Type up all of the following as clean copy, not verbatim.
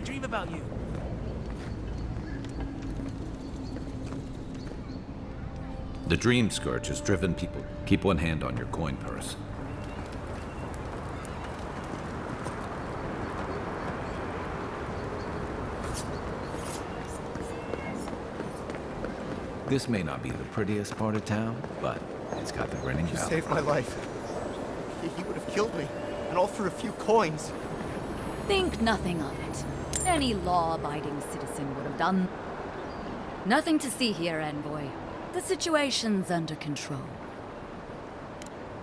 dream about you. The dream scourge has driven people. Keep one hand on your coin purse. This may not be the prettiest part of town, but it's got the grinning You valley. saved my life. He would have killed me, and all for a few coins. Think nothing of it. Any law-abiding citizen would have done. Nothing to see here, Envoy. The situation's under control.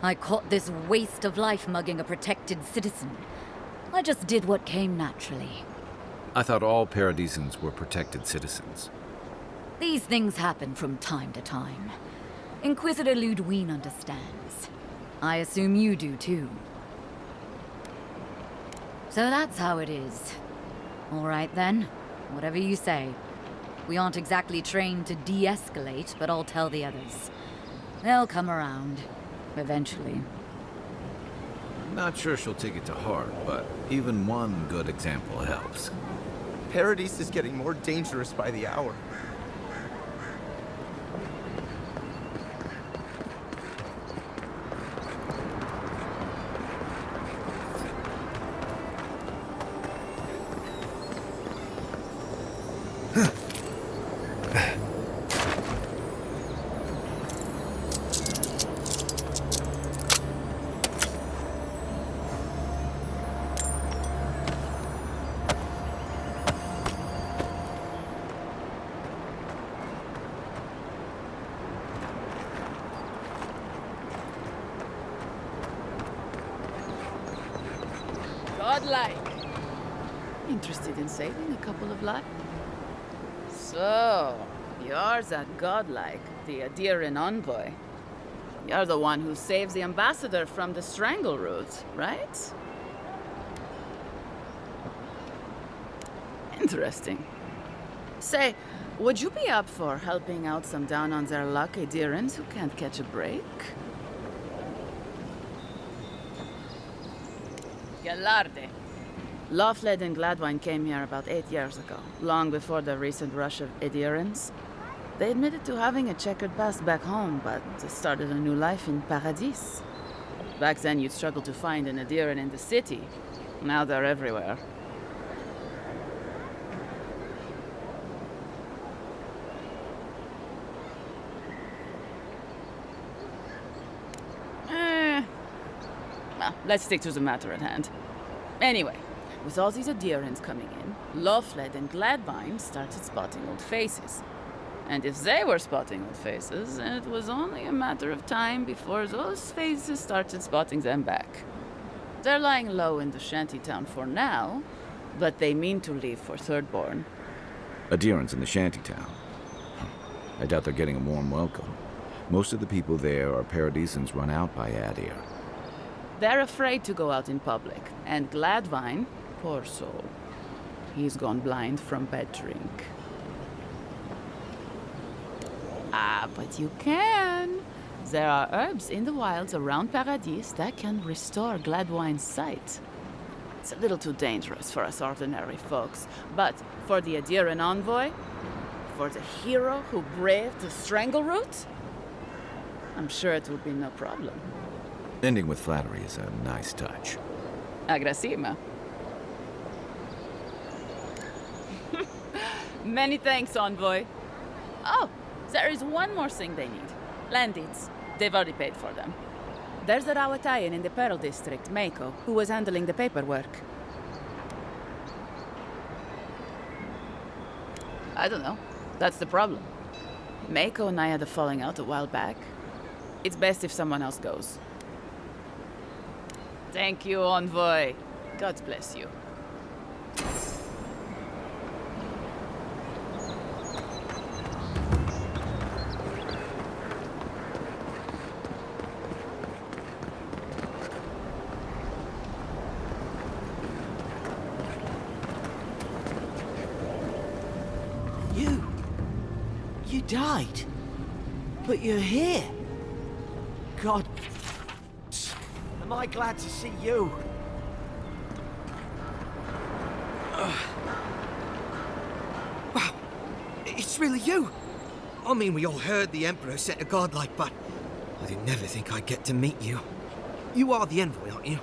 I caught this waste of life mugging a protected citizen. I just did what came naturally. I thought all Paradisans were protected citizens. These things happen from time to time. Inquisitor Ludwine understands. I assume you do too. So that's how it is. All right then, whatever you say. We aren't exactly trained to de-escalate, but I'll tell the others. They'll come around. Eventually. Not sure she'll take it to heart, but even one good example helps. Paradise is getting more dangerous by the hour. Godlike. Interested in saving a couple of lives? So, you're that godlike, the Adiran envoy. You're the one who saves the ambassador from the strangle route, right? Interesting. Say, would you be up for helping out some down-on-their-luck Adirans who can't catch a break? Galarde. Lawfled and Gladwine came here about 8 years ago, long before the recent rush of Adirans. They admitted to having a checkered past back home, but they started a new life in Paradis. Back then, you'd struggle to find an Adiran in the city. Now they're everywhere. Well, let's stick to the matter at hand. Anyway, with all these Adirans coming in, Lawfled and Gladwine started spotting old faces. And if they were spotting old faces, it was only a matter of time before those faces started spotting them back. They're lying low in the shantytown for now, but they mean to leave for Thirdborn. Adirans in the shantytown. I doubt they're getting a warm welcome. Most of the people there are Paradisans run out by Adir. They're afraid to go out in public, and Gladwine, poor soul, he's gone blind from bad drink. Ah, but you can. There are herbs in the wilds around Paradis that can restore Gladwine's sight. It's a little too dangerous for us ordinary folks, but for the Adiran envoy, for the hero who braved the strangle route, I'm sure it will be no problem. Ending with flattery is a nice touch. Agrasima. Many thanks, envoy. Oh, there is one more thing they need. Land deeds. They've already paid for them. There's a Rawatayan in the Pearl District, Mako, who was handling the paperwork. I don't know. That's the problem. Mako and I had a falling out a while back. It's best if someone else goes. Thank you, envoy. God bless you. You died. But you're here. God. Am I glad to see you? Wow, it's really you. I mean, we all heard the Emperor sent a godlike, but I didn't never think I'd get to meet you. You are the envoy, aren't you?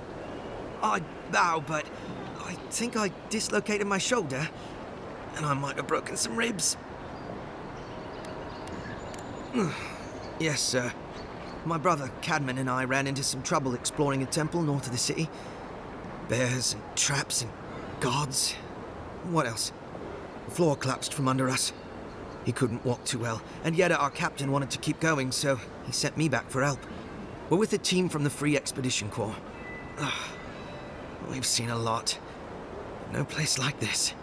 I bow, but I think I dislocated my shoulder, and I might have broken some ribs. Yes, sir. My brother, Cadman, and I ran into some trouble exploring a temple north of the city. Bears and traps and gods. What else? The floor collapsed from under us. He couldn't walk too well, and yet our captain wanted to keep going, so he sent me back for help. We're with a team from the Free Expedition Corps. We've seen a lot. No place like this.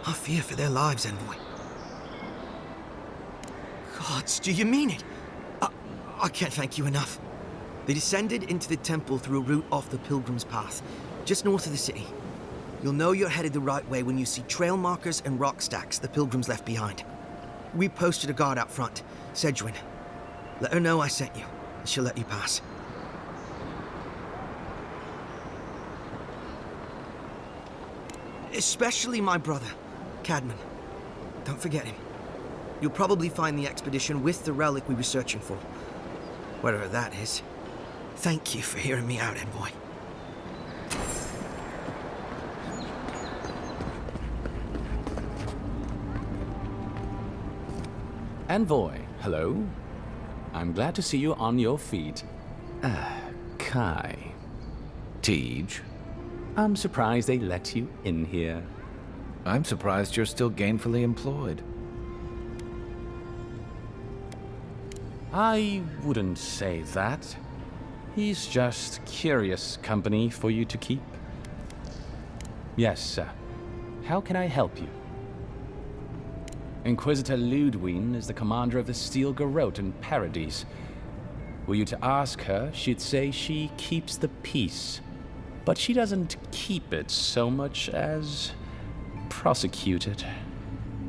I fear for their lives, envoy. Gods, do you mean it? I can't thank you enough. They descended into the temple through a route off the Pilgrim's Path, just north of the city. You'll know you're headed the right way when you see trail markers and rock stacks the Pilgrims left behind. We posted a guard out front, Sedgwin. Let her know I sent you, and she'll let you pass. Especially my brother, Cadman. Don't forget him. You'll probably find the expedition with the relic we were searching for. Whatever that is. Thank you for hearing me out, envoy. Envoy, hello. I'm glad to see you on your feet. Kai. Tej, I'm surprised they let you in here. I'm surprised you're still gainfully employed. I wouldn't say that. He's just curious company for you to keep. Yes, sir. How can I help you? Inquisitor Ludwine is the commander of the Steel Garrote in Paradise. Were you to ask her, she'd say she keeps the peace. But she doesn't keep it so much as prosecute it.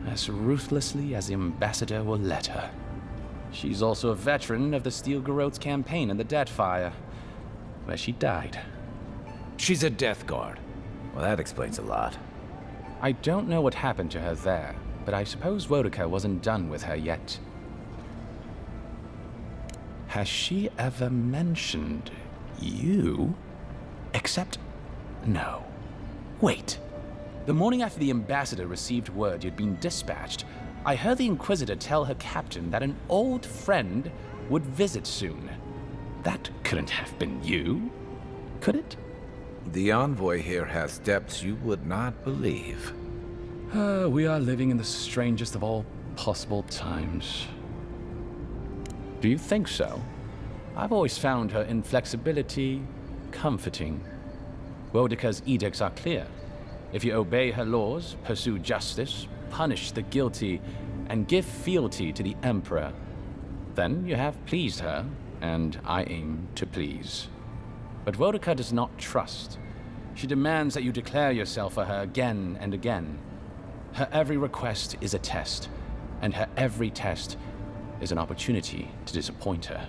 As ruthlessly as the ambassador will let her. She's also a veteran of the Steel Garrote's campaign in the Deathfire, where she died. She's a Death Guard. Well, that explains a lot. I don't know what happened to her there, but I suppose Wodica wasn't done with her yet. Has she ever mentioned you? Except, no. Wait. The morning after the ambassador received word you'd been dispatched, I heard the Inquisitor tell her captain that an old friend would visit soon. That couldn't have been you, could it? The envoy here has depths you would not believe. We are living in the strangest of all possible times. Do you think so? I've always found her inflexibility comforting. Wodica's edicts are clear. If you obey her laws, pursue justice, punish the guilty, and give fealty to the Emperor, then you have pleased her, and I aim to please. But Wodica does not trust. She demands that you declare yourself for her again and again. Her every request is a test, and her every test is an opportunity to disappoint her.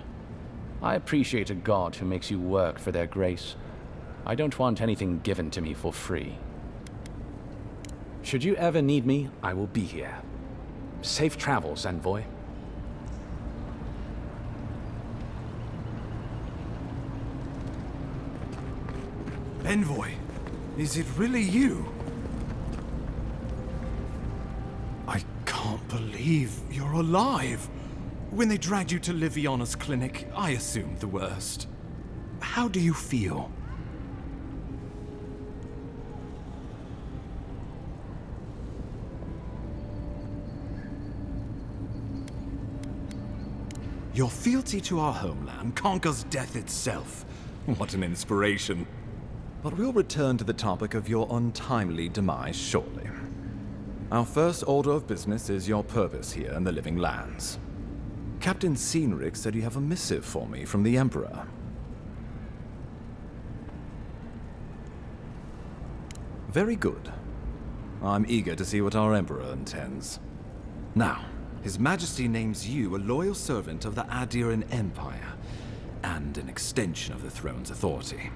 I appreciate a god who makes you work for their grace. I don't want anything given to me for free. Should you ever need me, I will be here. Safe travels, envoy. Envoy, is it really you? I can't believe you're alive. When they dragged you to Liviana's clinic, I assumed the worst. How do you feel? Your fealty to our homeland conquers death itself. What an inspiration. But we'll return to the topic of your untimely demise shortly. Our first order of business is your purpose here in the Living Lands. Captain Cynric said you have a missive for me from the Emperor. Very good. I'm eager to see what our Emperor intends. Now, His Majesty names you a loyal servant of the Adiran Empire, and an extension of the throne's authority.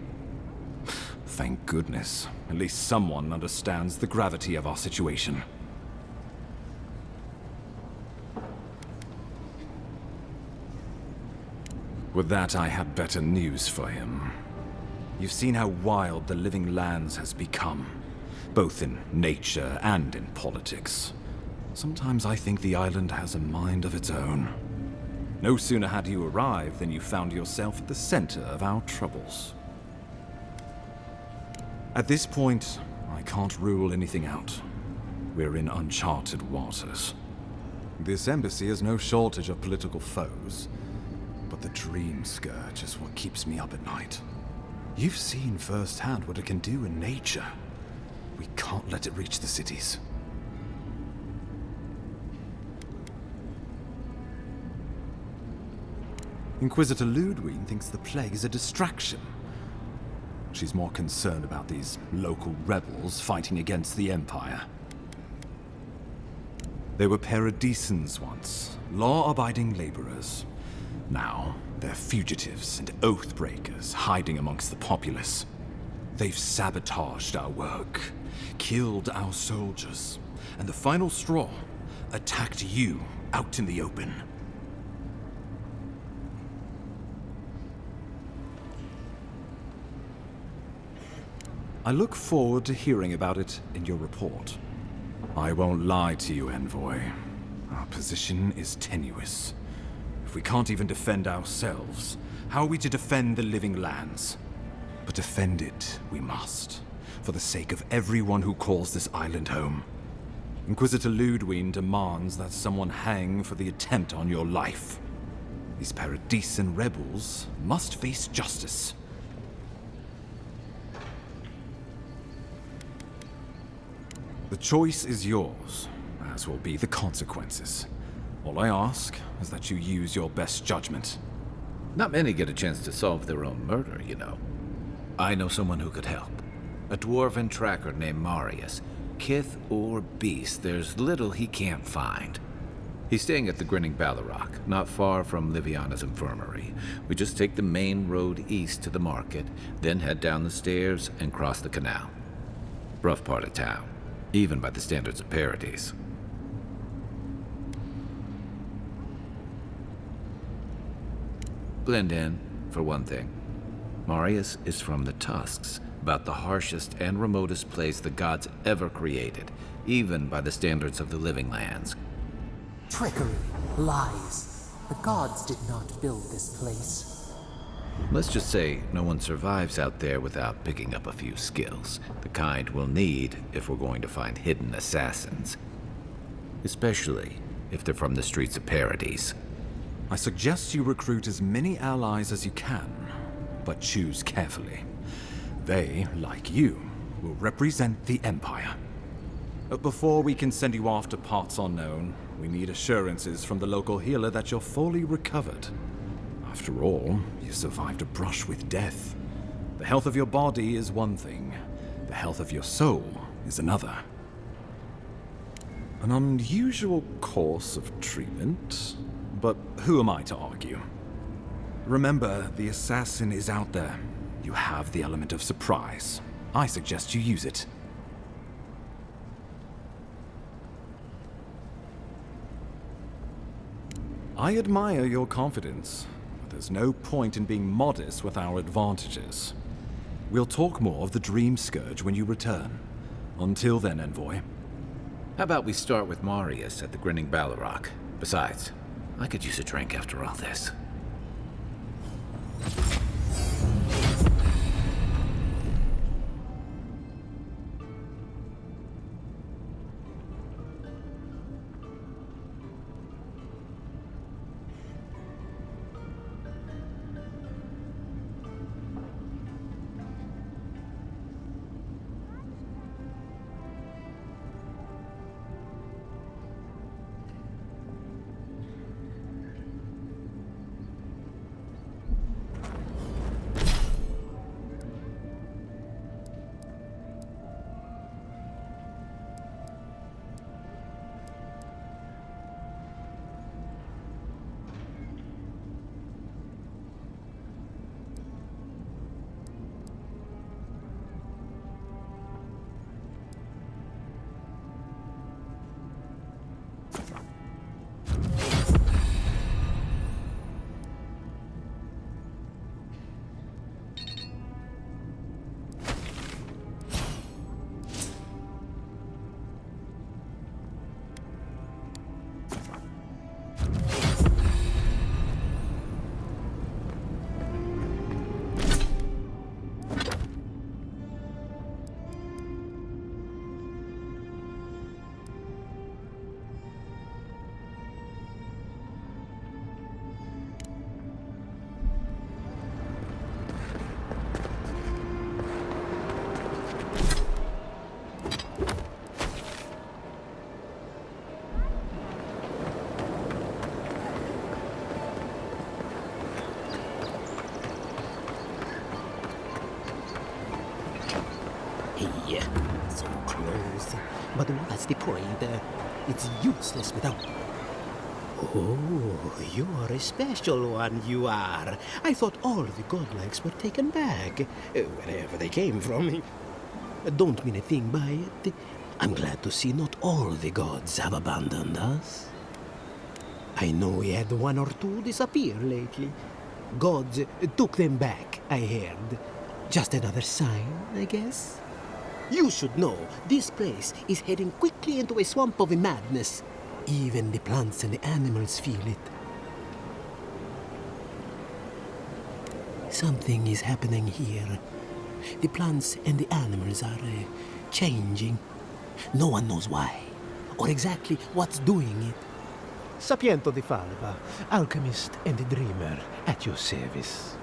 Thank goodness. At least someone understands the gravity of our situation. With that, I had better news for him. You've seen how wild the Living Lands has become, both in nature and in politics. Sometimes I think the island has a mind of its own. No sooner had you arrived than you found yourself at the center of our troubles. At this point, I can't rule anything out. We're in uncharted waters. This embassy has no shortage of political foes, but the Dream Scourge is what keeps me up at night. You've seen firsthand what it can do in nature. We can't let it reach the cities. Inquisitor Ludwig thinks the plague is a distraction. She's more concerned about these local rebels fighting against the Empire. They were paradisans once, law-abiding laborers. Now, they're fugitives and oath-breakers hiding amongst the populace. They've sabotaged our work, killed our soldiers, and the final straw, attacked you out in the open. I look forward to hearing about it in your report. I won't lie to you, Envoy. Our position is tenuous. If we can't even defend ourselves, how are we to defend the Living Lands? But defend it we must, for the sake of everyone who calls this island home. Inquisitor Ludwig demands that someone hang for the attempt on your life. These Paradisan rebels must face justice. The choice is yours, as will be the consequences. All I ask is that you use your best judgment. Not many get a chance to solve their own murder, you know. I know someone who could help. A dwarven tracker named Marius. Kith or beast, there's little he can't find. He's staying at the Grinning Ballarrock, not far from Liviana's infirmary. We just take the main road east to the market, then head down the stairs and cross the canal. Rough part of town, even by the standards of Paradise. Blend in, for one thing. Marius is from the Tusks, about the harshest and remotest place the gods ever created, even by the standards of the Living Lands. Trickery, lies. The gods did not build this place. Let's just say no one survives out there without picking up a few skills, the kind we'll need if we're going to find hidden assassins. Especially if they're from the streets of Paradise. I suggest you recruit as many allies as you can, but choose carefully. They, like you, will represent the Empire. But before we can send you off to parts unknown, we need assurances from the local healer that you're fully recovered. After all, you survived a brush with death. The health of your body is one thing. The health of your soul is another. An unusual course of treatment, but who am I to argue? Remember, the assassin is out there. You have the element of surprise. I suggest you use it. I admire your confidence, but there's no point in being modest with our advantages. We'll talk more of the Dream Scourge when you return. Until then, Envoy. How about we start with Marius at the Grinning Ballarrock? Besides, I could use a drink after all this. so close. But what's the point? It's useless without... Oh, you are a special one, you are. I thought all the godlikes were taken back, wherever they came from. Don't mean a thing by it. I'm glad to see not all the gods have abandoned us. I know we had one or two disappear lately. Gods took them back, I heard. Just another sign, I guess. You should know, this place is heading quickly into a swamp of madness. Even the plants and the animals feel it. Something is happening here. The plants and the animals are changing. No one knows why, or exactly what's doing it. Sapiento di Falva, alchemist and dreamer, at your service.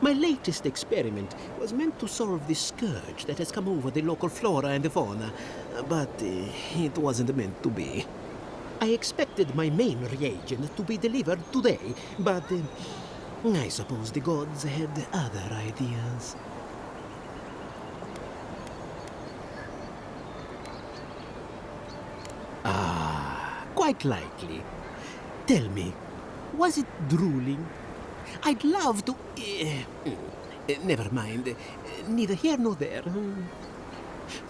My latest experiment was meant to solve the scourge that has come over the local flora and fauna, but it wasn't meant to be. I expected my main reagent to be delivered today, but I suppose the gods had other ideas. Ah, quite likely. Tell me, was it drooling? I'd love to... never mind. Neither here nor there.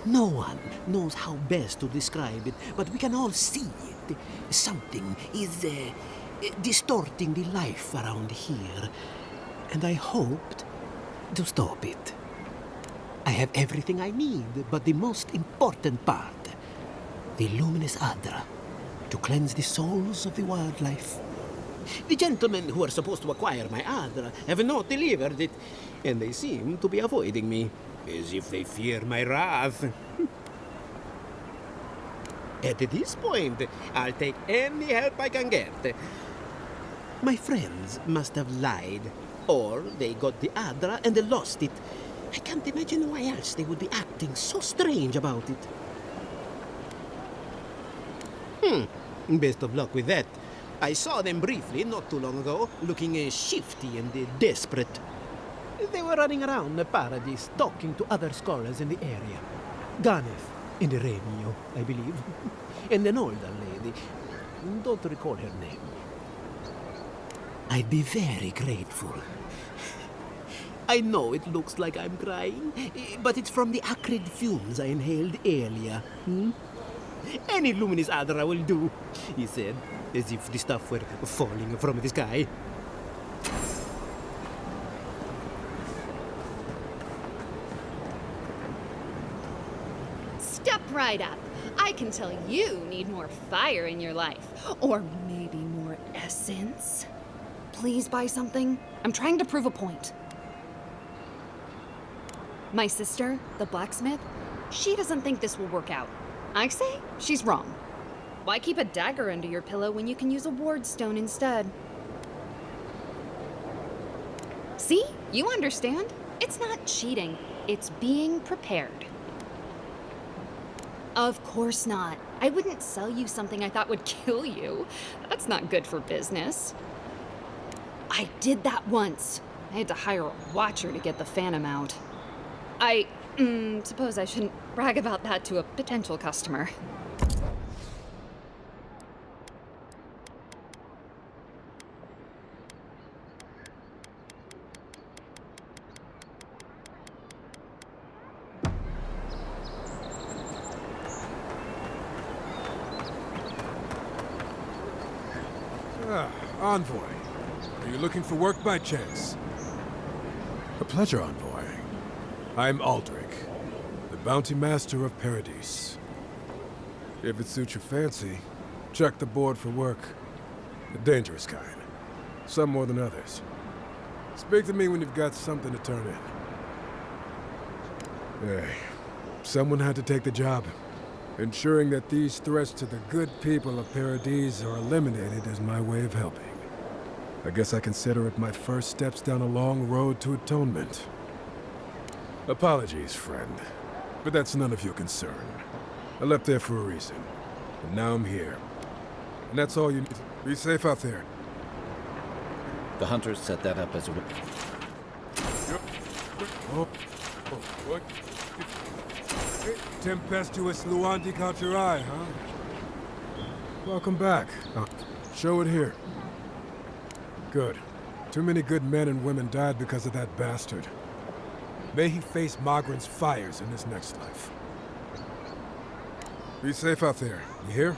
No one knows how best to describe it, but we can all see it. Something is distorting the life around here, and I hoped to stop it. I have everything I need, but the most important part, the luminous Adra, to cleanse the souls of the wildlife. The gentlemen who are supposed to acquire my Adra have not delivered it, and they seem to be avoiding me, as if they fear my wrath. At this point, I'll take any help I can get. My friends must have lied, or they got the Adra and they lost it. I can't imagine why else they would be acting so strange about it. Best of luck with that. I saw them briefly not too long ago, looking shifty and desperate. They were running around the paradise, talking to other scholars in the area. Ganef and Remio, I believe. And an older lady. Don't recall her name. I'd be very grateful. I know it looks like I'm crying, but it's from the acrid fumes I inhaled earlier. Any luminous Adra will do, he said, as if the stuff were falling from the sky. Step right up. I can tell you need more fire in your life. Or maybe more essence. Please buy something. I'm trying to prove a point. My sister, the blacksmith, she doesn't think this will work out. I say she's wrong. Why keep a dagger under your pillow when you can use a ward stone instead? See? You understand? It's not cheating. It's being prepared. Of course not. I wouldn't sell you something I thought would kill you. That's not good for business. I did that once. I had to hire a watcher to get the phantom out. I suppose I shouldn't brag about that to a potential customer. Envoy. Are you looking for work by chance? A pleasure, Envoy. I'm Aldrich, the bounty master of Paradise. If it suits your fancy, check the board for work. The dangerous kind. Some more than others. Speak to me when you've got something to turn in. Hey, someone had to take the job. Ensuring that these threats to the good people of Paradise are eliminated is my way of helping. I guess I consider it my first steps down a long road to atonement. Apologies, friend, but that's none of your concern. I left there for a reason, and now I'm here. And that's all you need. Be safe out there. The hunters set that up as a... What? Tempestuous Luandi caught your eye, huh? Welcome back. Show it here. Good. Too many good men and women died because of that bastard. May he face Magran's fires in his next life. Be safe out there, you hear?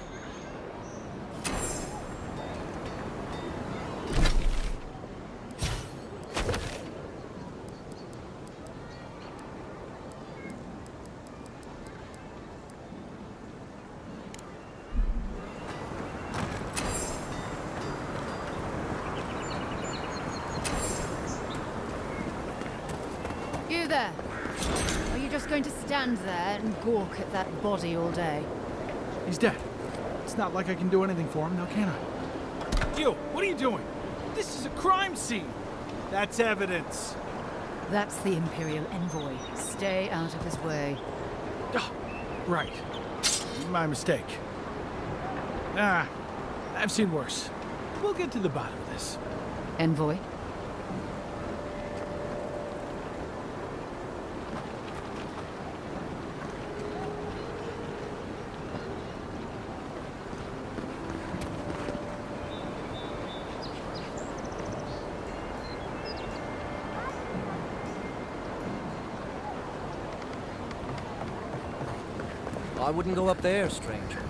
You there? Are you just going to stand there and gawk at that body all day? He's dead. It's not like I can do anything for him, now can I? You! What are you doing? This is a crime scene! That's evidence. That's the Imperial envoy. Stay out of his way. Oh, right. My mistake. I've seen worse. We'll get to the bottom of this. Envoy? I wouldn't go up there, stranger.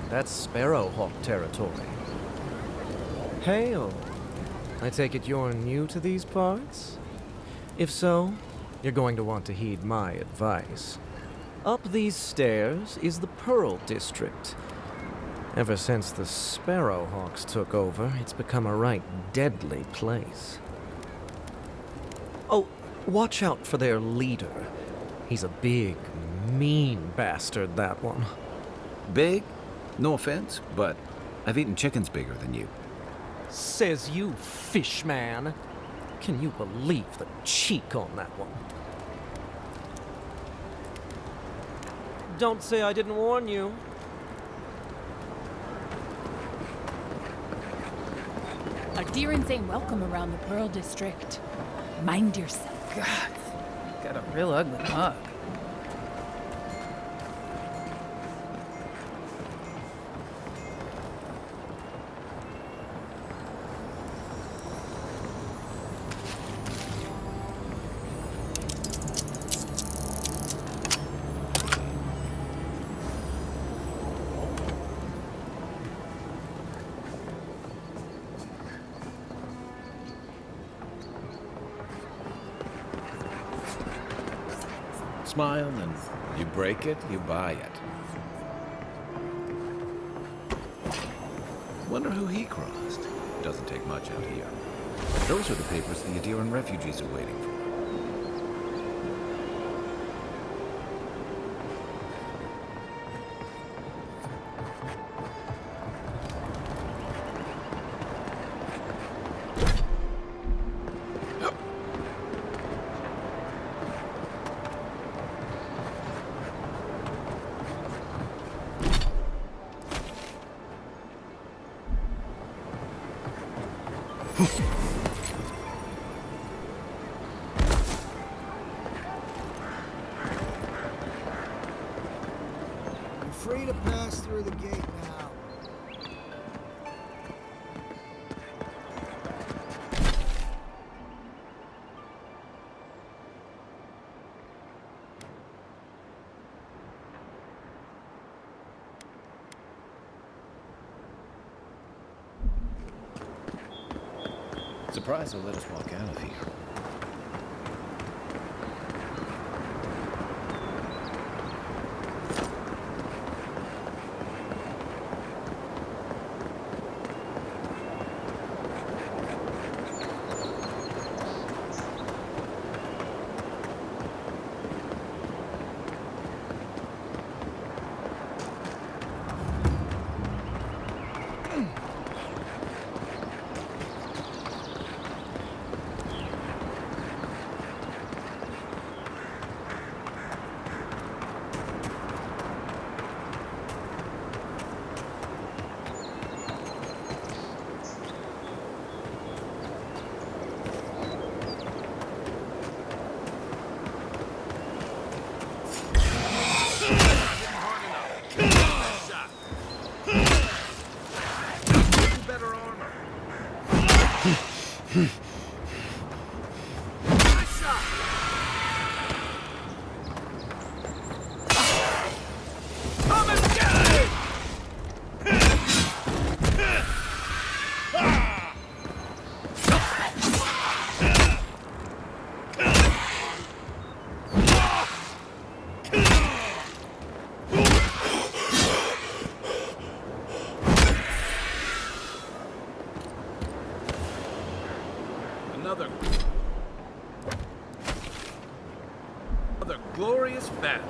That's Sparrowhawk territory. Hail. I take it you're new to these parts? If so, you're going to want to heed my advice. Up these stairs is the Pearl District. Ever since the Sparrowhawks took over, it's become a right deadly place. Oh, watch out for their leader. He's a big, mean bastard, that one. Big? No offense, but I've eaten chickens bigger than you. Says you, fishman. Can you believe the cheek on that one? Don't say I didn't warn you. Adherents ain't welcome around the Pearl District. Mind yourself. God, got a real ugly mug. Smile, and you break it, you buy it. Wonder who he crossed. Doesn't take much out here. Those are the papers the Adiran refugees are waiting for. You're free to pass through the gate now. Surprised they'll let us walk out of here. Another glorious battle.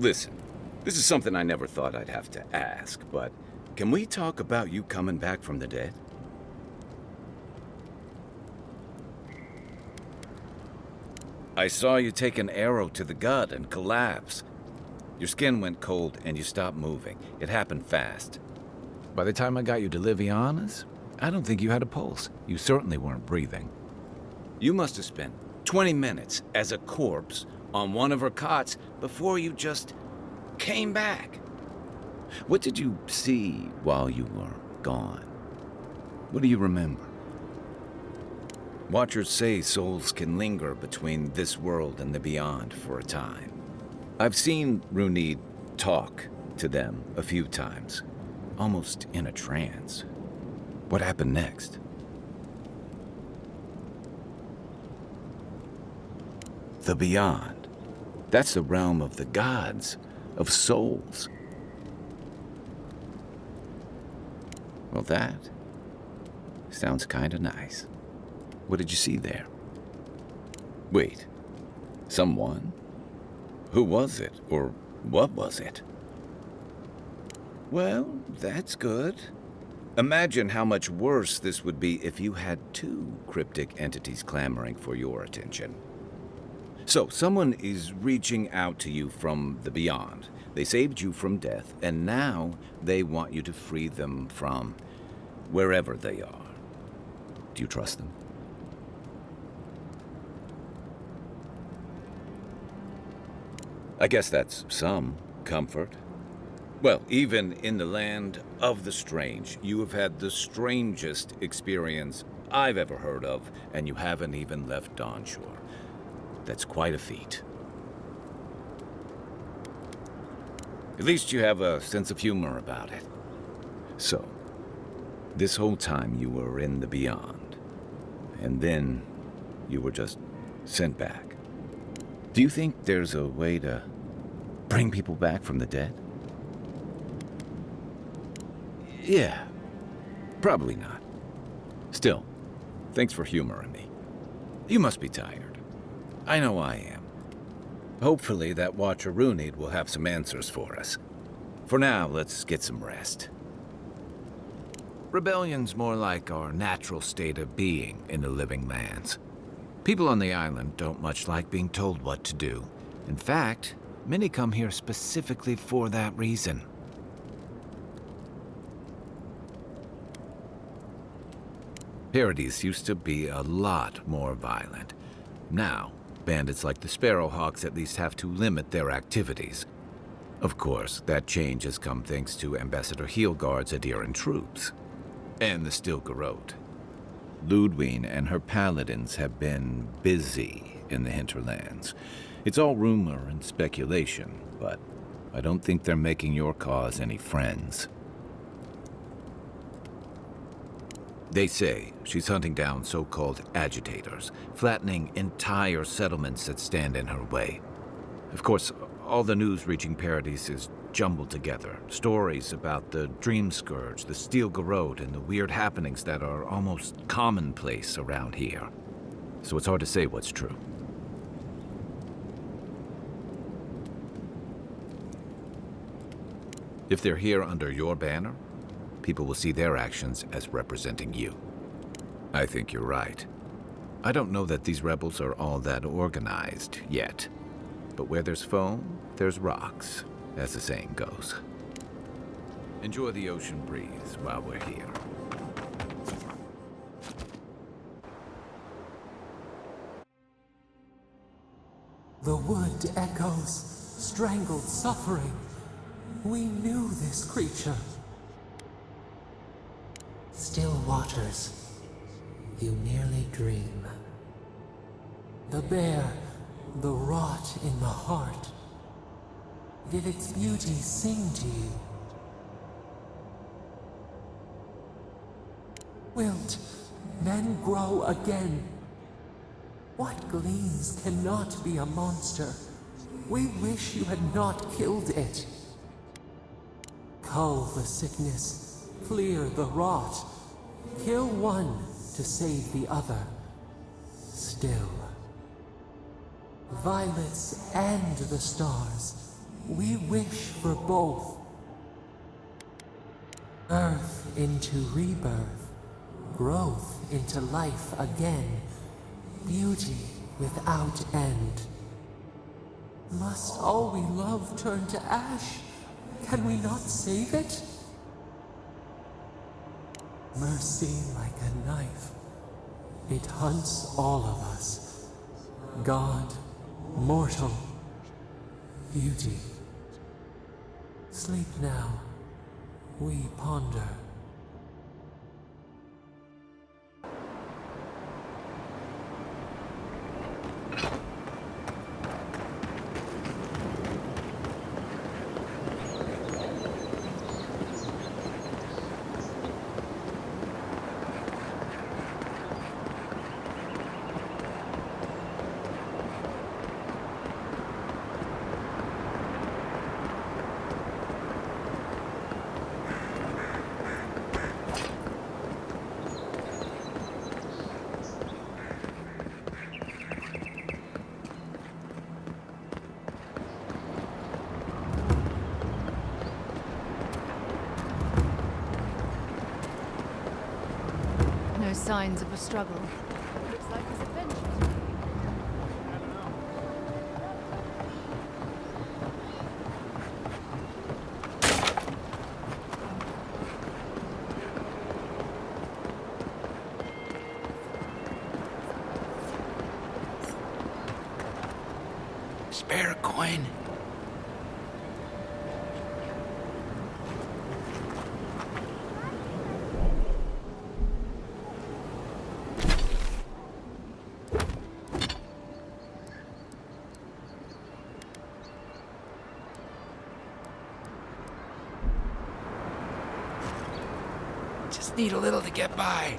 Listen, this is something I never thought I'd have to ask, but can we talk about you coming back from the dead? I saw you take an arrow to the gut and collapse. Your skin went cold and you stopped moving. It happened fast. By the time I got you to Liviana's, I don't think you had a pulse. You certainly weren't breathing. You must have spent 20 minutes as a corpse on one of her cots before you just came back. What did you see while you were gone? What do you remember? Watchers say souls can linger between this world and the beyond for a time. I've seen Runid talk to them a few times, almost in a trance. What happened next? The beyond. That's the realm of the gods, of souls. Well, that sounds kinda nice. What did you see there? Wait, someone? Who was it, or what was it? Well, that's good. Imagine how much worse this would be if you had two cryptic entities clamoring for your attention. So, someone is reaching out to you from the beyond. They saved you from death, and now they want you to free them from wherever they are. Do you trust them? I guess that's some comfort. Well, even in the land of the strange, you have had the strangest experience I've ever heard of, and you haven't even left on shore. That's quite a feat. At least you have a sense of humor about it. So, this whole time you were in the beyond, and then you were just sent back. Do you think there's a way to bring people back from the dead? Yeah, probably not. Still, thanks for humoring me. You must be tired. I know I am. Hopefully that Watcher Runid will have some answers for us. For now, let's get some rest. Rebellion's more like our natural state of being in the living lands. People on the island don't much like being told what to do. In fact, many come here specifically for that reason. Paradise used to be a lot more violent. Now, bandits like the Sparrowhawks at least have to limit their activities. Of course, that change has come thanks to Ambassador Heelguard's Adiran troops. And the Stilgarrote. Ludwine and her paladins have been busy in the hinterlands. It's all rumor and speculation, but I don't think they're making your cause any friends. They say she's hunting down so-called agitators, flattening entire settlements that stand in her way. Of course, all the news reaching Paradise is jumbled together. Stories about the Dream Scourge, the Stilgarrote, and the weird happenings that are almost commonplace around here. So it's hard to say what's true. If they're here under your banner, people will see their actions as representing you. I think you're right. I don't know that these rebels are all that organized yet. But where there's foam, there's rocks, as the saying goes. Enjoy the ocean breeze while we're here. The wood echoes, strangled suffering. We knew this creature. Still waters, you merely dream. The bear, the rot in the heart. Did its beauty sing to you? Wilt then grow again. What gleams cannot be a monster? We wish you had not killed it. Cull the sickness, clear the rot. Kill one to save the other. Still. Violets and the stars, we wish for both. Earth into rebirth, growth into life again, beauty without end. Must all we love turn to ash? Can we not save it? Mercy like a knife, it hunts all of us. God, mortal, beauty. Sleep now, we ponder. No signs of a struggle. Looks like his adventure. Spare a coin. Just need a little to get by.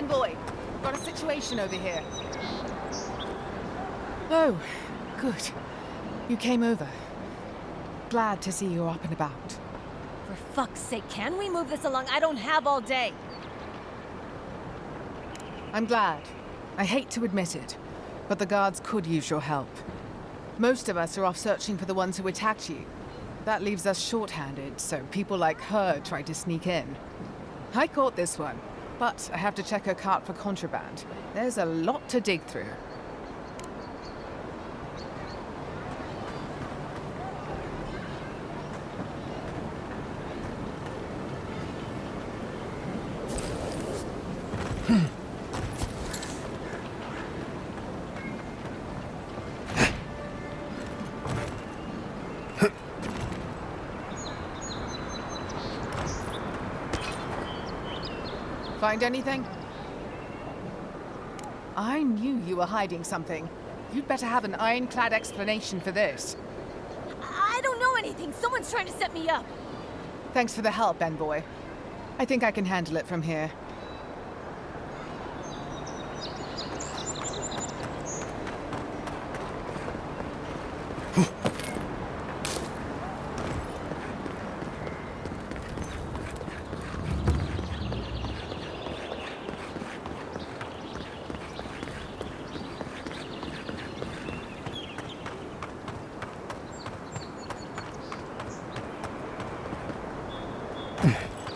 Envoy, got a situation over here. Oh, good. You came over. Glad to see you up and about. For fuck's sake, can we move this along? I don't have all day. I'm glad. I hate to admit it, but the guards could use your help. Most of us are off searching for the ones who attacked you. That leaves us short-handed, so people like her try to sneak in. I caught this one, but I have to check her cart for contraband. There's a lot to dig through. Find anything? I knew you were hiding something. You'd better have an ironclad explanation for this. I don't know anything. Someone's trying to set me up. Thanks for the help, Envoy. I think I can handle it from here.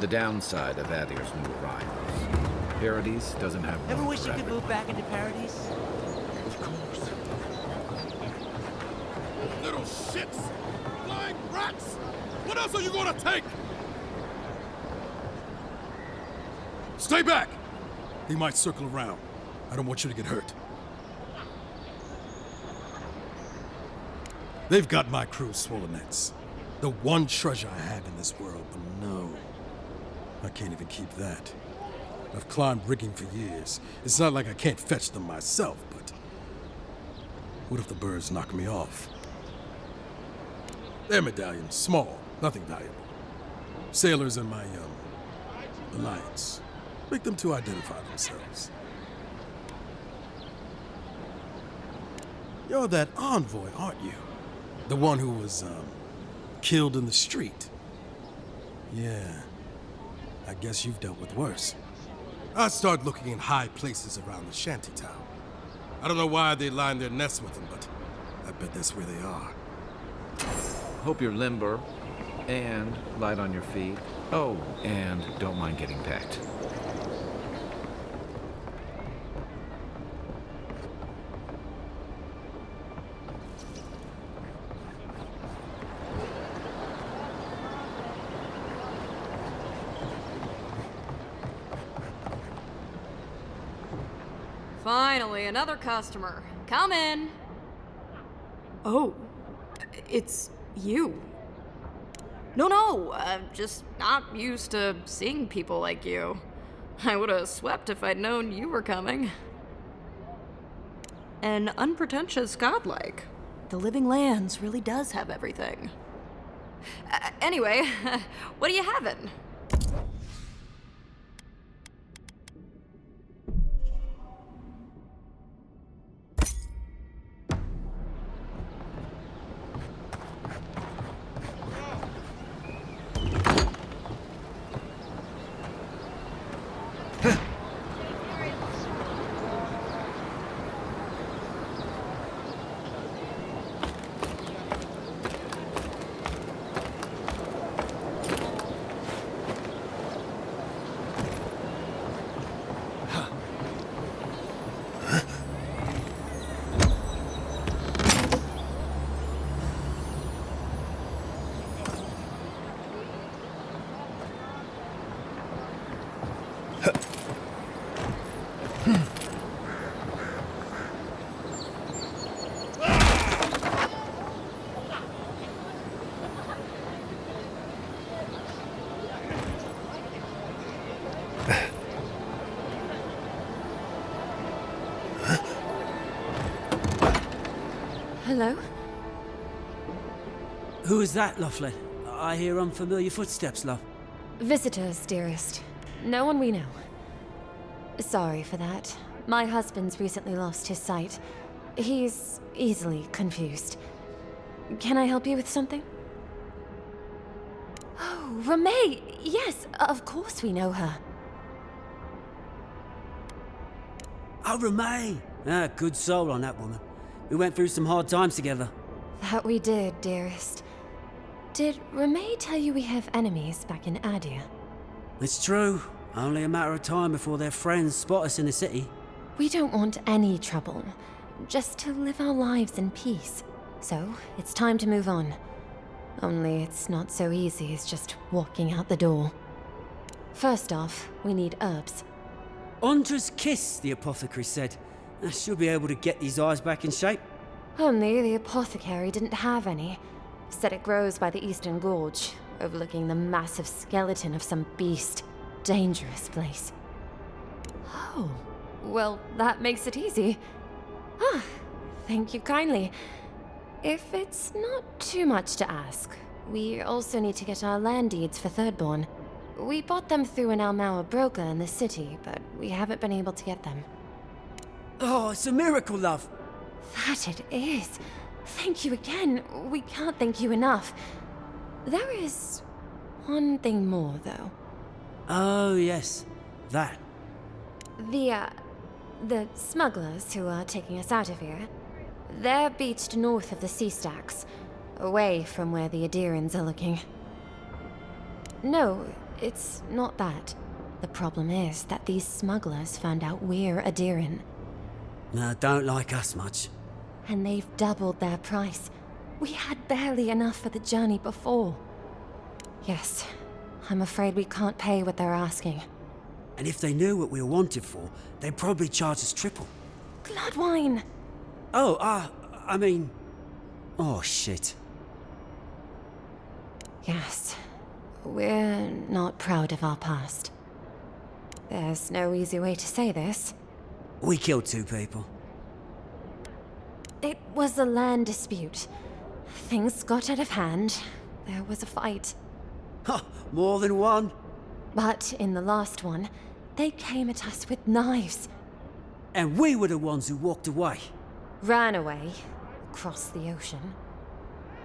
The downside of Adir's new arrivals. Paradise doesn't have Ever room wish for you could everyone. move back into Paradise? Of course. Little shits! Flying rats! What else are you gonna take? Stay back! He might circle around. I don't want you to get hurt. They've got my crew swollen nets. The one treasure I have in this world, but no. I can't even keep that. I've climbed rigging for years. It's not like I can't fetch them myself, but what if the birds knock me off? Their medallions, small, nothing valuable. Sailors in my, alliance. Make them to identify themselves. You're that envoy, aren't you? The one who was, killed in the street. Yeah. I guess you've dealt with worse. I start looking in high places around the shanty town. I don't know why they line their nests with them, but I bet that's where they are. Hope you're limber and light on your feet. Oh, and don't mind getting pecked. Finally, another customer. Come in. Oh, it's you. No, I'm just not used to seeing people like you. I would have swept if I'd known you were coming. And unpretentious godlike. The Living Lands really does have everything. Anyway, what are you having? Hello? Who is that, Loughlin? I hear unfamiliar footsteps, love. Visitors, dearest. No one we know. Sorry for that. My husband's recently lost his sight. He's easily confused. Can I help you with something? Oh, Ramay! Yes, of course we know her. Oh, Ramay! Ah, good soul on that woman. We went through some hard times together. That we did, dearest. Did Ramay tell you we have enemies back in Adia? It's true. Only a matter of time before their friends spot us in the city. We don't want any trouble. Just to live our lives in peace. So, it's time to move on. Only it's not so easy as just walking out the door. First off, we need herbs. Ondra's kiss, the apothecary said. She'll be able to get these eyes back in shape. Only the apothecary didn't have any. Said it grows by the Eastern Gorge, overlooking the massive skeleton of some beast. Dangerous place. Oh, well, that makes it easy. Ah, thank you kindly. If it's not too much to ask, we also need to get our land deeds for Thirdborn. We bought them through an Almauer broker in the city, but we haven't been able to get them. Oh, it's a miracle, love. That it is. Thank you again. We can't thank you enough. There is one thing more, though. Oh, yes. That. The smugglers who are taking us out of here, they're beached north of the sea stacks, away from where the Adirans are looking. No, it's not that. The problem is that these smugglers found out we're Adiran. No, don't like us much. And they've doubled their price. We had barely enough for the journey before. Yes, I'm afraid we can't pay what they're asking. And if they knew what we were wanted for, they'd probably charge us triple. Gladwine! Oh, I mean... Oh, shit. Yes, we're not proud of our past. There's no easy way to say this. We killed 2 people. It was a land dispute. Things got out of hand. There was a fight. Ha! More than one? But in the last one, they came at us with knives. And we were the ones who walked away. Ran away. Across the ocean.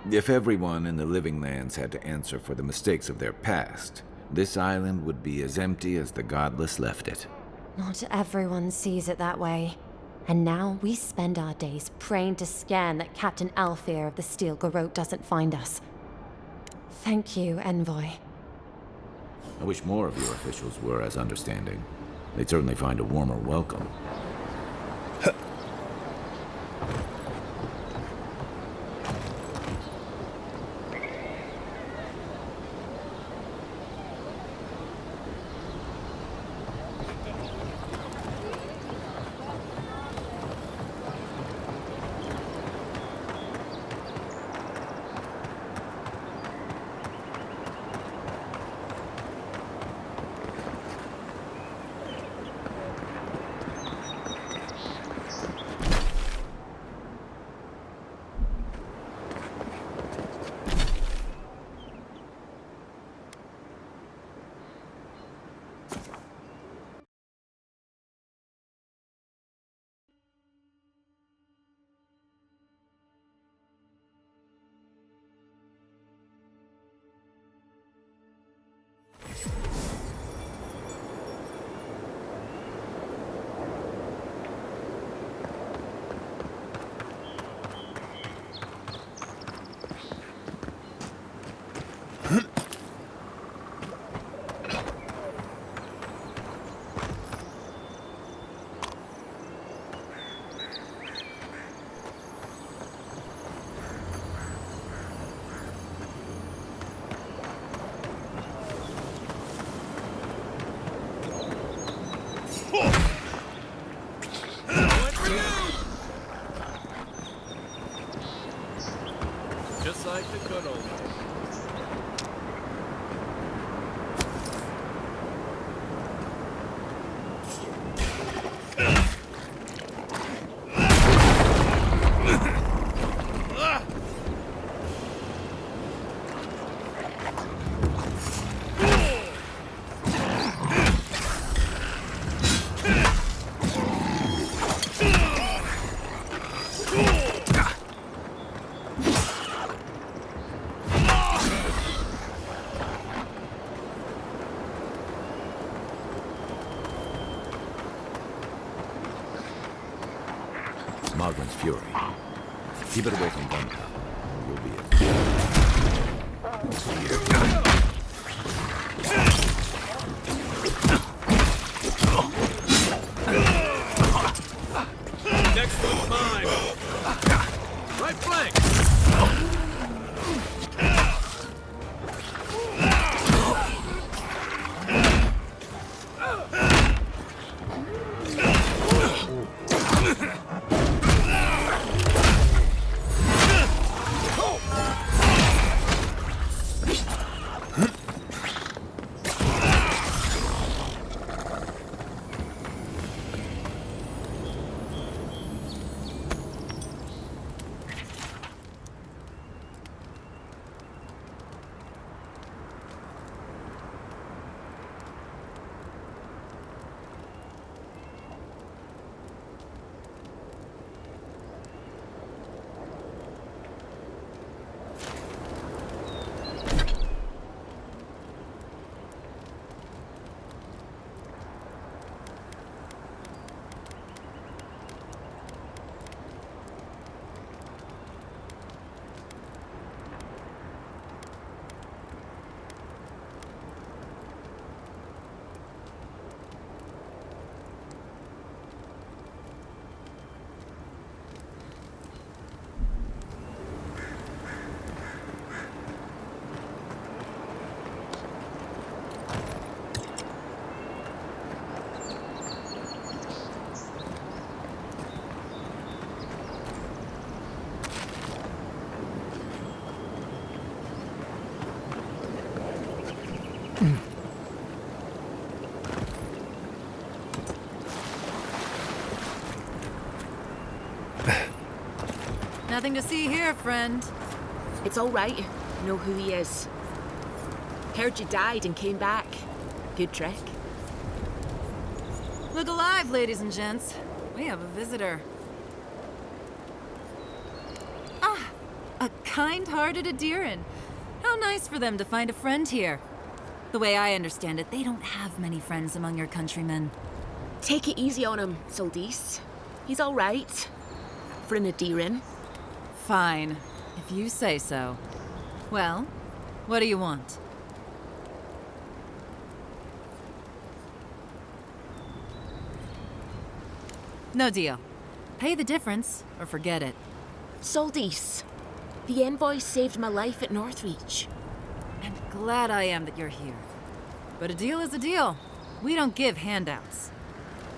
If everyone in the Living Lands had to answer for the mistakes of their past, this island would be as empty as the Godless left it. Not everyone sees it that way. And now we spend our days praying to scan that Captain Alfear of the Steel Garrote doesn't find us. Thank you, Envoy. I wish more of your officials were as understanding. They'd certainly find a warmer welcome. Just like the good old days. Mogren's fury. Keep it away from gunpowder. You'll be it. Next one's mine. Right flank. Nothing to see here, friend. It's all right. Know who he is. Heard you died and came back. Good trick. Look alive, ladies and gents. We have a visitor. Ah, a kind-hearted Adiran. How nice for them to find a friend here. The way I understand it, they don't have many friends among your countrymen. Take it easy on him, Soldis. He's all right. For an Adiran. Fine, if you say so. Well, what do you want? No deal. Pay the difference, or forget it. Soldis, the envoy saved my life at Northreach. And glad I am that you're here. But a deal is a deal. We don't give handouts.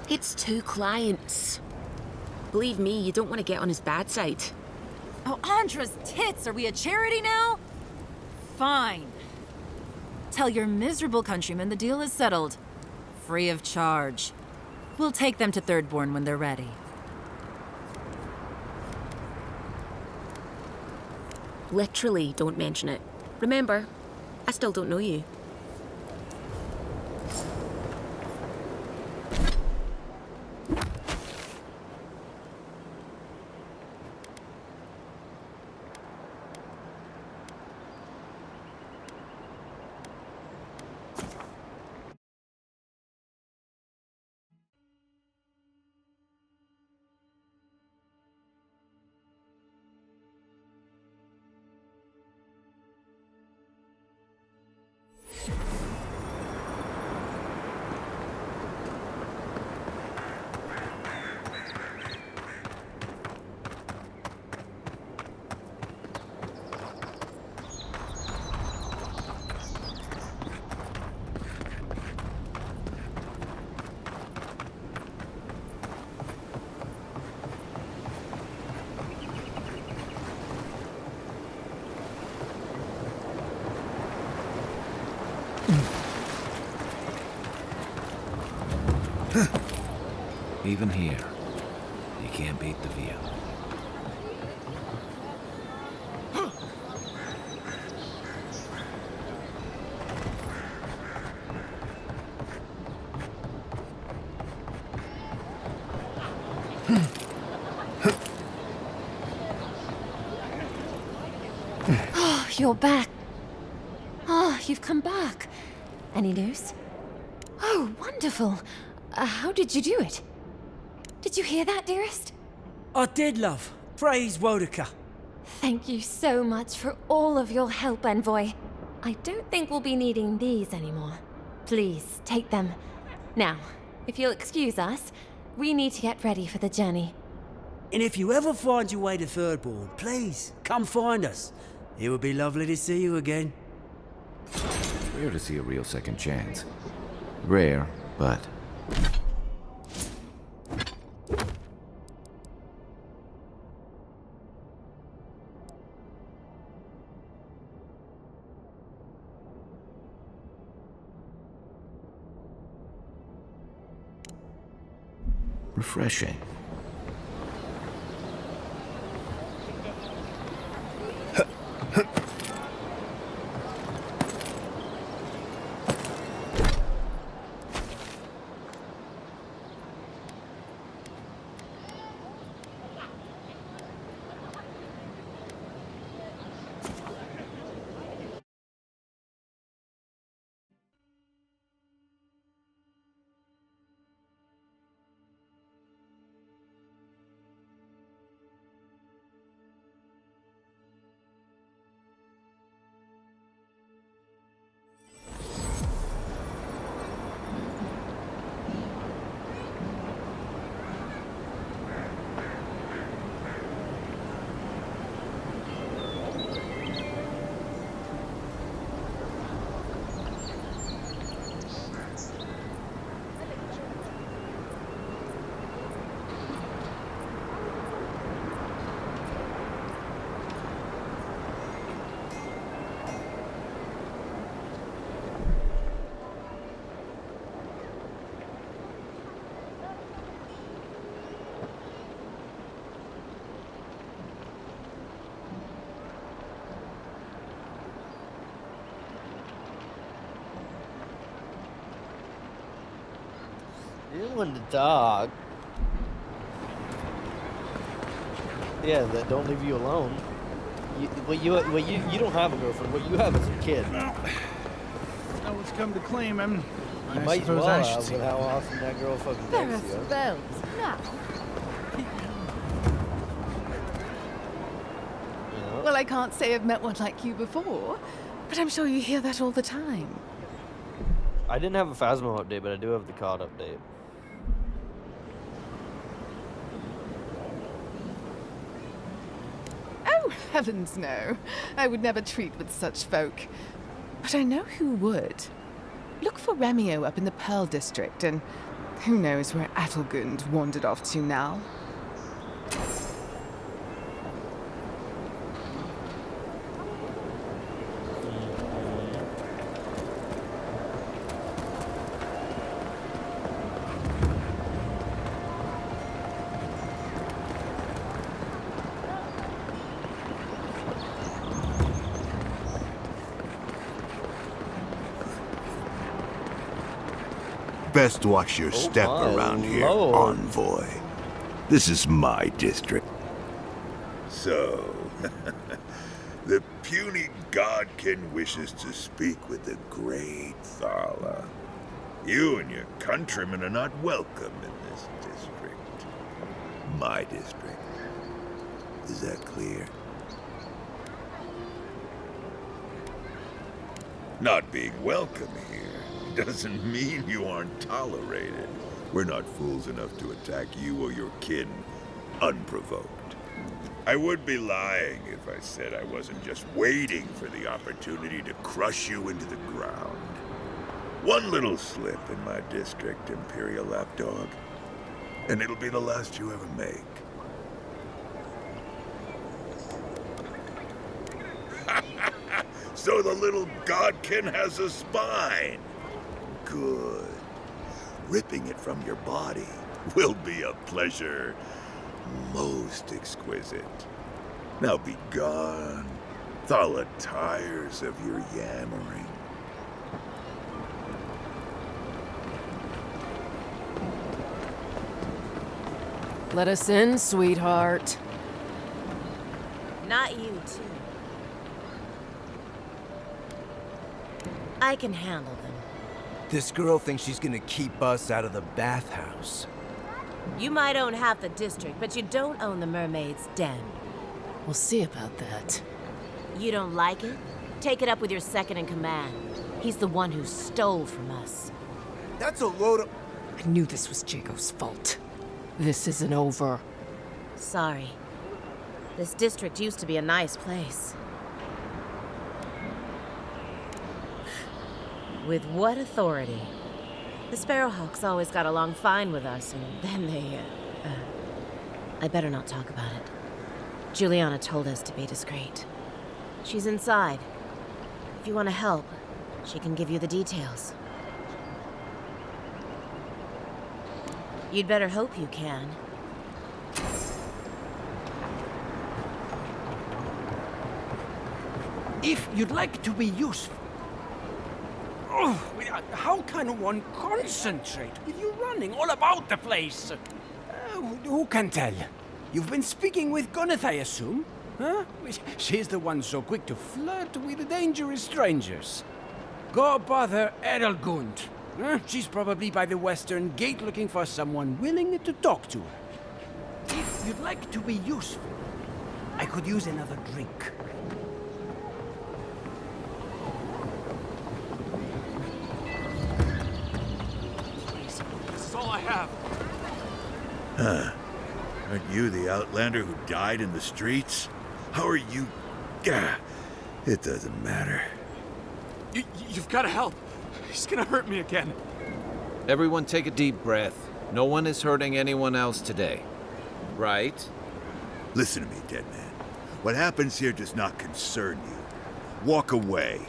It's 2 clients. Believe me, you don't want to get on his bad side. Oh, Andra's tits! Are we a charity now? Fine. Tell your miserable countrymen the deal is settled. Free of charge. We'll take them to Thirdborn when they're ready. Literally, don't mention it. Remember, I still don't know you. Even here, you can't beat the view. Oh, you're back. Oh, you've come back. Any news? Oh, wonderful. How did you do it? Did you hear that, dearest? I did, love. Praise Wodeker. Thank you so much for all of your help, Envoy. I don't think we'll be needing these anymore. Please, take them. Now, if you'll excuse us, we need to get ready for the journey. And if you ever find your way to Thirdborn, please, come find us. It would be lovely to see you again. It's rare to see a real second chance. Rare, but... refreshing. You're one to talk. Yeah, that don't leave you alone. You don't have a girlfriend. What you have is a kid. No one's come to claim him. You might as well have with how often that girl fucking There are texts you. spells now. Well, I can't say I've met one like you before, but I'm sure you hear that all the time. I didn't have a Phasmo update, but I do have the COD update. Oh, heavens no. I would never treat with such folk. But I know who would. Look for Remio up in the Pearl District, and who knows where Adelgund wandered off to now. Best watch your step around here, Lord. Envoy. This is my district. So, the puny godkin wishes to speak with the great Thala. You and your countrymen are not welcome in this district. My district. Is that clear? Not being welcome here doesn't mean you aren't tolerated. We're not fools enough to attack you or your kin unprovoked. I would be lying if I said I wasn't just waiting for the opportunity to crush you into the ground. One little slip in my district, Imperial Lapdog, and it'll be the last you ever make. So the little godkin has a spine. Good. Ripping it from your body will be a pleasure most exquisite. Now be gone. Thala tires of your yammering. Let us in, sweetheart. Not you, too. I can handle them. This girl thinks she's gonna keep us out of the bathhouse. You might own half the district, but you don't own the Mermaid's Den. We'll see about that. You don't like it? Take it up with your second in command. He's the one who stole from us. That's a load of... I knew this was Jago's fault. This isn't over. Sorry. This district used to be a nice place. With what authority? The Sparrowhawks always got along fine with us, and then they, I better not talk about it. Juliana told us to be discreet. She's inside. If you want to help, she can give you the details. You'd better hope you can. If you'd like to be useful... Oh, how can one concentrate with you running all about the place? Who can tell? You've been speaking with Gunneth, I assume? Huh? She's the one so quick to flirt with dangerous strangers. Go bother Edelgund. Huh? She's probably by the western gate looking for someone willing to talk to her. If you'd like to be useful, I could use another drink. This is all I have. Huh. Aren't you the outlander who died in the streets? How are you... Gah, it doesn't matter. You've got to help. He's gonna hurt me again. Everyone take a deep breath. No one is hurting anyone else today. Right? Listen to me, dead man. What happens here does not concern you. Walk away.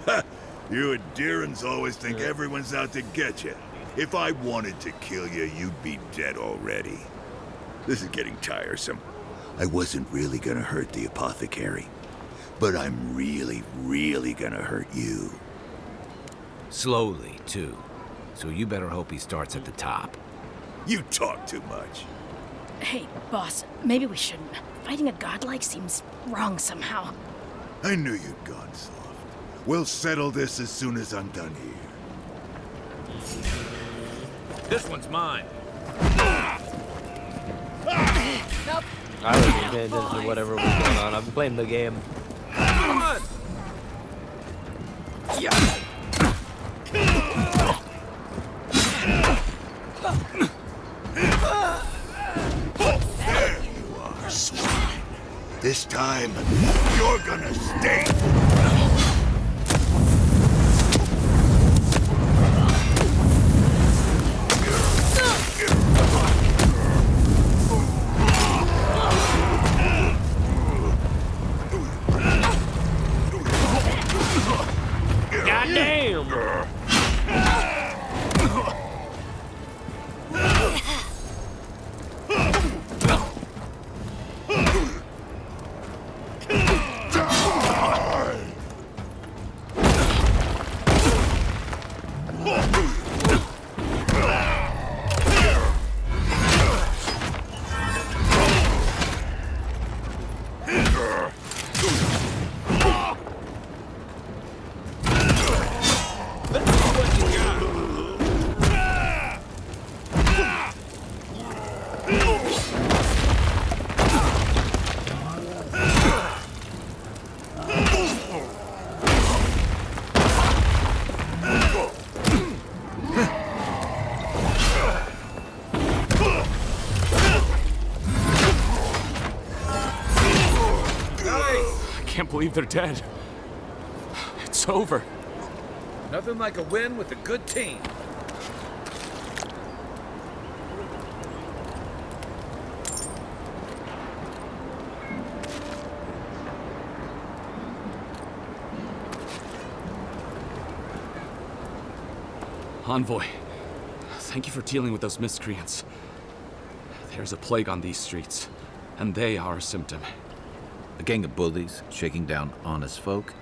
Ha! You and Deerins always think everyone's out to get you. If I wanted to kill you, you'd be dead already. This is getting tiresome. I wasn't really gonna hurt the apothecary, but I'm really, really gonna hurt you. Slowly, too. So you better hope he starts at the top. You talk too much. Hey, boss, maybe we shouldn't. Fighting a godlike seems wrong somehow. I knew you'd gone soft. We'll settle this as soon as I'm done here. This one's mine. Nope. I wasn't paying attention to whatever was going on. I've been playing the game. Come on! Yeah. There you are, swine. This time, you're gonna stay. Goddamn! I can't believe they're dead. It's over. Nothing like a win with a good team. Envoy, thank you for dealing with those miscreants. There's a plague on these streets, and they are a symptom. A gang of bullies shaking down honest folk?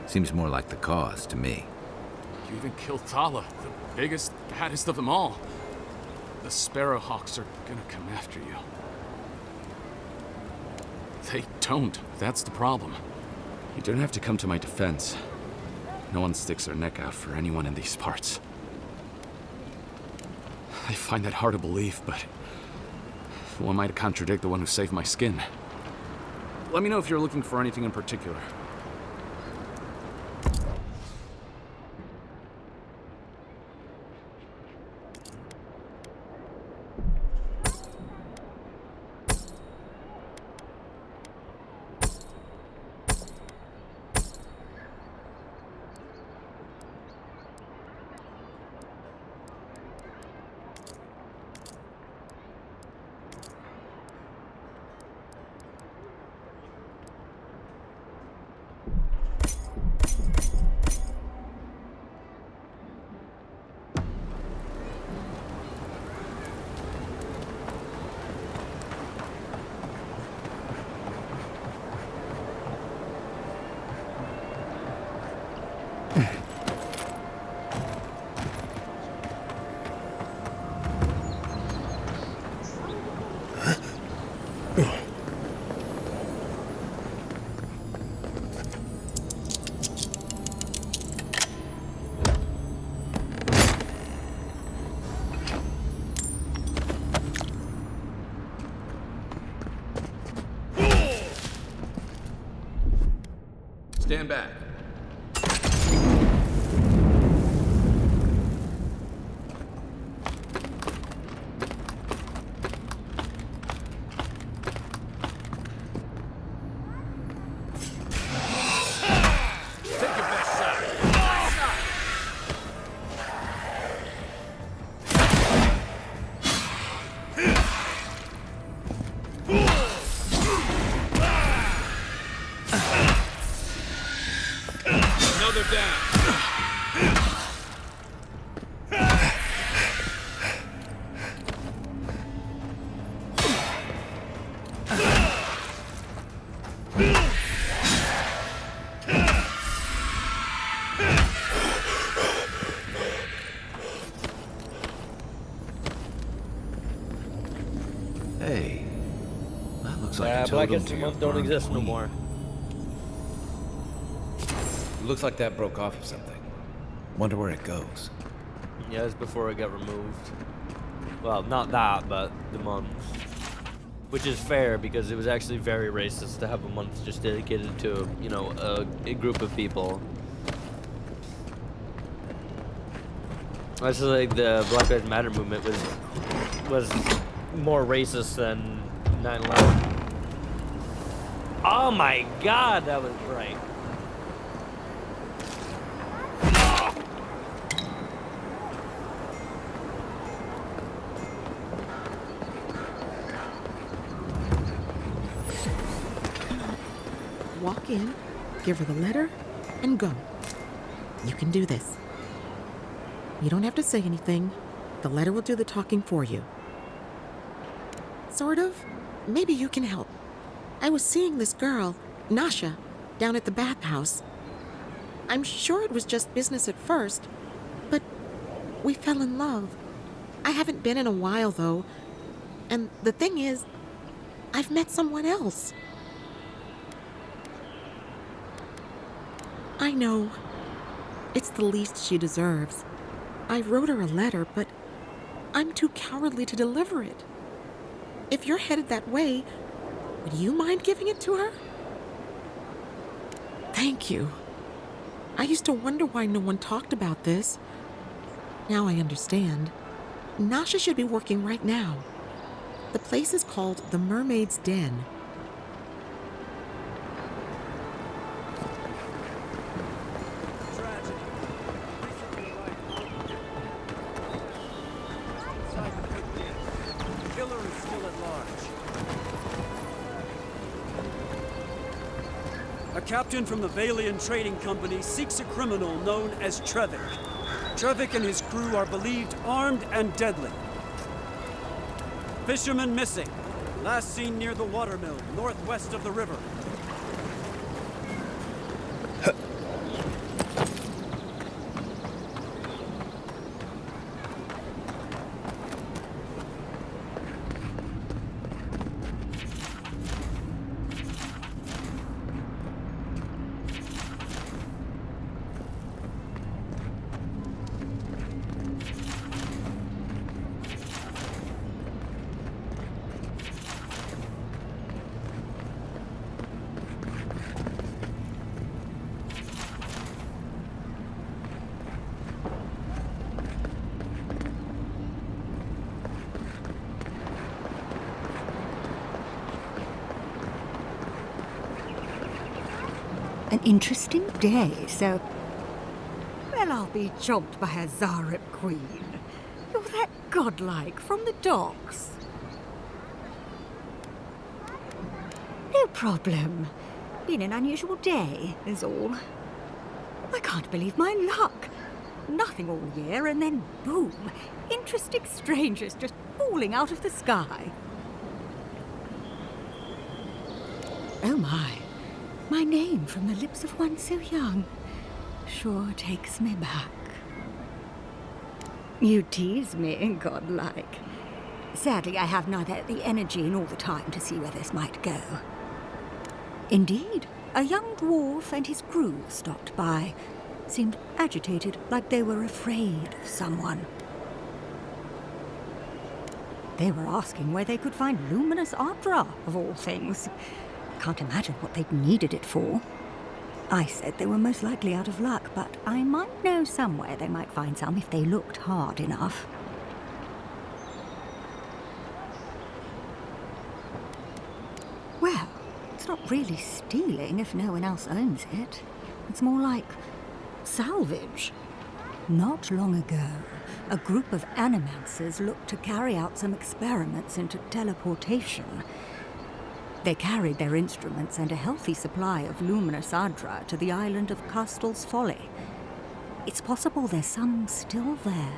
Seems more like the cause to me. You even killed Thala, the biggest, baddest of them all. The Sparrowhawks are gonna come after you. They don't. That's the problem. You don't have to come to my defense. No one sticks their neck out for anyone in these parts. I find that hard to believe, but who am I to contradict the one who saved my skin? Let me know if you're looking for anything in particular. Stand back. Hey, that looks like a totem Blackest to your month don't burned exist no queen. more. Looks like that broke off of something. Wonder where it goes. Yeah, it's before it got removed. Well, not that, but the month. Which is fair, because it was actually very racist to have a month just dedicated to, you know, a group of people. I just like the Black Lives Matter movement was more racist than 9/11. Oh my god, that was bright. Walk in, give her the letter, and go. You can do this. You don't have to say anything. The letter will do the talking for you. Sort of. Maybe you can help. I was seeing this girl, Nasha, down at the bathhouse. I'm sure it was just business at first, but we fell in love. I haven't been in a while, though. And the thing is, I've met someone else. I know. It's the least she deserves. I wrote her a letter, but I'm too cowardly to deliver it. If you're headed that way, would you mind giving it to her? Thank you. I used to wonder why no one talked about this. Now I understand. Nasha should be working right now. The place is called the Mermaid's Den. A captain from the Valian Trading Company seeks a criminal known as Trevik. Trevik and his crew are believed armed and deadly. Fisherman missing. Last seen near the watermill, northwest of the river. An interesting day, so... Well, I'll be chomped by a Zarep queen. You're that godlike from the docks. No problem. Been an unusual day, is all. I can't believe my luck. Nothing all year, and then boom, interesting strangers just falling out of the sky. Oh my name from the lips of one so young sure takes me back. You tease me, godlike. Sadly, I have neither the energy nor the time to see where this might go. Indeed, a young dwarf and his crew stopped by. Seemed agitated, like they were afraid of someone. They were asking where they could find luminous Ardra, of all things. Can't imagine what they'd needed it for. I said they were most likely out of luck, but I might know somewhere they might find some if they looked hard enough. Well, it's not really stealing if no one else owns it. It's more like salvage. Not long ago, a group of animancers looked to carry out some experiments into teleportation. They carried their instruments and a healthy supply of luminous Ardra to the island of Castel's Folly. It's possible there's some still there.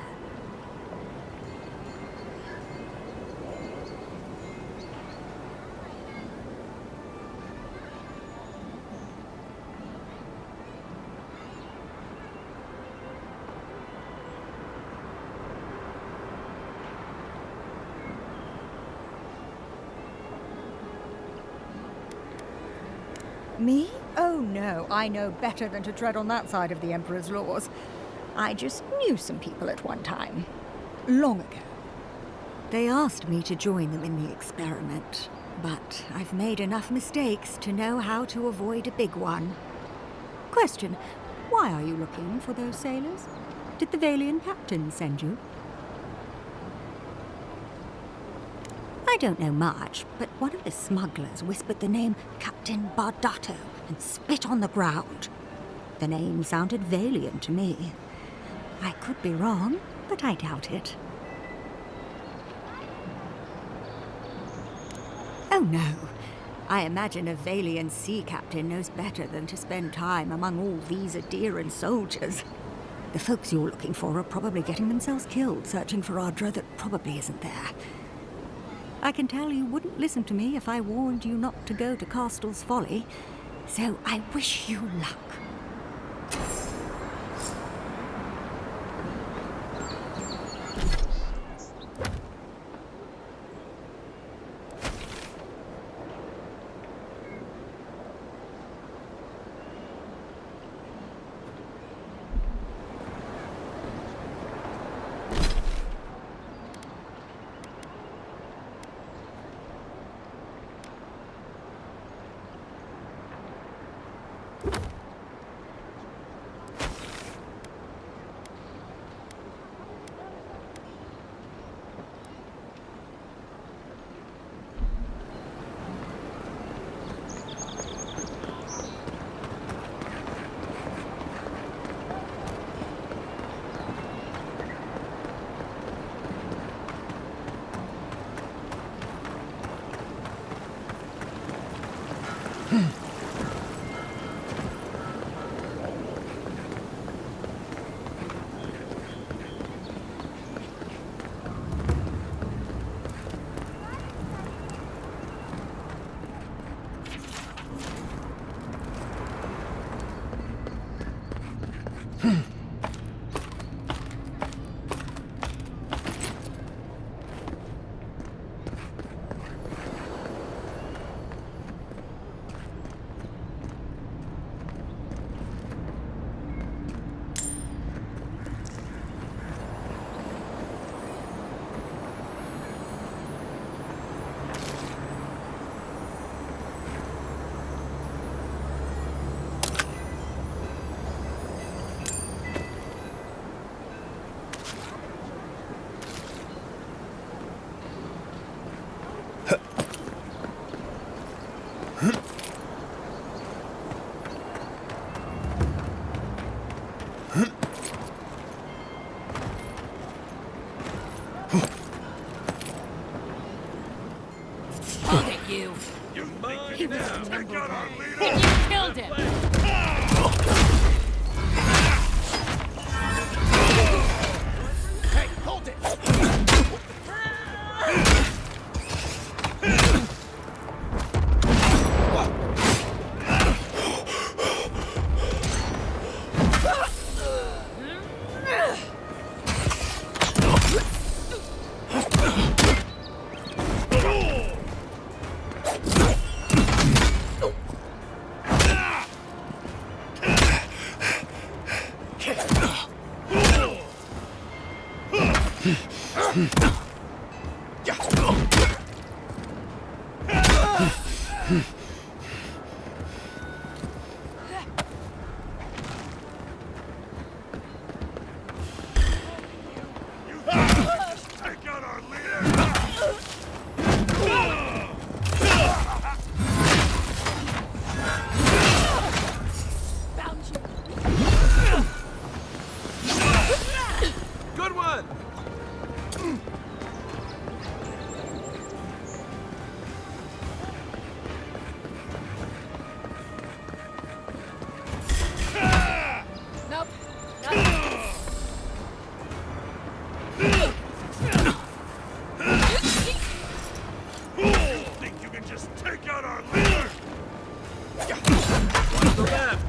Me? Oh no, I know better than to tread on that side of the Emperor's laws. I just knew some people at one time. Long ago. They asked me to join them in the experiment, but I've made enough mistakes to know how to avoid a big one. Question, why are you looking for those sailors? Did the Valian captain send you? I don't know much, but one of the smugglers whispered the name Captain Bardato and spit on the ground. The name sounded Valian to me. I could be wrong, but I doubt it. Oh no. I imagine a Valian sea captain knows better than to spend time among all these Adiran soldiers. The folks you're looking for are probably getting themselves killed searching for Ardra that probably isn't there. I can tell you wouldn't listen to me if I warned you not to go to Castel's Folly, so I wish you luck. Good one! Nope. You think you can just take out our leader? One to the left!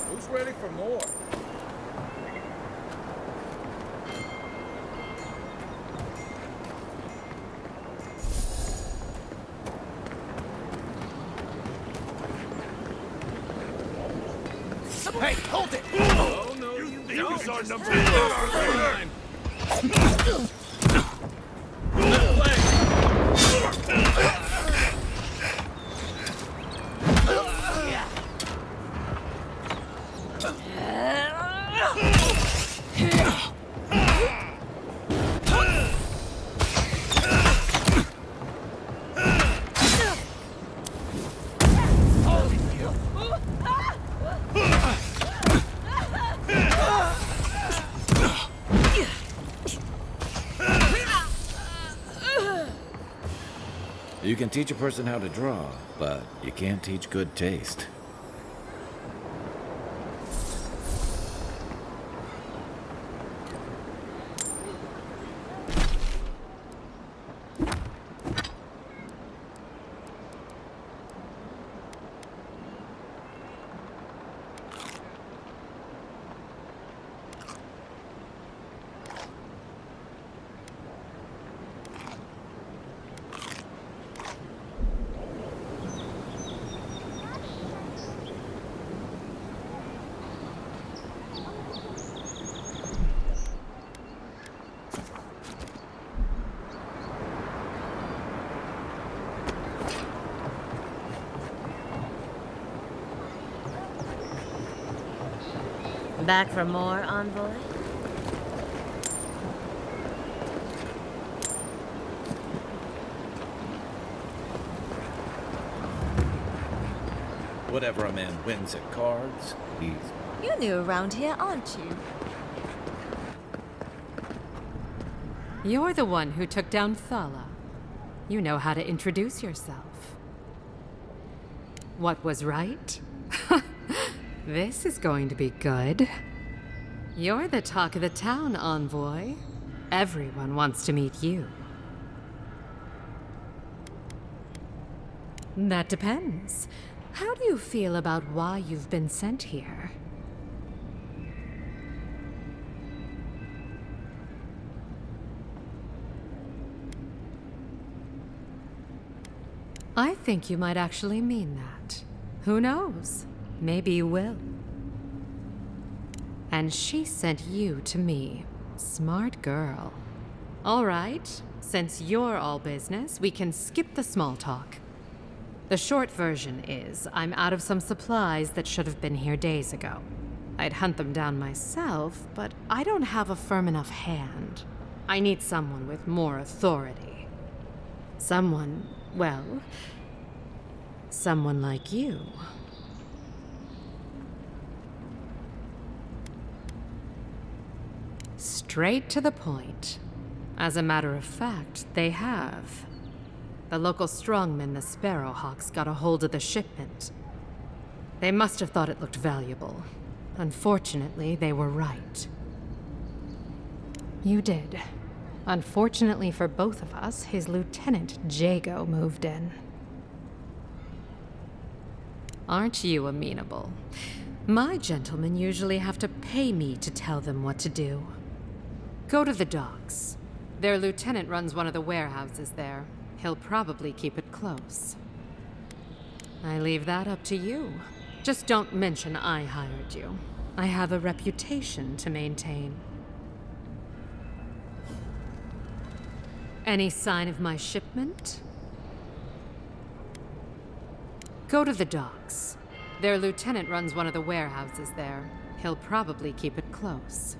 Who's ready for more? Hey, hold it! Oh, no, you don't! Use our Just number take one, our our line. You can teach a person how to draw, but you can't teach good taste. Back for more, Envoy? Whatever a man wins at cards, he's... You're new around here, aren't you? You're the one who took down Thala. You know how to introduce yourself. What was right? This is going to be good. You're the talk of the town, Envoy. Everyone wants to meet you. That depends. How do you feel about why you've been sent here? I think you might actually mean that. Who knows? Maybe you will. And she sent you to me. Smart girl. All right, since you're all business, we can skip the small talk. The short version is, I'm out of some supplies that should have been here days ago. I'd hunt them down myself, but I don't have a firm enough hand. I need someone with more authority. Someone, well, someone like you. Straight to the point. As a matter of fact, they have. The local strongmen, the Sparrowhawks, got a hold of the shipment. They must have thought it looked valuable. Unfortunately, they were right. You did. Unfortunately for both of us, his lieutenant, Jago, moved in. Aren't you amenable? My gentlemen usually have to pay me to tell them what to do. Go to the docks. Their lieutenant runs one of the warehouses there. He'll probably keep it close. I leave that up to you. Just don't mention I hired you. I have a reputation to maintain. Any sign of my shipment? Go to the docks. Their lieutenant runs one of the warehouses there. He'll probably keep it close.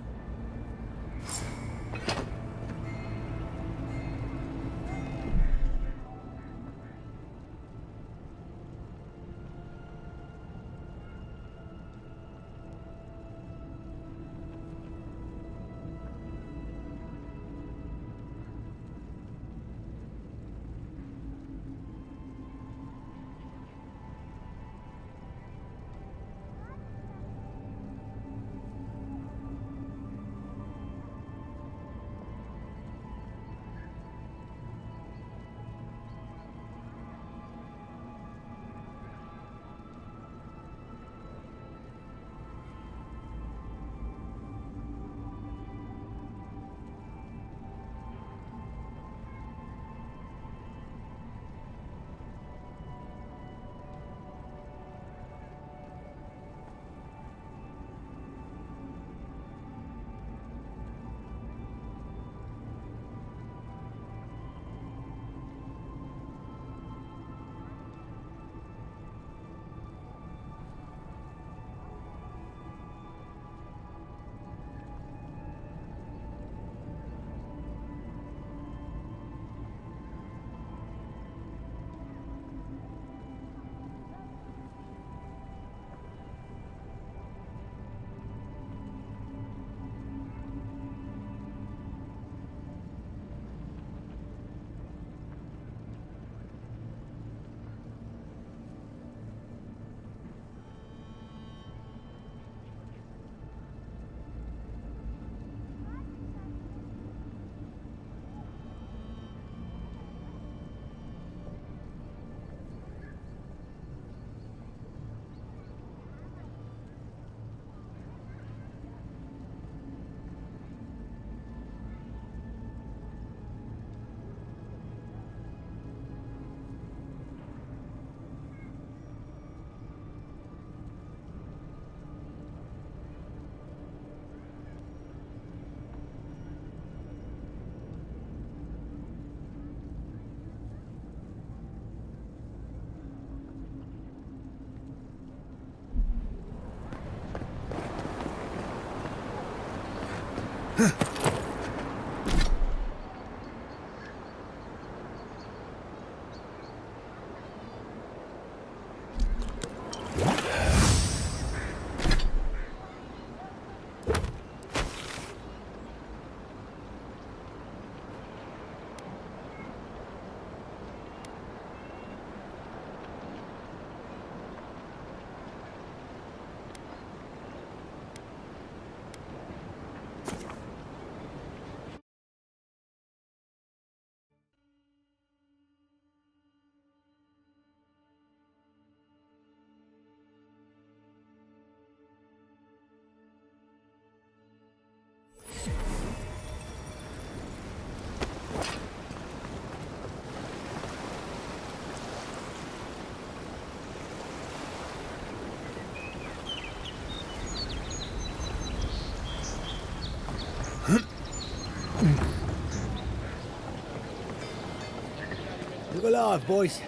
Look alive, boys.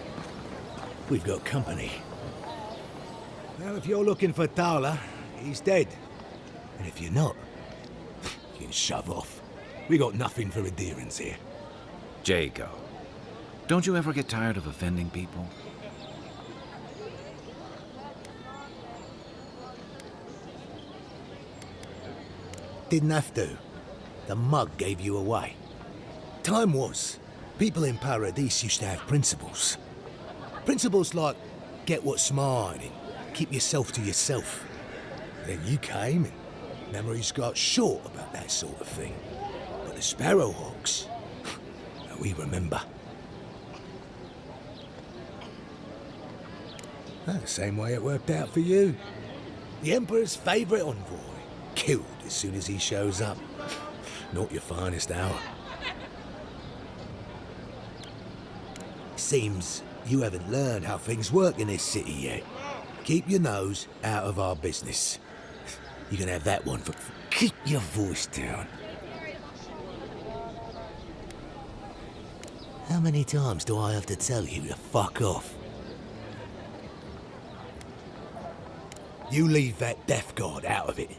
We've got company. Well, if you're looking for Tala, he's dead. And if you're not, you can shove off. We got nothing for adherence here. Jago, don't you ever get tired of offending people? Didn't have to. The mug gave you away. Time was, people in Paradise used to have principles. Principles like, get what's mine and keep yourself to yourself. Then you came, and memories got short about that sort of thing. But the Sparrowhawks, we remember. The same way it worked out for you. The Emperor's favourite envoy, killed as soon as he shows up. Not your finest hour. Seems you haven't learned how things work in this city yet. Keep your nose out of our business. You can have that one for... Keep your voice down. How many times do I have to tell you to fuck off? You leave that death guard out of it.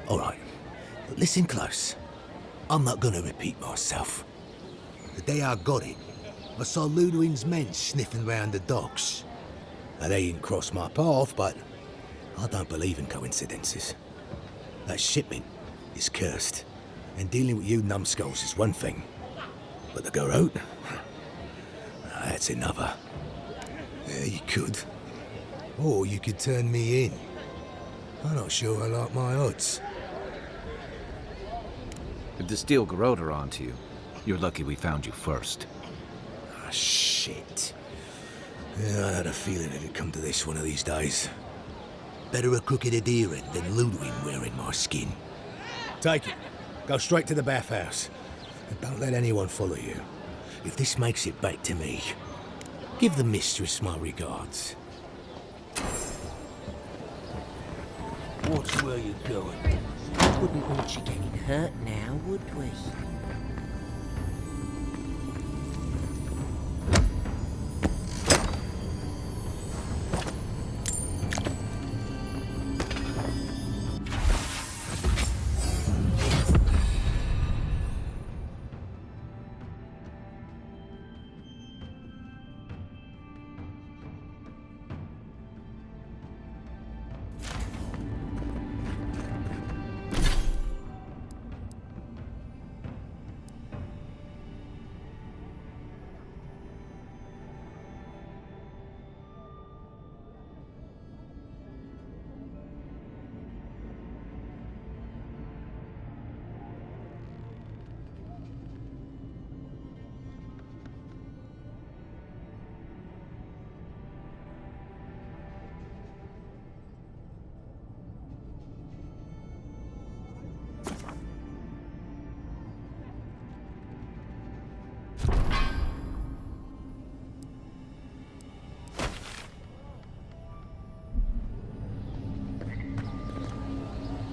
All right, listen close. I'm not gonna repeat myself. The day I got it, I saw Ludwig's men sniffing round the docks. Now, they didn't cross my path, but I don't believe in coincidences. That shipment is cursed, and dealing with you numbskulls is one thing. But to go out, that's another. Yeah, you could. Or you could turn me in. I'm not sure I like my odds. If the Steel Garrote are onto you, you're lucky we found you first. Ah, shit. Yeah, I had a feeling it'd come to this one of these days. Better a crooked adherent than Ludwig wearing my skin. Take it. Go straight to the bathhouse. And don't let anyone follow you. If this makes it back to me, give the mistress my regards. Watch where you're going. Wouldn't want you getting hurt now, would we?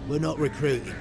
We're not recruiting.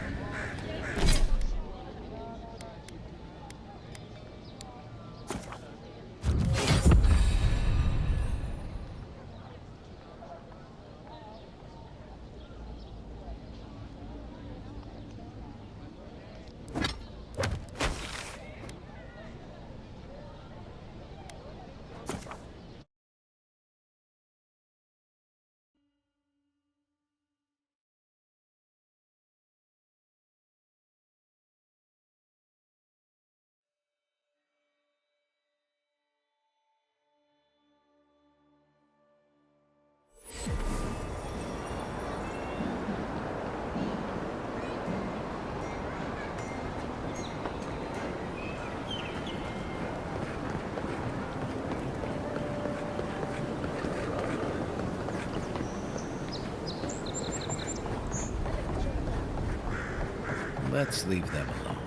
Let's leave them alone.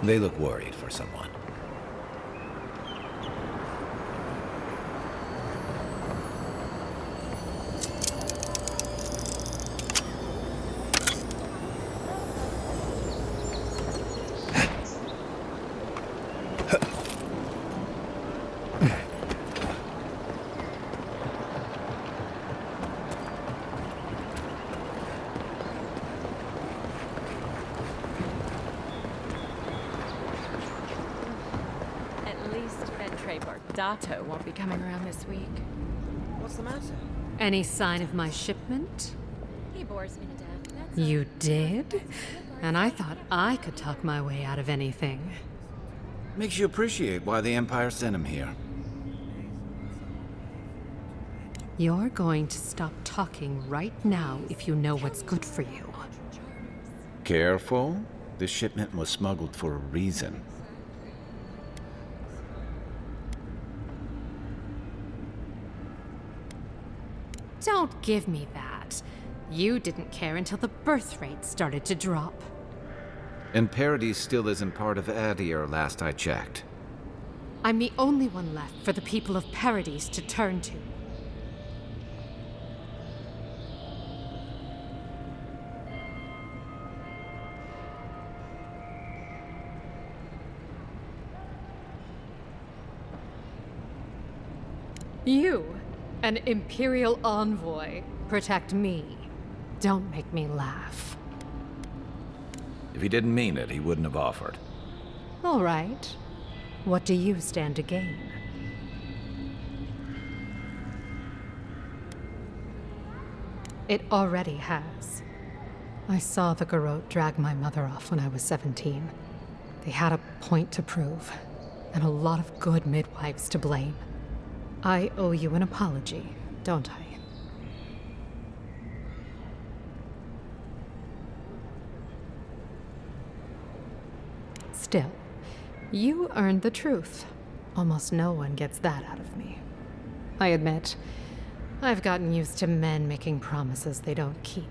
They look worried for someone. Dato won't be coming around this week. What's the matter? Any sign of my shipment? He bores me to death. That's You did? And I thought I could talk my way out of anything. Makes you appreciate why the Empire sent him here. You're going to stop talking right now if you know what's good for you. Careful. This shipment was smuggled for a reason. Don't give me that. You didn't care until the birth rate started to drop. And Paradis still isn't part of Adir, last I checked. I'm the only one left for the people of Paradis to turn to. You, an Imperial envoy, protect me. Don't make me laugh. If he didn't mean it, he wouldn't have offered. All right. What do you stand to gain? It already has. I saw the Garrote drag my mother off when I was 17. They had a point to prove, and a lot of good midwives to blame. I owe you an apology, don't I? Still, you earned the truth. Almost no one gets that out of me. I admit, I've gotten used to men making promises they don't keep.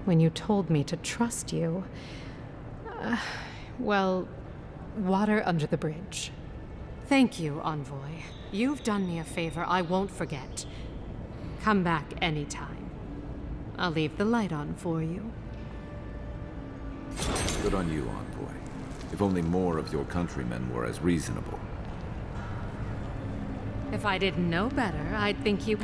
When you told me to trust you, well, water under the bridge. Thank you, Envoy. You've done me a favor I won't forget. Come back anytime. I'll leave the light on for you. Good on you, Envoy. If only more of your countrymen were as reasonable. If I didn't know better, I'd think you...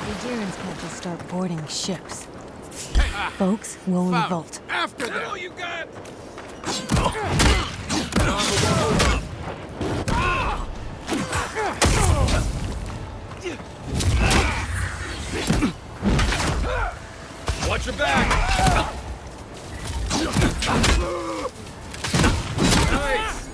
Adirans can't just start boarding ships. Folks will revolt. After that! All you got! Watch your back! Nice!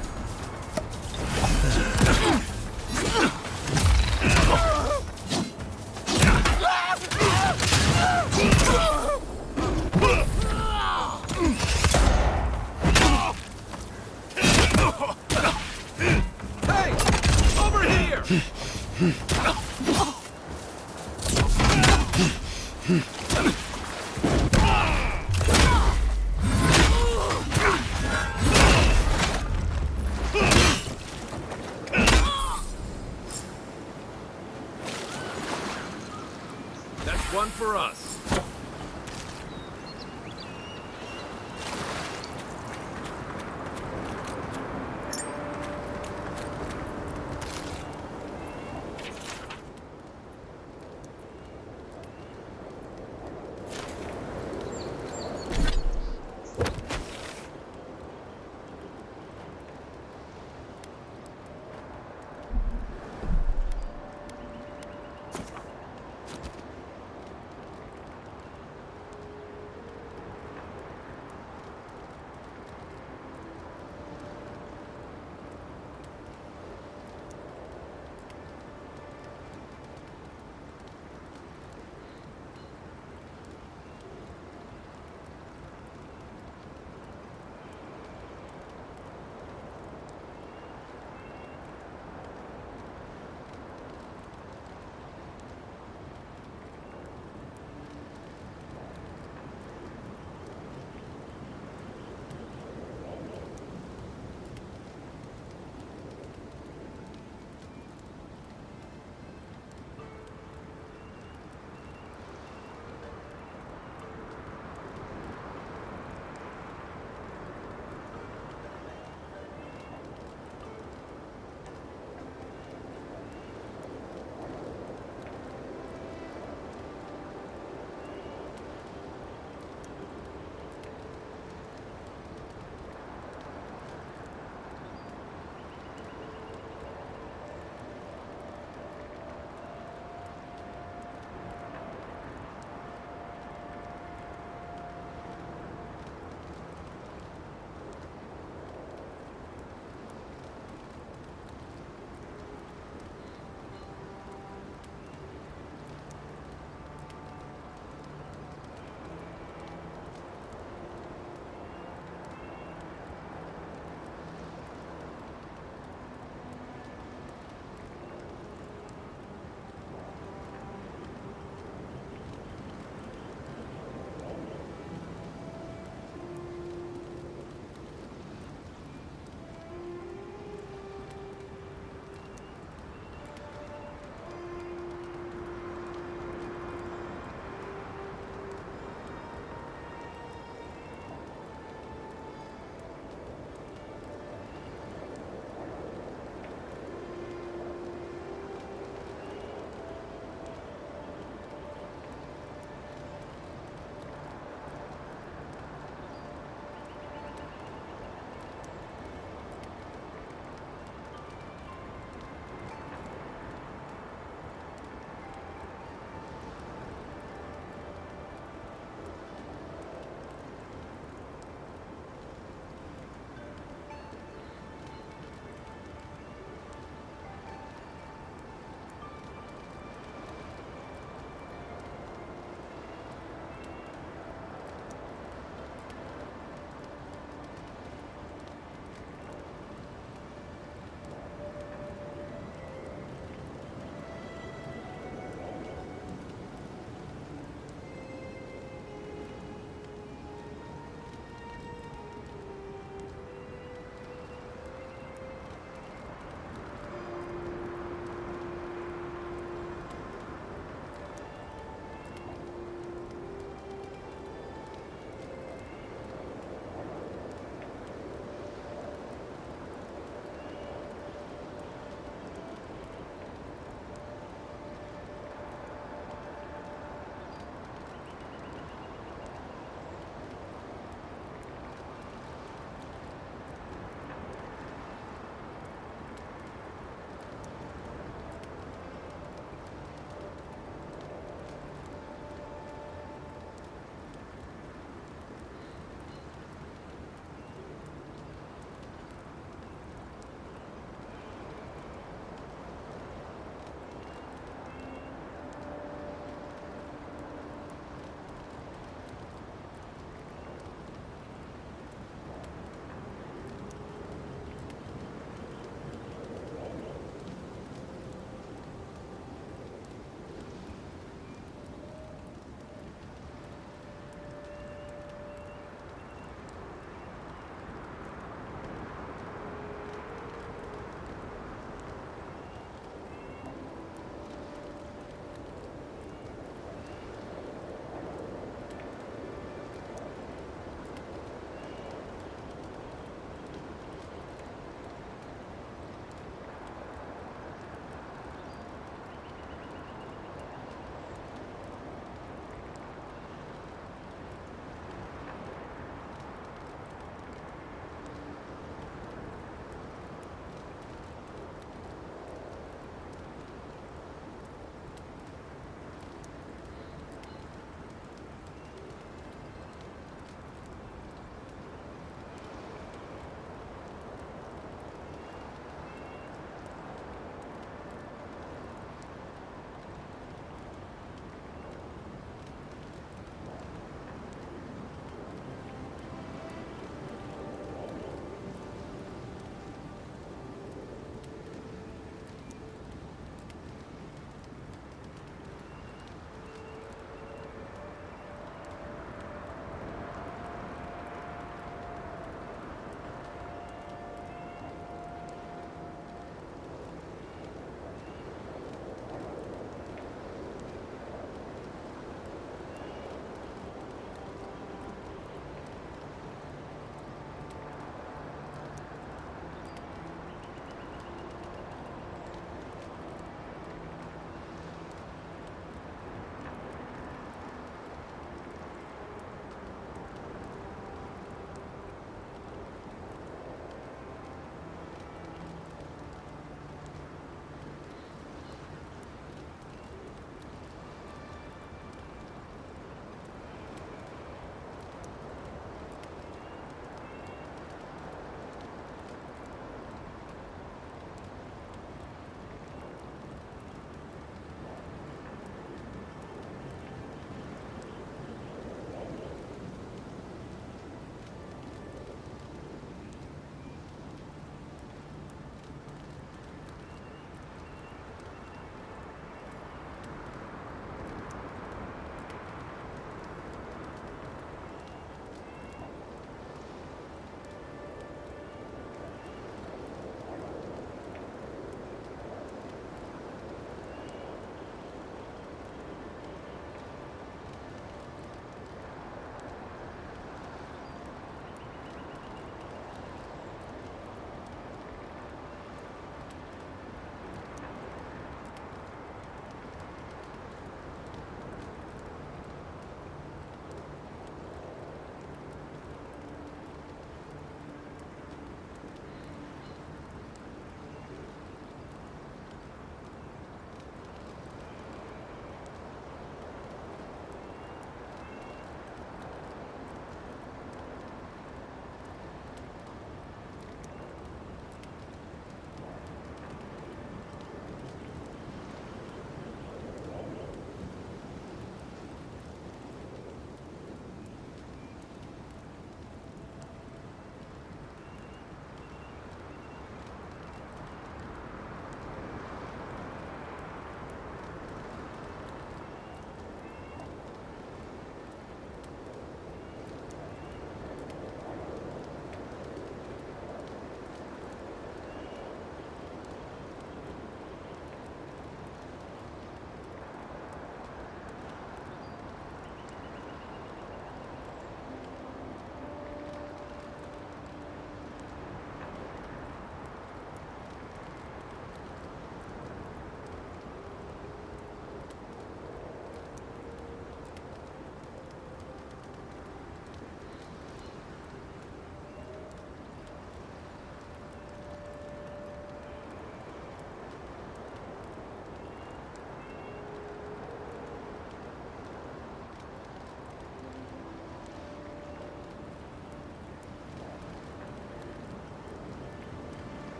That's one for us.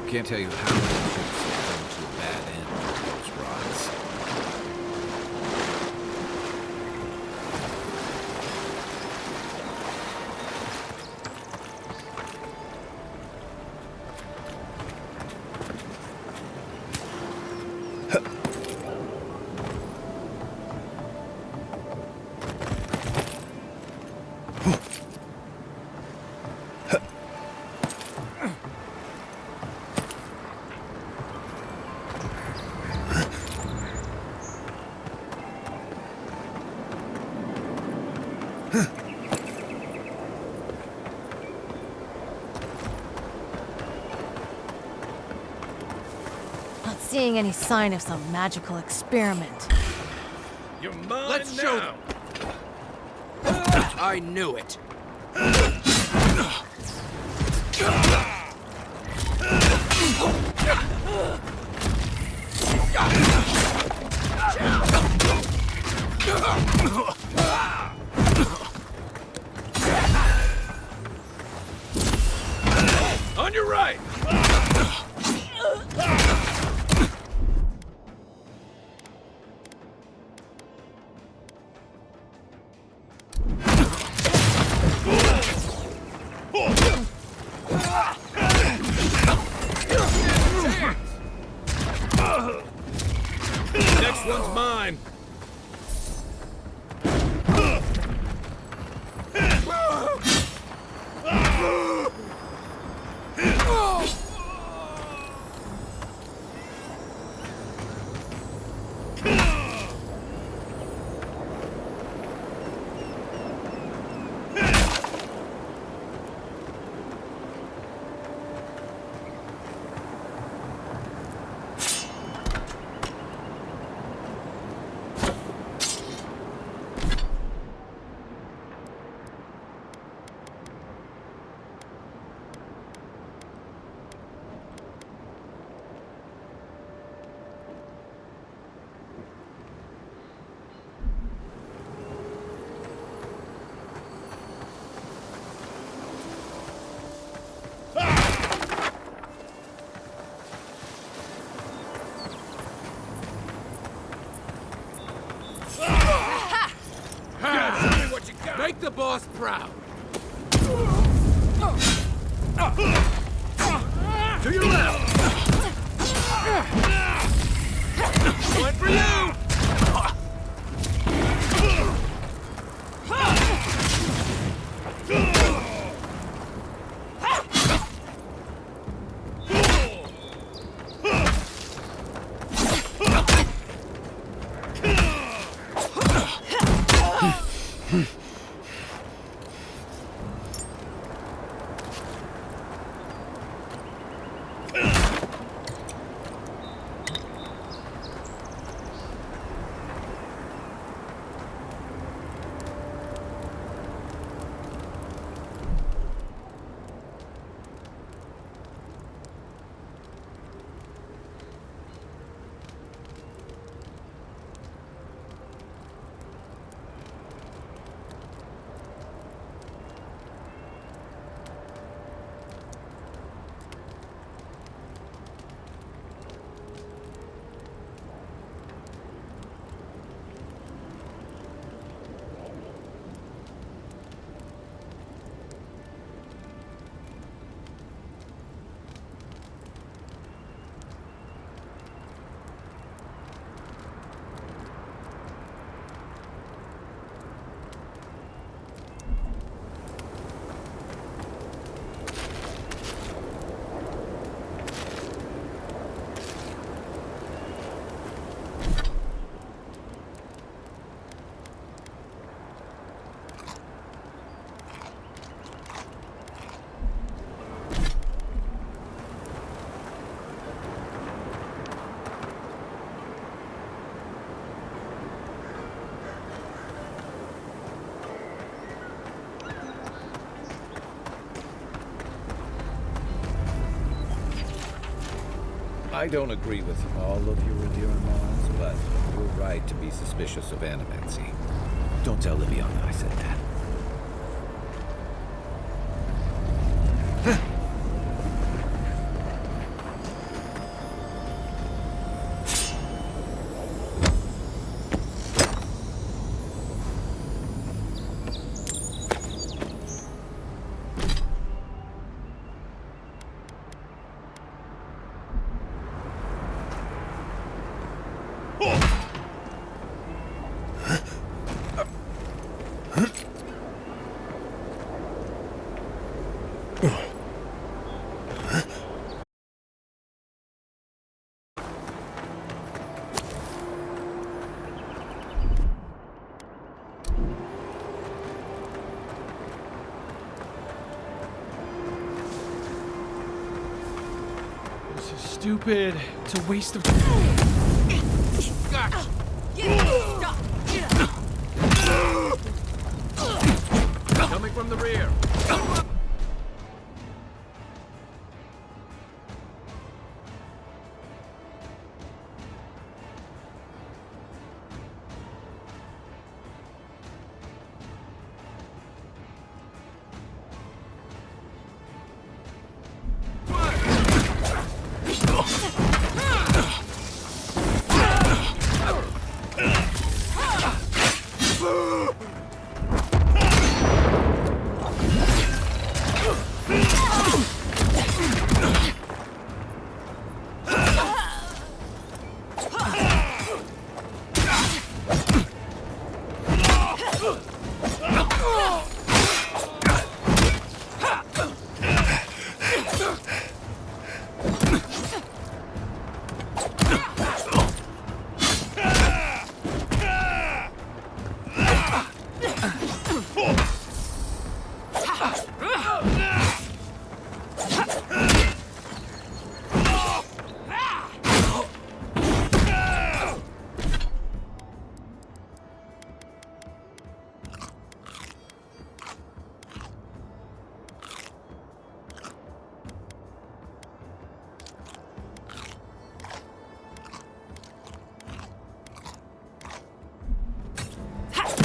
Can't tell you how many ships have come to a bad end with those rods. Not seeing any sign of some magical experiment. You're mine. Let's show them. I knew it. On your right. Next one's mine. Make the boss proud. To your left. One for you. I don't agree with all of your endearments, but you're right to be suspicious of animancy. Don't tell Liviana I said that. This is stupid. It's a waste of Gotcha. Stop! Coming from the rear.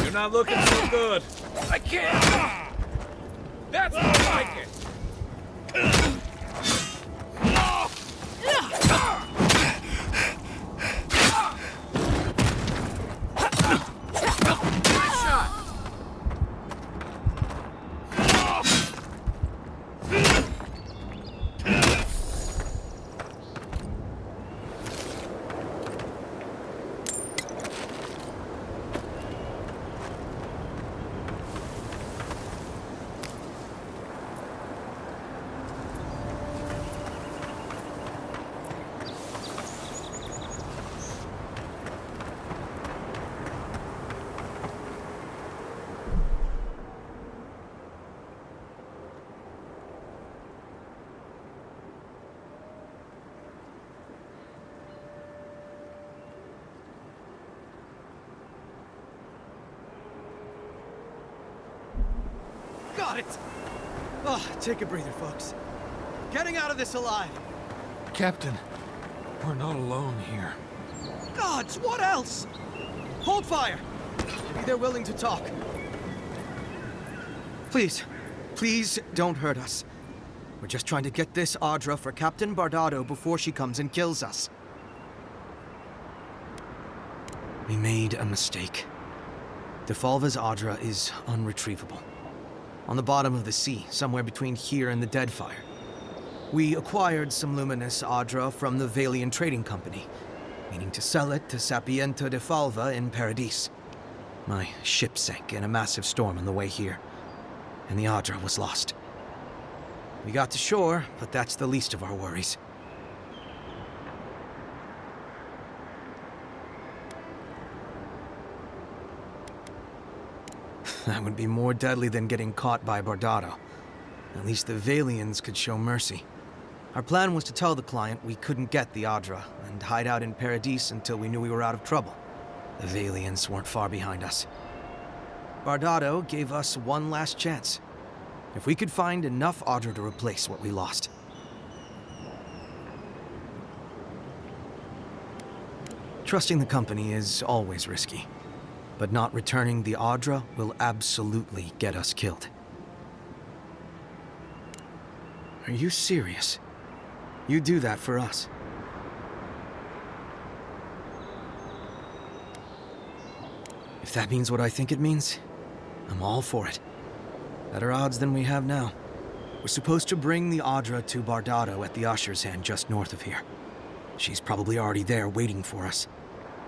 You're not looking so good. I can't. That's more like it. Nice shot. Got it! Oh, take a breather, folks. Getting out of this alive. Captain, we're not alone here. Gods, what else? Hold fire! Maybe they're willing to talk. Please, please don't hurt us. We're just trying to get this Audra for Captain Bardado before she comes and kills us. We made a mistake. DeFalva's Audra is unretrievable. On the bottom of the sea, somewhere between here and the Deadfire. We acquired some luminous Audra from the Valian Trading Company, meaning to sell it to Sapiento de Falva in Paradis. My ship sank in a massive storm on the way here, and the Audra was lost. We got to shore, but that's the least of our worries. That would be more deadly than getting caught by Bardado. At least the Valians could show mercy. Our plan was to tell the client we couldn't get the Audra and hide out in Paradis until we knew we were out of trouble. The Valians weren't far behind us. Bardado gave us one last chance. If we could find enough Audra to replace what we lost. Trusting the company is always risky. But not returning the Audra will absolutely get us killed. Are you serious? You do that for us? If that means what I think it means, I'm all for it. Better odds than we have now. We're supposed to bring the Audra to Bardado at the Usher's Hand just north of here. She's probably already there waiting for us.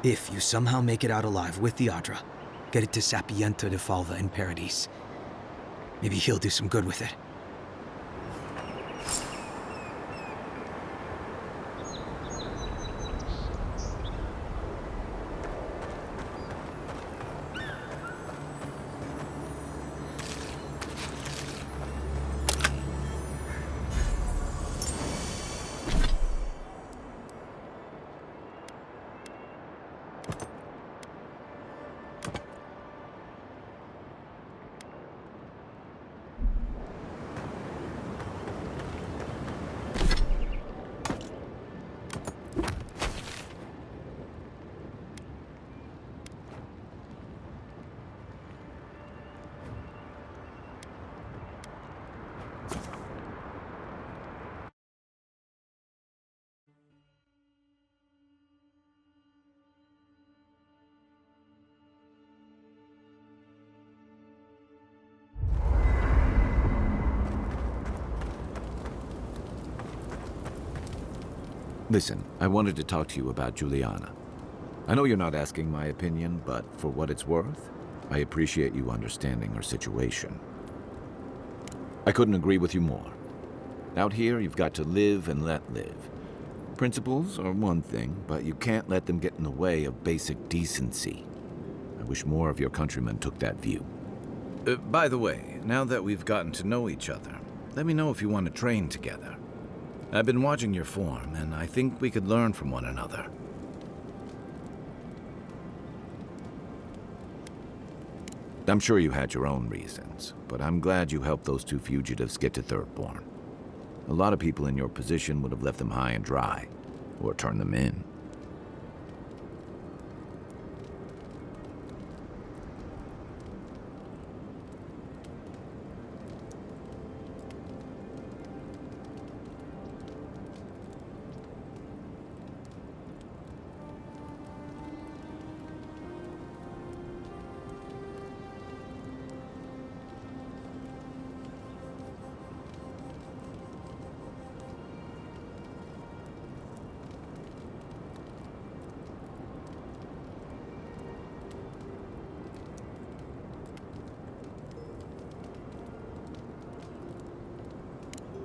If you somehow make it out alive with the Audra, get it to Sapiento de Falva in Paradis. Maybe he'll do some good with it. Listen, I wanted to talk to you about Juliana. I know you're not asking my opinion, but for what it's worth, I appreciate you understanding her situation. I couldn't agree with you more. Out here, you've got to live and let live. Principles are one thing, but you can't let them get in the way of basic decency. I wish more of your countrymen took that view. By the way, now that we've gotten to know each other, let me know if you want to train together. I've been watching your form, and I think we could learn from one another. I'm sure you had your own reasons, but I'm glad you helped those two fugitives get to Thirdborn. A lot of people in your position would have left them high and dry, or turned them in.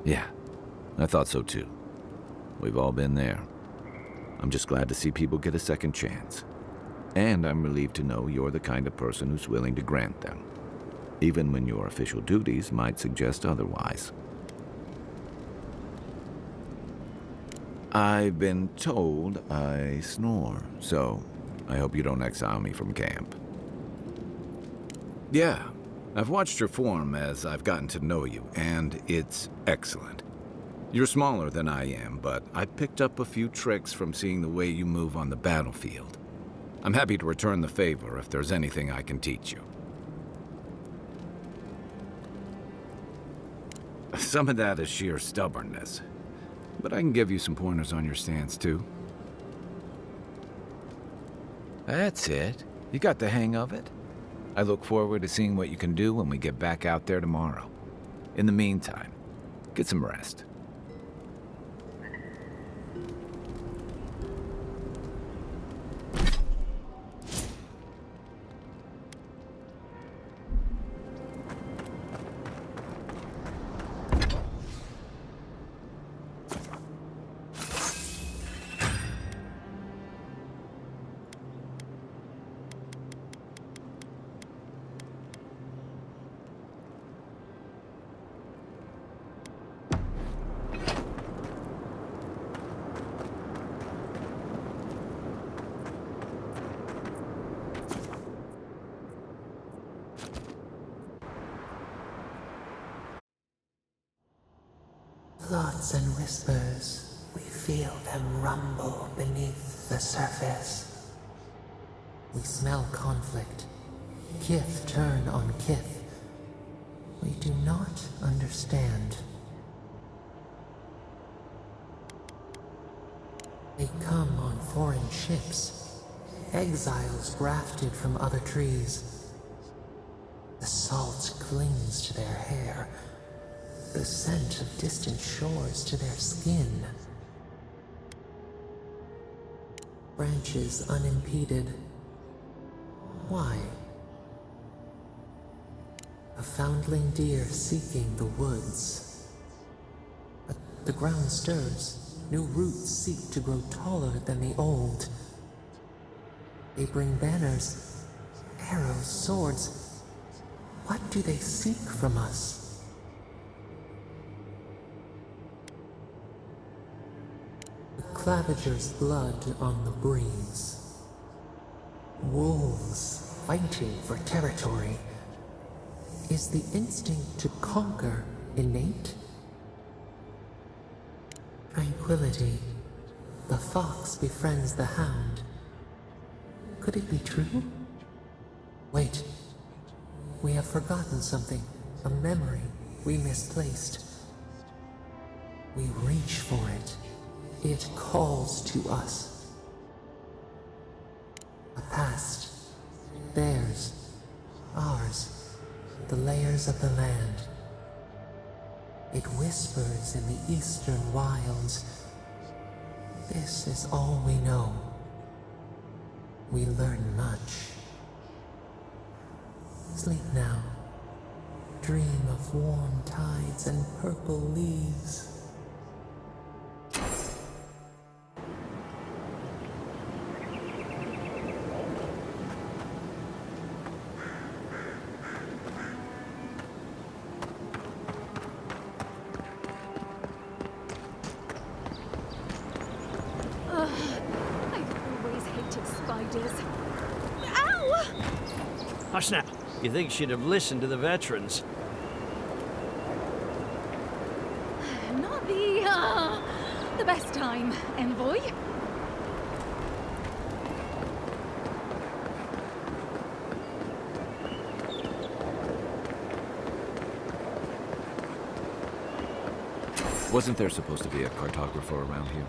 Yeah, I thought so too. We've all been there. I'm just glad to see people get a second chance. And I'm relieved to know you're the kind of person who's willing to grant them, even when your official duties might suggest otherwise. I've been told I snore, so I hope you don't exile me from camp. Yeah, I've watched your form as I've gotten to know you, and it's excellent. You're smaller than I am, but I picked up a few tricks from seeing the way you move on the battlefield. I'm happy to return the favor if there's anything I can teach you. Some of that is sheer stubbornness, but I can give you some pointers on your stance, too. That's it. You got the hang of it. I look forward to seeing what you can do when we get back out there tomorrow. In the meantime, get some rest. Thoughts and whispers, we feel them rumble beneath the surface. We smell conflict. Kith turn on kith. We do not understand. They come on foreign ships, exiles grafted from other trees. The salt clings to their hair, the scent of distant shores to their skin. Branches unimpeded. Why? A foundling deer seeking the woods. But the ground stirs. New roots seek to grow taller than the old. They bring banners, arrows, swords. What do they seek from us? Claviger's blood on the breeze. Wolves fighting for territory. Is the instinct to conquer innate? Tranquility. The fox befriends the hound. Could it be true? Wait. We have forgotten something. A memory we misplaced. We reach for it. It calls to us. A past. Theirs. Ours. The layers of the land. It whispers in the eastern wilds. This is all we know. We learn much. Sleep now. Dream of warm tides and purple leaves. I always hated spiders. Ow! Hush now. You think she'd have listened to the veterans? Not the best time, envoy. Wasn't there supposed to be a cartographer around here?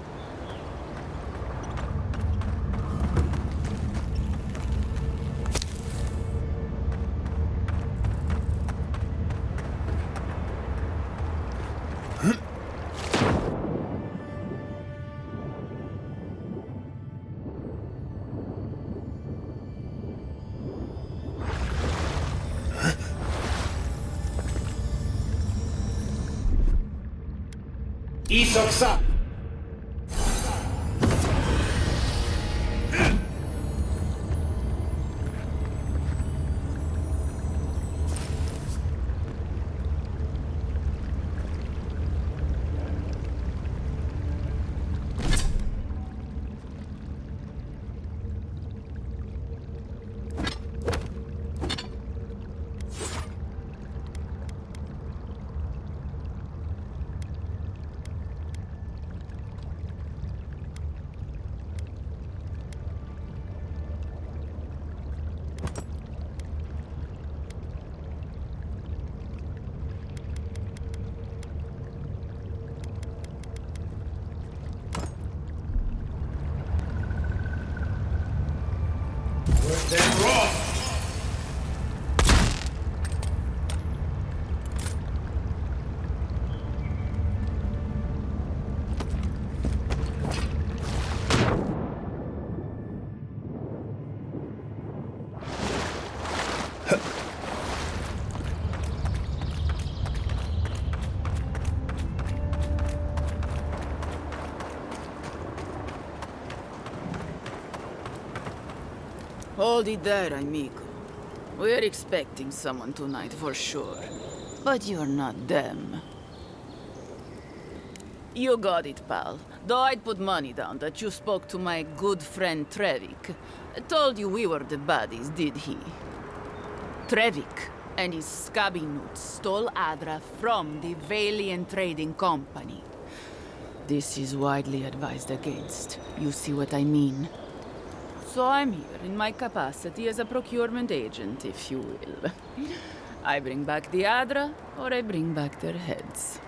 Isoksa! Then roll! Hold it there, amigo. We're expecting someone tonight for sure. But you're not them. You got it, pal. Though I'd put money down that you spoke to my good friend Trevik. Told you we were the baddies, did he? Trevik and his scabby newts stole Adra from the Valiant Trading Company. This is widely advised against. You see what I mean? So I'm here in my capacity as a procurement agent, if you will. I bring back the Adra, or I bring back their heads.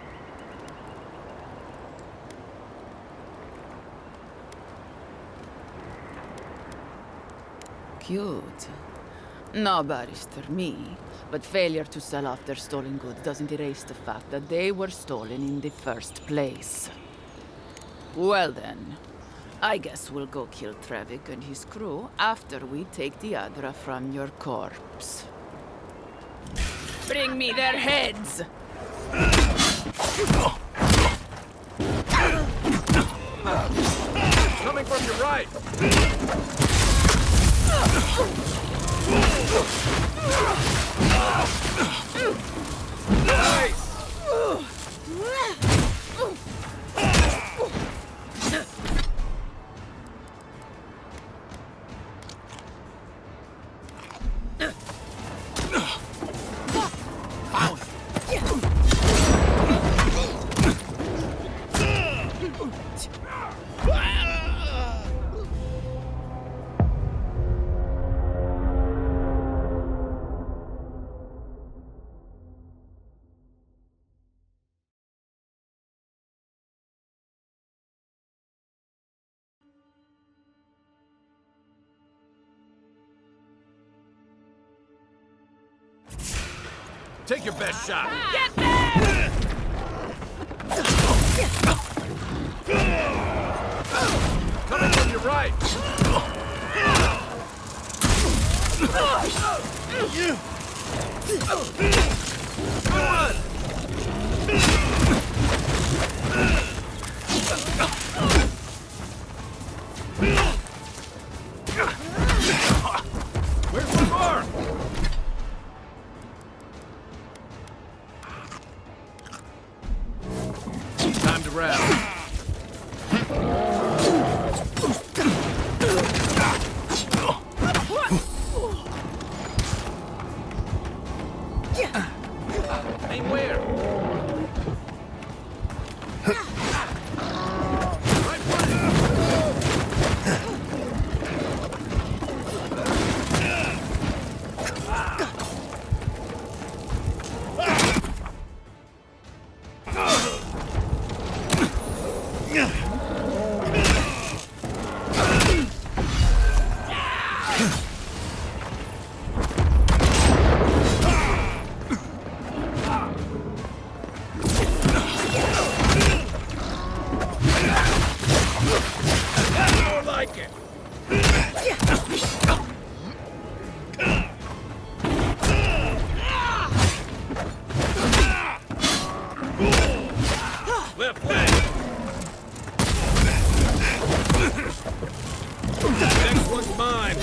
Cute. No barrister, me. But failure to sell off their stolen goods doesn't erase the fact that they were stolen in the first place. Well then, I guess we'll go kill Trevik and his crew after we take the Adra from your corpse. Bring me their heads! Coming from your right! Nice! Take your best shot. Get there! right! Where's the bar? Time to wrap. Aim where? Right more like it. Left leg. Next one's mine.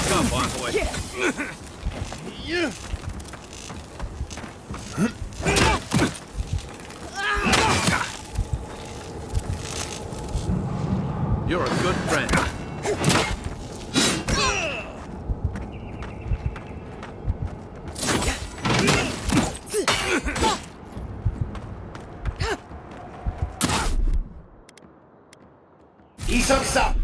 Come on, boy. You're a good friend. Ease up.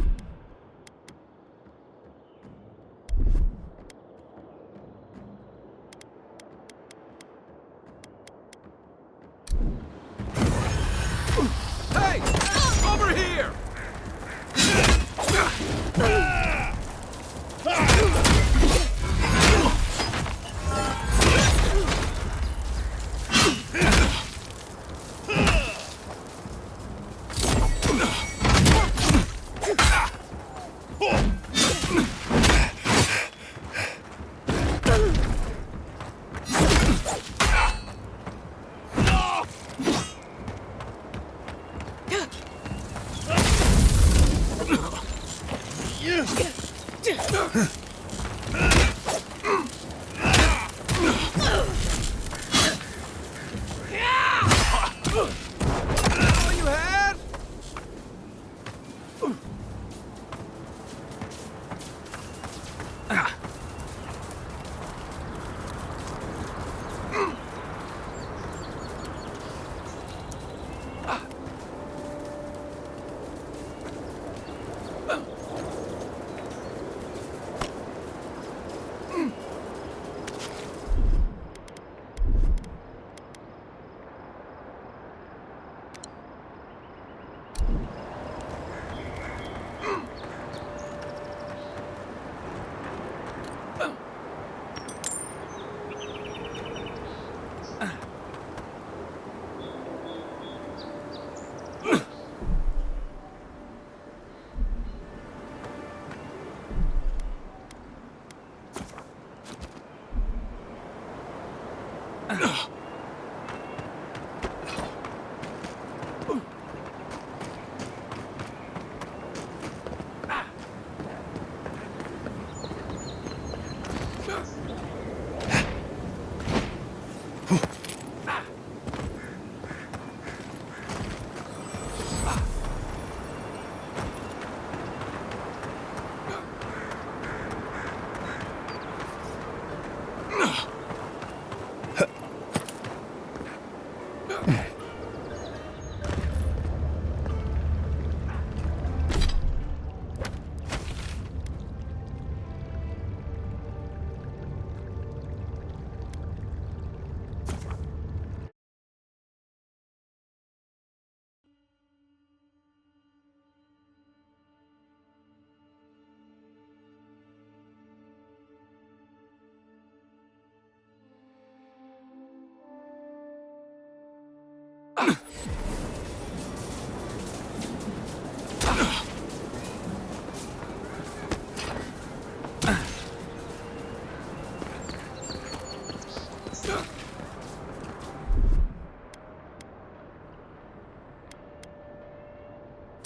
Hey! Over here! All you had?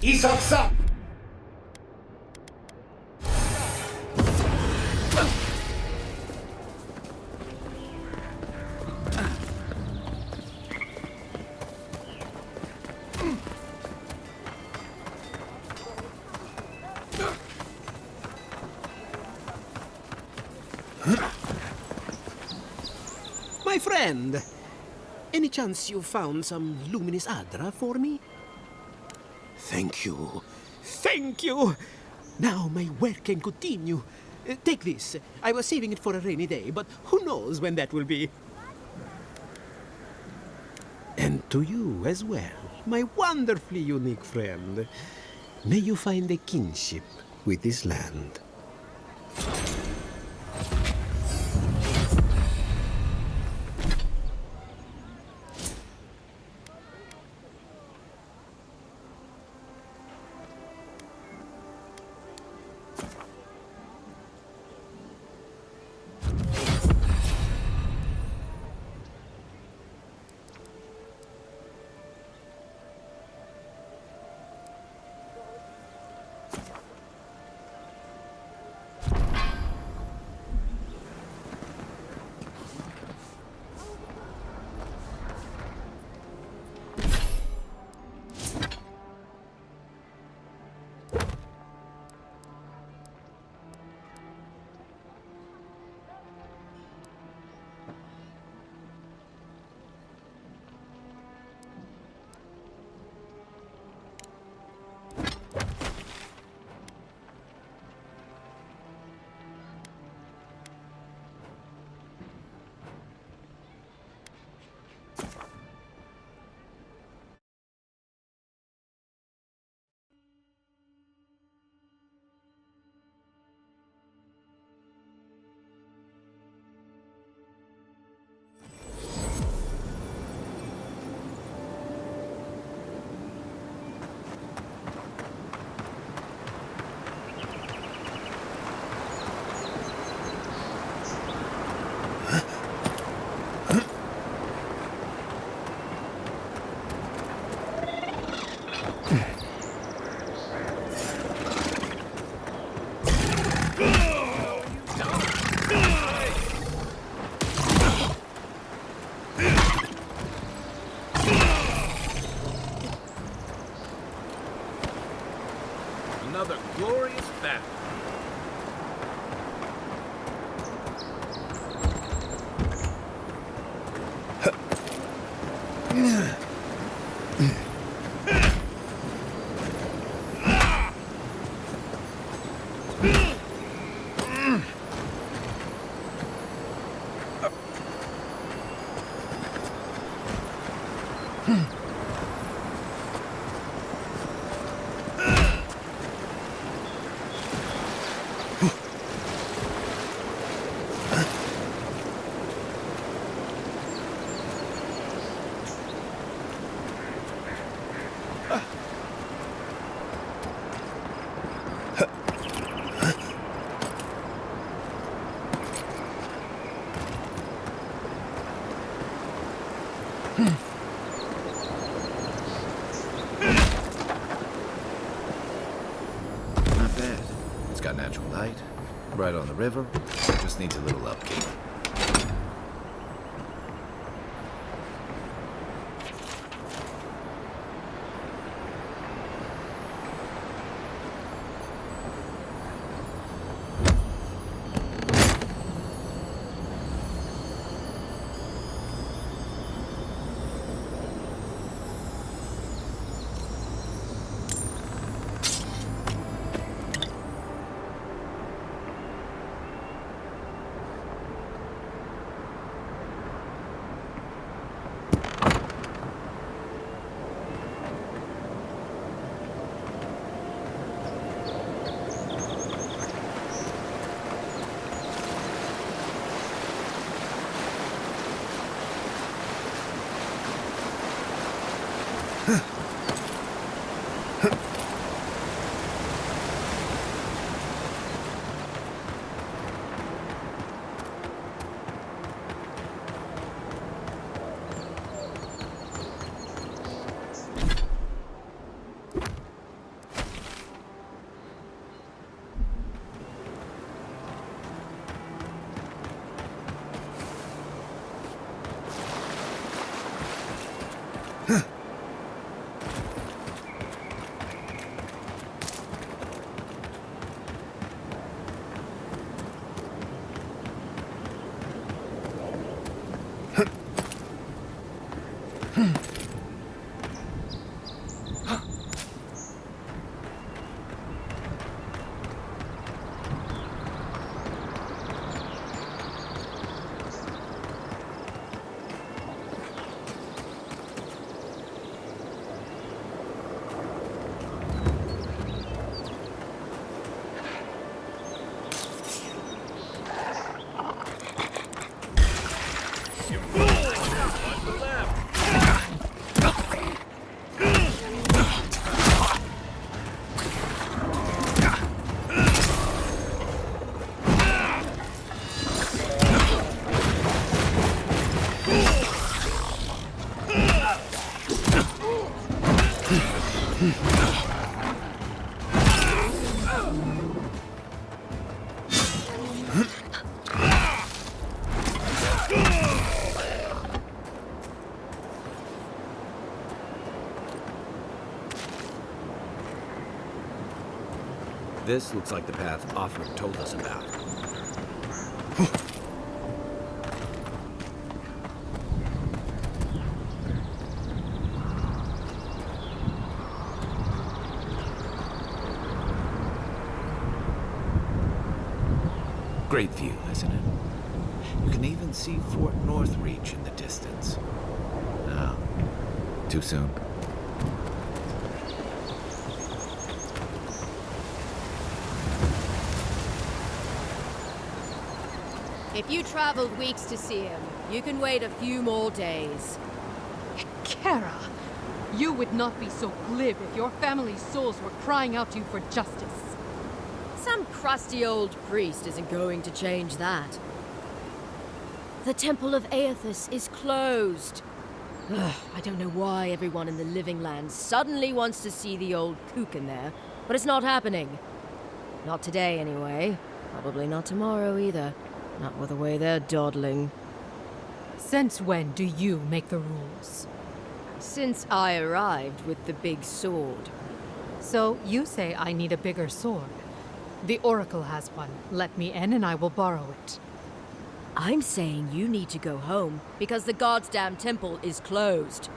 Isaksa! My friend, any chance you found some luminous Adra for me? Thank you. Thank you! Now my work can continue. Take this. I was saving it for a rainy day, but who knows when that will be. And to you as well, my wonderfully unique friend. May you find a kinship with this land. Another glorious battle. Not bad. It's got natural light, right on the river. Just needs a little upkeep. This looks like the path Offred told us about. Great view, isn't it? You can even see Fort Northreach in the distance. No, too soon. If you traveled weeks to see him, you can wait a few more days. Kara, you would not be so glib if your family's souls were crying out to you for justice. Some crusty old priest isn't going to change that. The Temple of Aethys is closed. Ugh, I don't know why everyone in the Living Land suddenly wants to see the old kook in there, but it's not happening. Not today, anyway. Probably not tomorrow, either. Not with the way they're dawdling. Since when do you make the rules? Since I arrived with the big sword. So you say I need a bigger sword. The Oracle has one. Let me in and I will borrow it. I'm saying you need to go home because the goddamn temple is closed.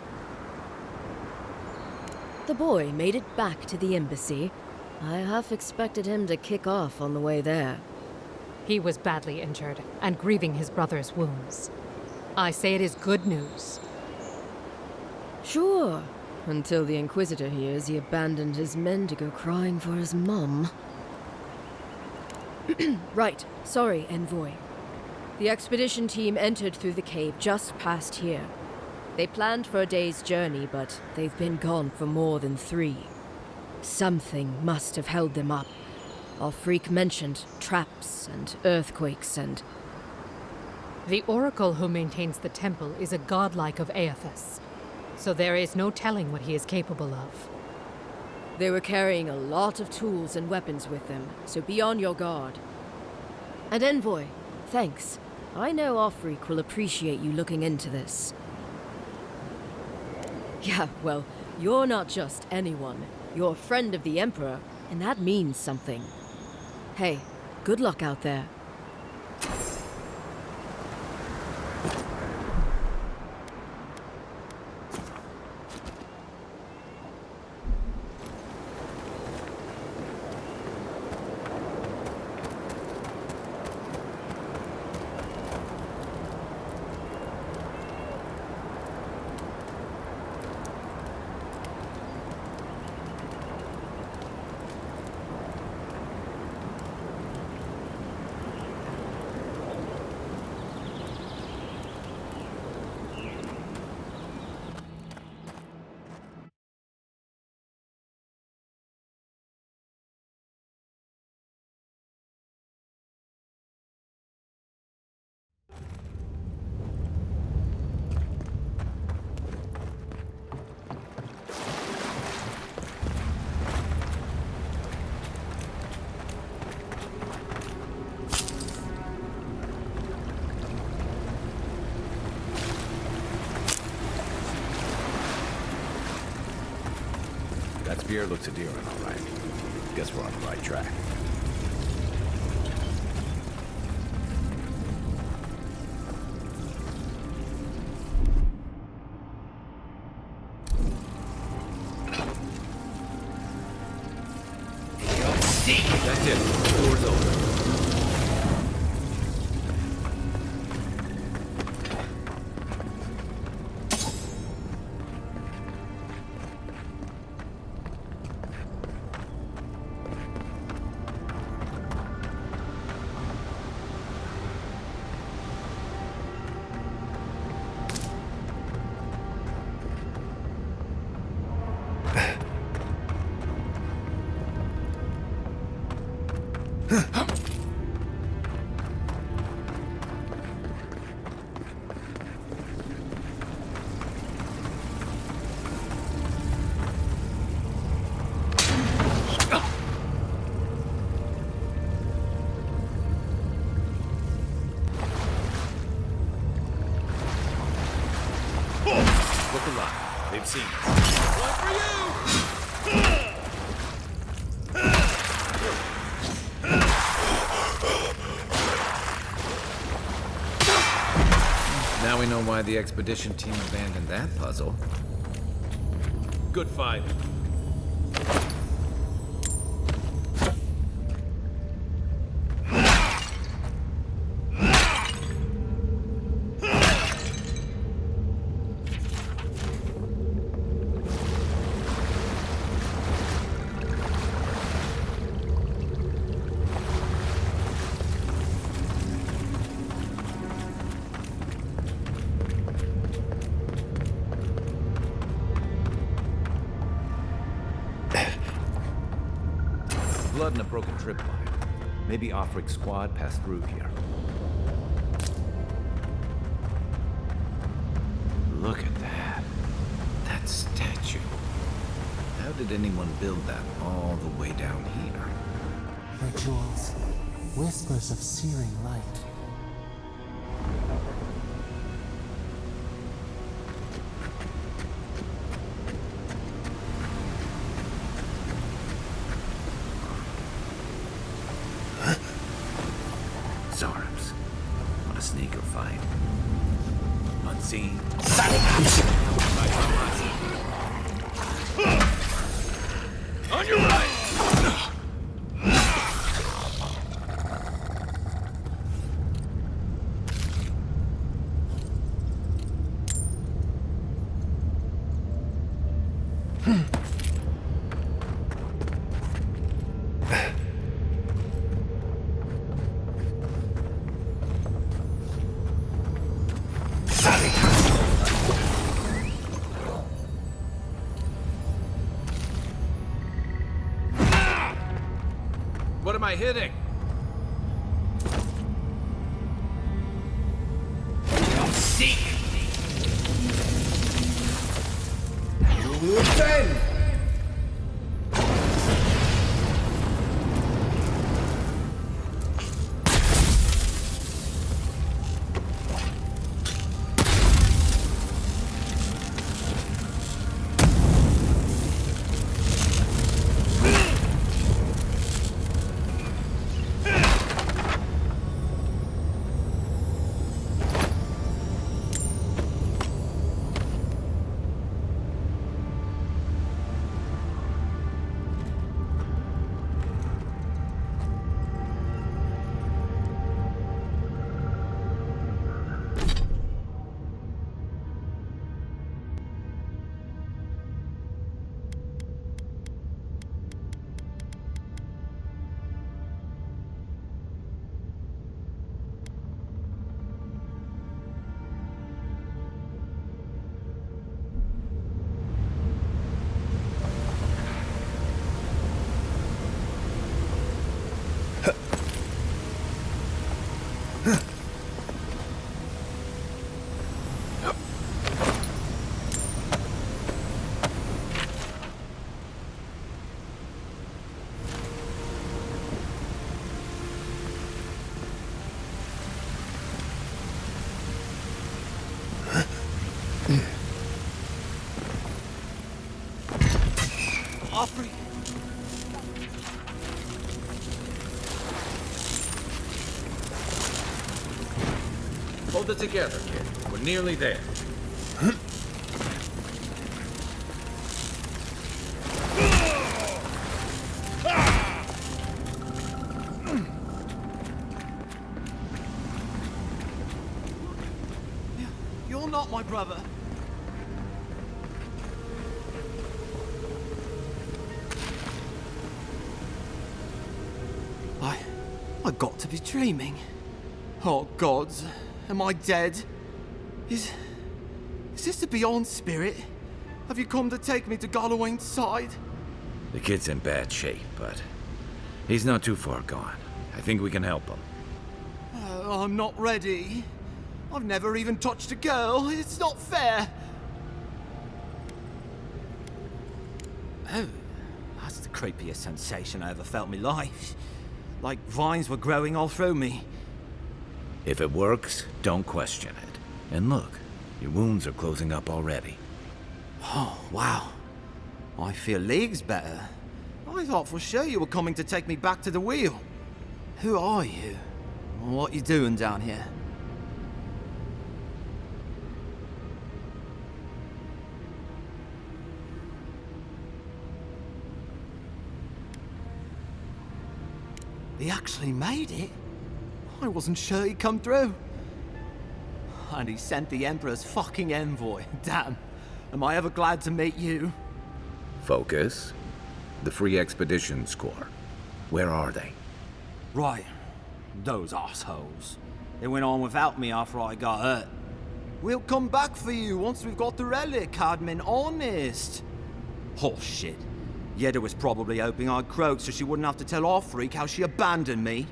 The boy made it back to the embassy. I half expected him to kick off on the way there. He was badly injured and grieving his brother's wounds. I say it is good news. Sure, until the Inquisitor hears he abandoned his men to go crying for his mum. Right, sorry, Envoy. The expedition team entered through the cave just past here. They planned for a day's journey, but they've been gone for more than 3. Something must have held them up. Our freak mentioned traps and earthquakes and... The Oracle who maintains the temple is a godlike of Aethys, so there is no telling what he is capable of. They were carrying a lot of tools and weapons with them, so be on your guard. And Envoy, thanks. I know Offreak will appreciate you looking into this. Yeah, well, you're not just anyone. You're a friend of the Emperor, and that means something. Hey, good luck out there. That spear looks endearing, all right. Guess we're on the right track. That's it. The door's open. know why the expedition team abandoned that puzzle. Good fight. Blood and a broken tripwire. Maybe Offric's squad passed through here. Look at that. That statue. How did anyone build that all the way down here? Her jewels, whispers of searing light. Zarms. What a sneaker fight. Unseen. On your right! What am I hitting? Seek! You will defend! Offrey! Hold it together, kid. We're nearly there. You're not my brother. I got to be dreaming. Oh gods, am I dead? Is this the Beyond Spirit? Have you come to take me to Gallowayne's side? The kid's in bad shape, but he's not too far gone. I think we can help him. I'm not ready. I've never even touched a girl. It's not fair. Oh, that's the creepiest sensation I ever felt in my life. Like vines were growing all through me. If it works, don't question it. And look, your wounds are closing up already. Oh, wow. I feel leagues better. I thought for sure you were coming to take me back to the wheel. Who are you? What you doing down here? He actually made it? I wasn't sure he'd come through. And he sent the Emperor's fucking envoy. Damn. Am I ever glad to meet you? Focus. The Free Expeditions Corps. Where are they? Right. Those assholes. They went on without me after I got hurt. We'll come back for you once we've got the relic, Cadman, honest. Oh, shit. Yeda was probably hoping I'd croak so she wouldn't have to tell our freak how she abandoned me.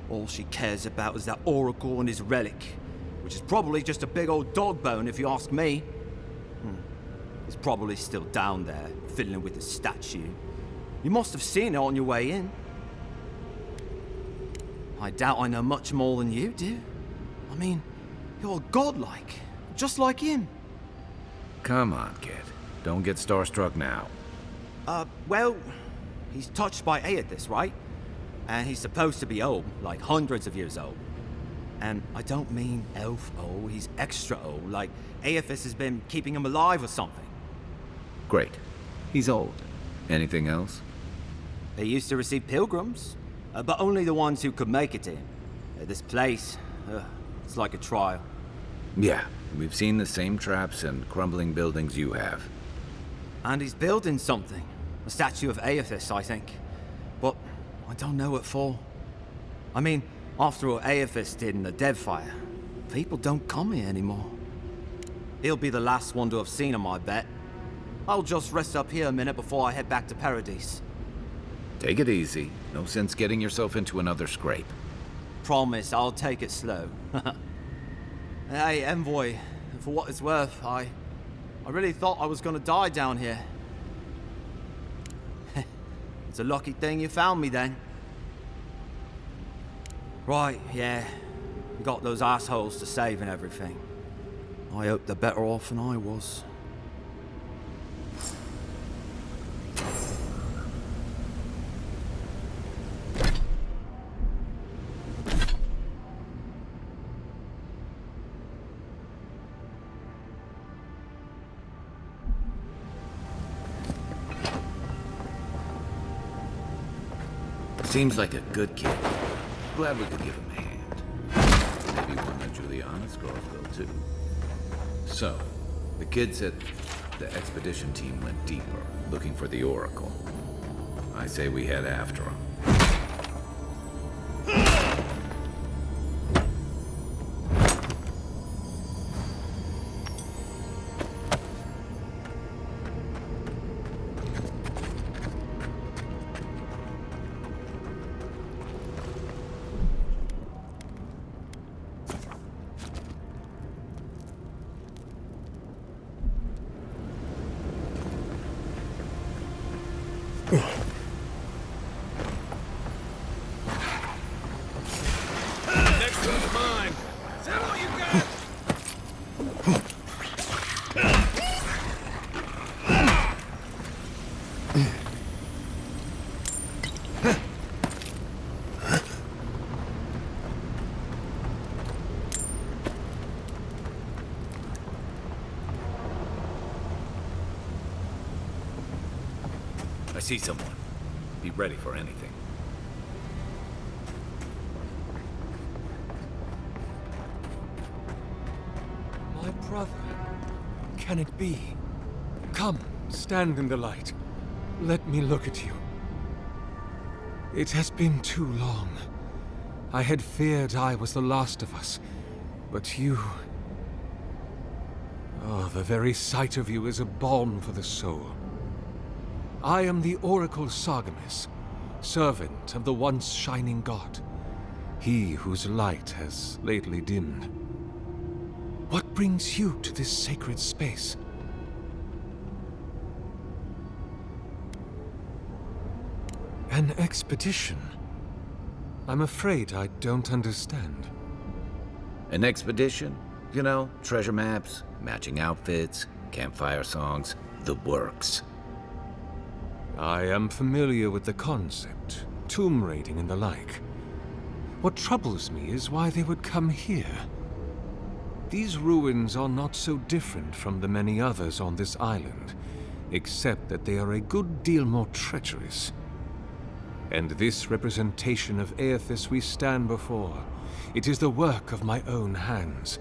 All she cares about is that Oracle and his relic, which is probably just a big old dog bone if you ask me. It's probably still down there, fiddling with the statue. You must have seen it on your way in. I doubt I know much more than you do. I mean, you're godlike, just like him. Come on, kid. Don't get starstruck now. Well, he's touched by Aethys, right? And he's supposed to be old, like hundreds of years old. And I don't mean elf old, he's extra old, like Aethys has been keeping him alive or something. Great. He's old. Anything else? They used to receive pilgrims, but only the ones who could make it to him. This place, it's like a trial. Yeah, we've seen the same traps and crumbling buildings you have. And he's building something. A statue of Aethys, I think. But I don't know what for. I mean, after all Aethys did in the Deadfire, people don't come here anymore. He'll be the last one to have seen him, I bet. I'll just rest up here a minute before I head back to Paradise. Take it easy. No sense getting yourself into another scrape. Promise, I'll take it slow. Hey, Envoy, for what it's worth, I really thought I was gonna die down here. It's a lucky thing you found me then. Right, yeah. Got those assholes to save and everything. I hope they're better off than I was. Seems like a good kid. Glad we could give him a hand. Maybe one of Juliana's girls will too. So, the kid said the expedition team went deeper, looking for the Oracle. I say we head after him. Next one's mine. Is that all you got? I see someone. Be ready for anything. My brother. Can it be? Come, stand in the light. Let me look at you. It has been too long. I had feared I was the last of us, but you... Oh, the very sight of you is a balm for the soul. I am the Oracle Sargamus, servant of the once shining god, he whose light has lately dimmed. What brings you to this sacred space? An expedition? I'm afraid I don't understand. An expedition? You know, treasure maps, matching outfits, campfire songs, the works. I am familiar with the concept, tomb raiding and the like. What troubles me is why they would come here. These ruins are not so different from the many others on this island, except that they are a good deal more treacherous. And this representation of Aethys we stand before, it is the work of my own hands.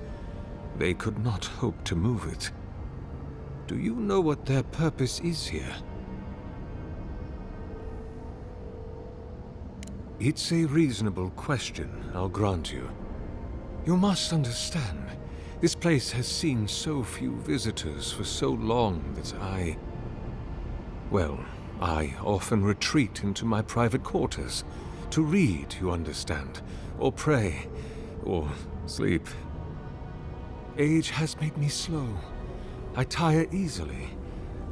They could not hope to move it. Do you know what their purpose is here? It's a reasonable question, I'll grant you. You must understand, this place has seen so few visitors for so long that I often retreat into my private quarters. To read, you understand, or pray, or sleep. Age has made me slow. I tire easily.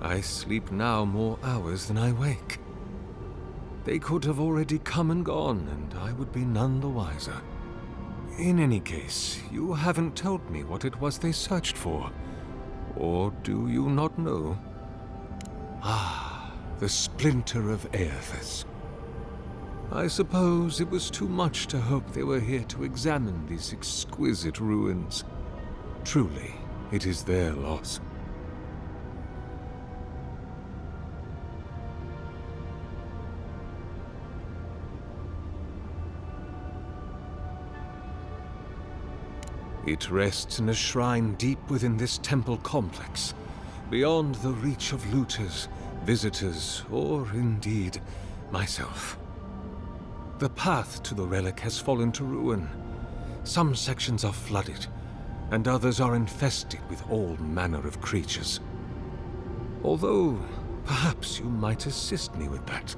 I sleep now more hours than I wake. They could have already come and gone, and I would be none the wiser. In any case, you haven't told me what it was they searched for. Or do you not know? Ah, the splinter of Aethys. I suppose it was too much to hope they were here to examine these exquisite ruins. Truly, it is their loss. It rests in a shrine deep within this temple complex, beyond the reach of looters, visitors, or indeed, myself. The path to the relic has fallen to ruin. Some sections are flooded, and others are infested with all manner of creatures. Although, perhaps you might assist me with that.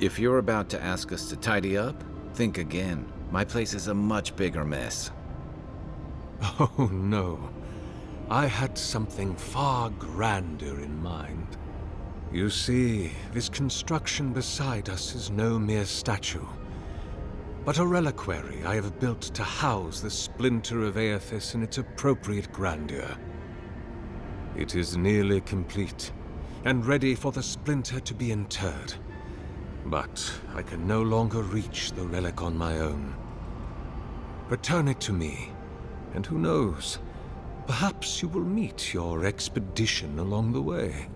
If you're about to ask us to tidy up, think again. My place is a much bigger mess. Oh, no. I had something far grander in mind. You see, this construction beside us is no mere statue, but a reliquary I have built to house the splinter of Aethys in its appropriate grandeur. It is nearly complete, and ready for the splinter to be interred. But I can no longer reach the relic on my own. Return it to me, and who knows, perhaps you will meet your expedition along the way.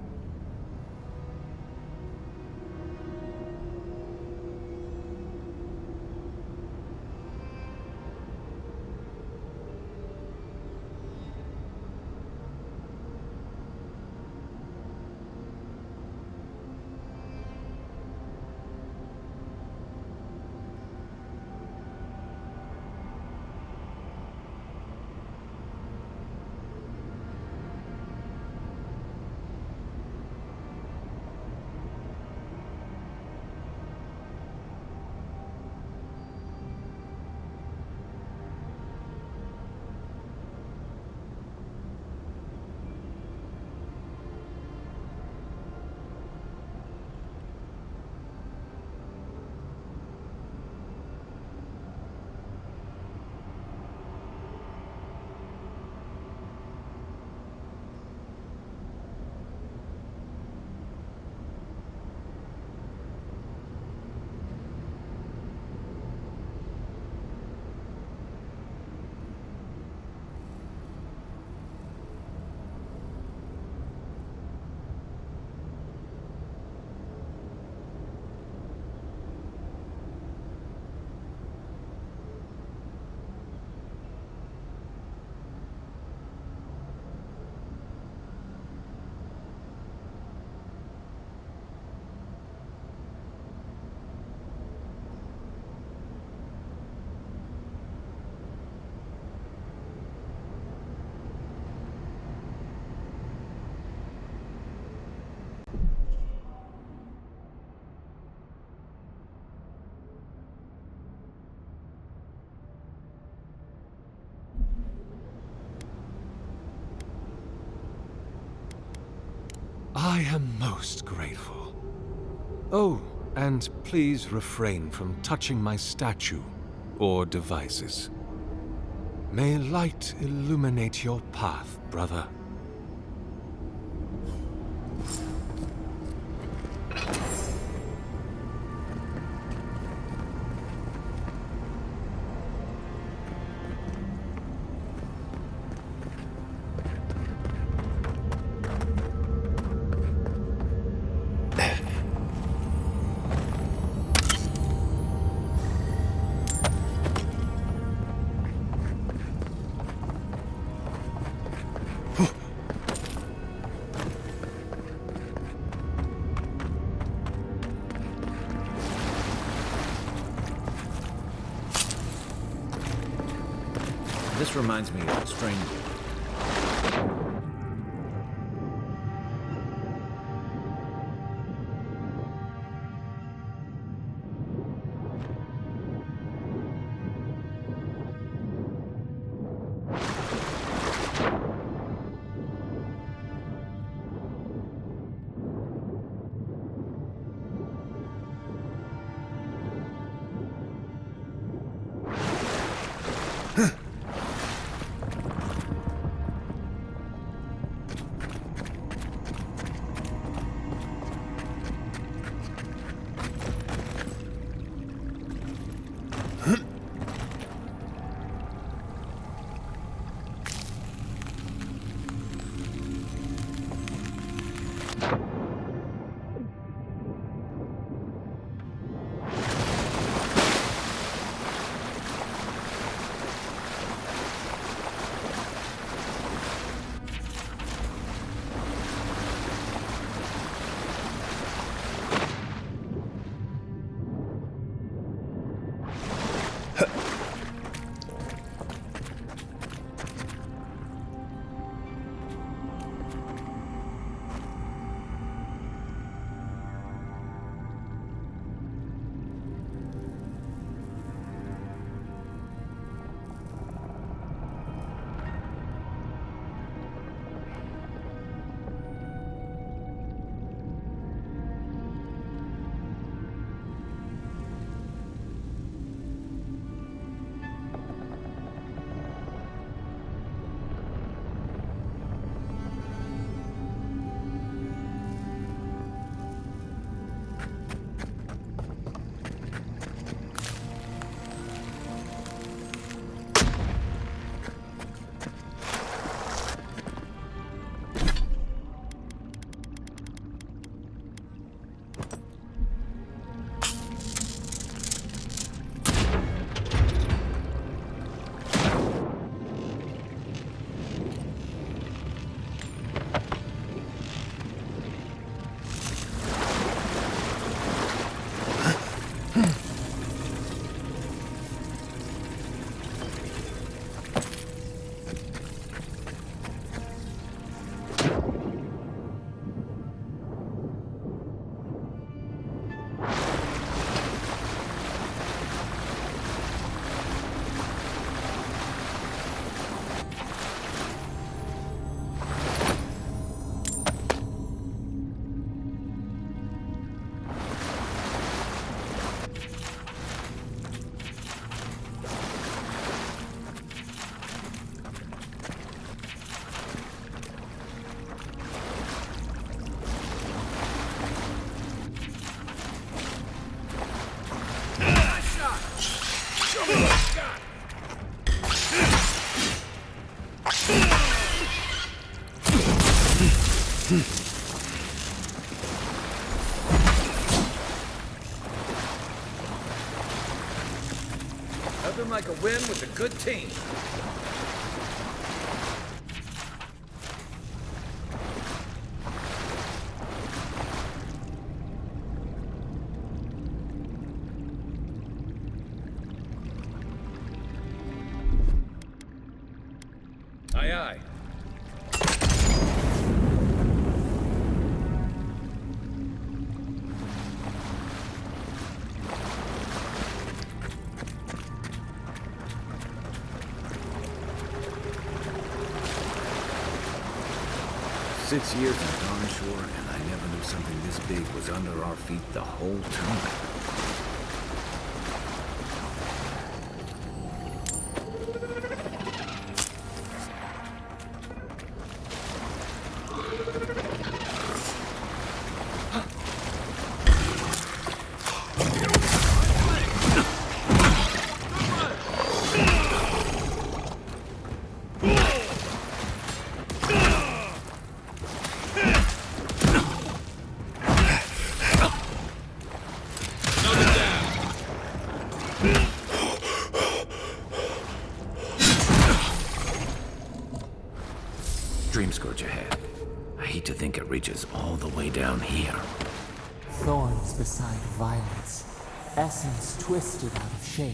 I am most grateful. Oh, and please refrain from touching my statue or devices. May light illuminate your path, brother. reminds me of a stranger. Nothing like a win with a good team. Aye, aye. Six years in Tarnshore, and I never knew something this big was under our feet the whole time. Dream scourge ahead. I hate to think it reaches all the way down here. Thorns beside violets, essence twisted out of shape.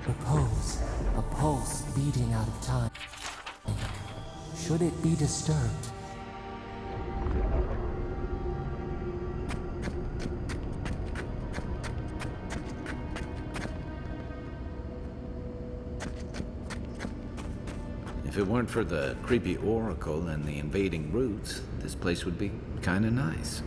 Repose, a pulse beating out of time. Should it be disturbed? If it weren't for the creepy oracle and the invading roots, this place would be kinda nice.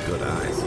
Good eyes.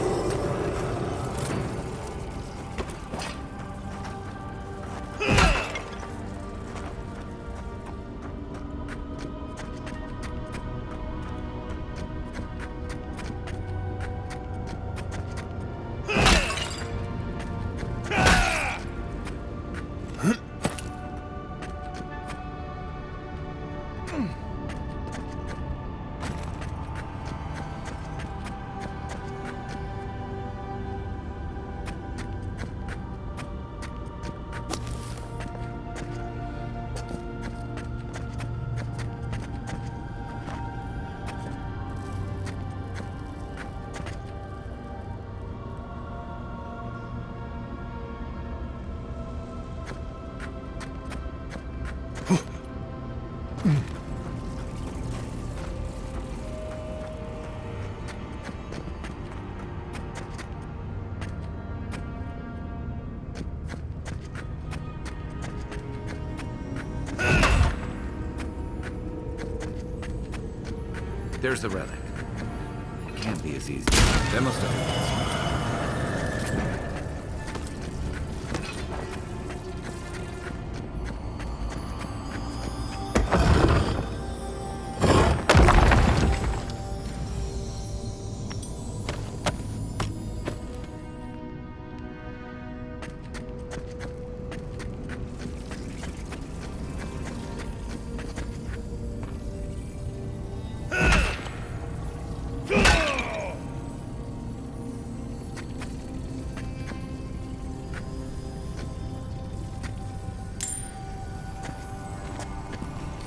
There's the relic. It can't be as easy. That must have...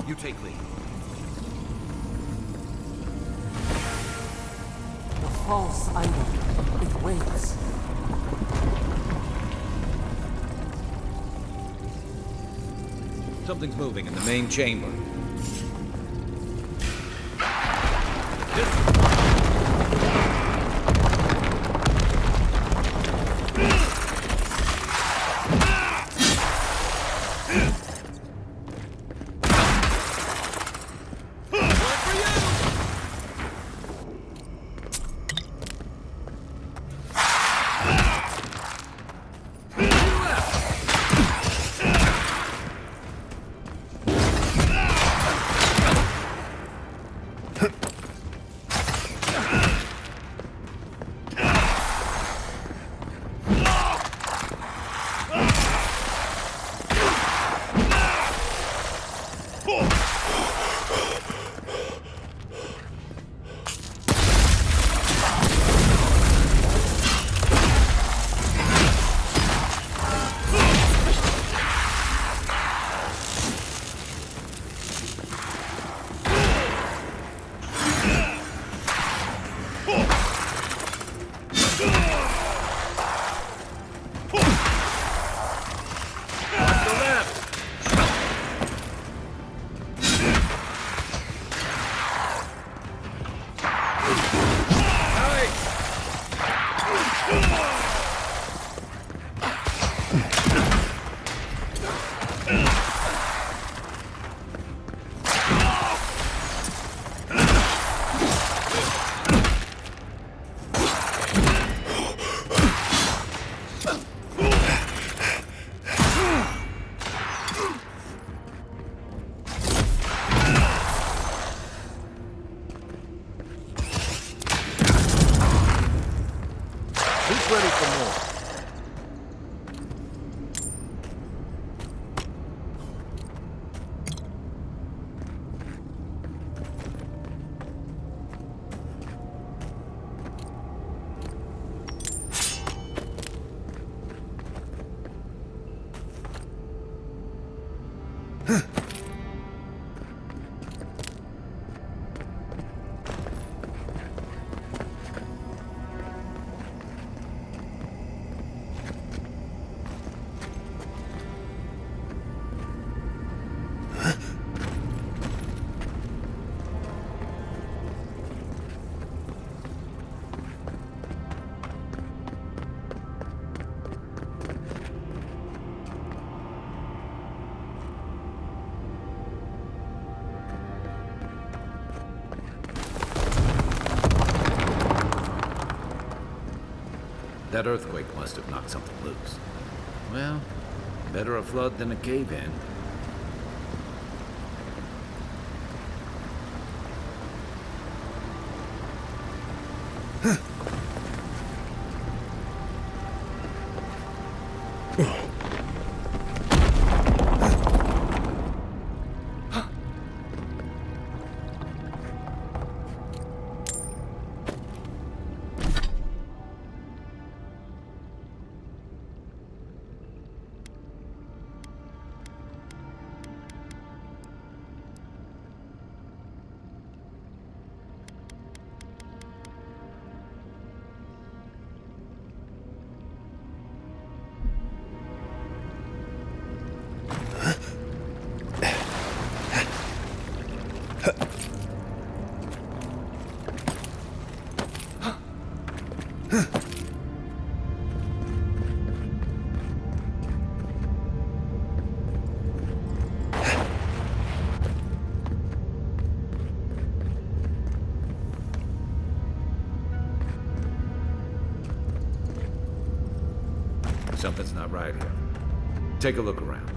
You take lead. The false idol. It waits. Something's moving in the main chamber. That earthquake must have knocked something loose. Well, better a flood than a cave-in. Something's not right here. Take a look around.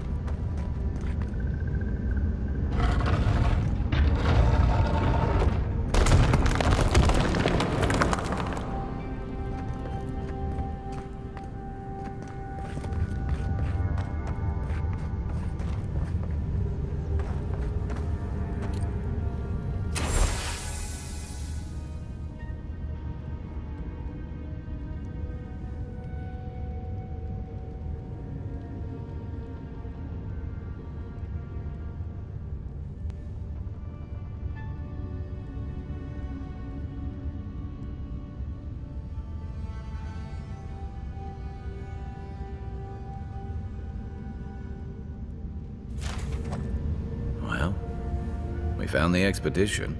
We found the expedition.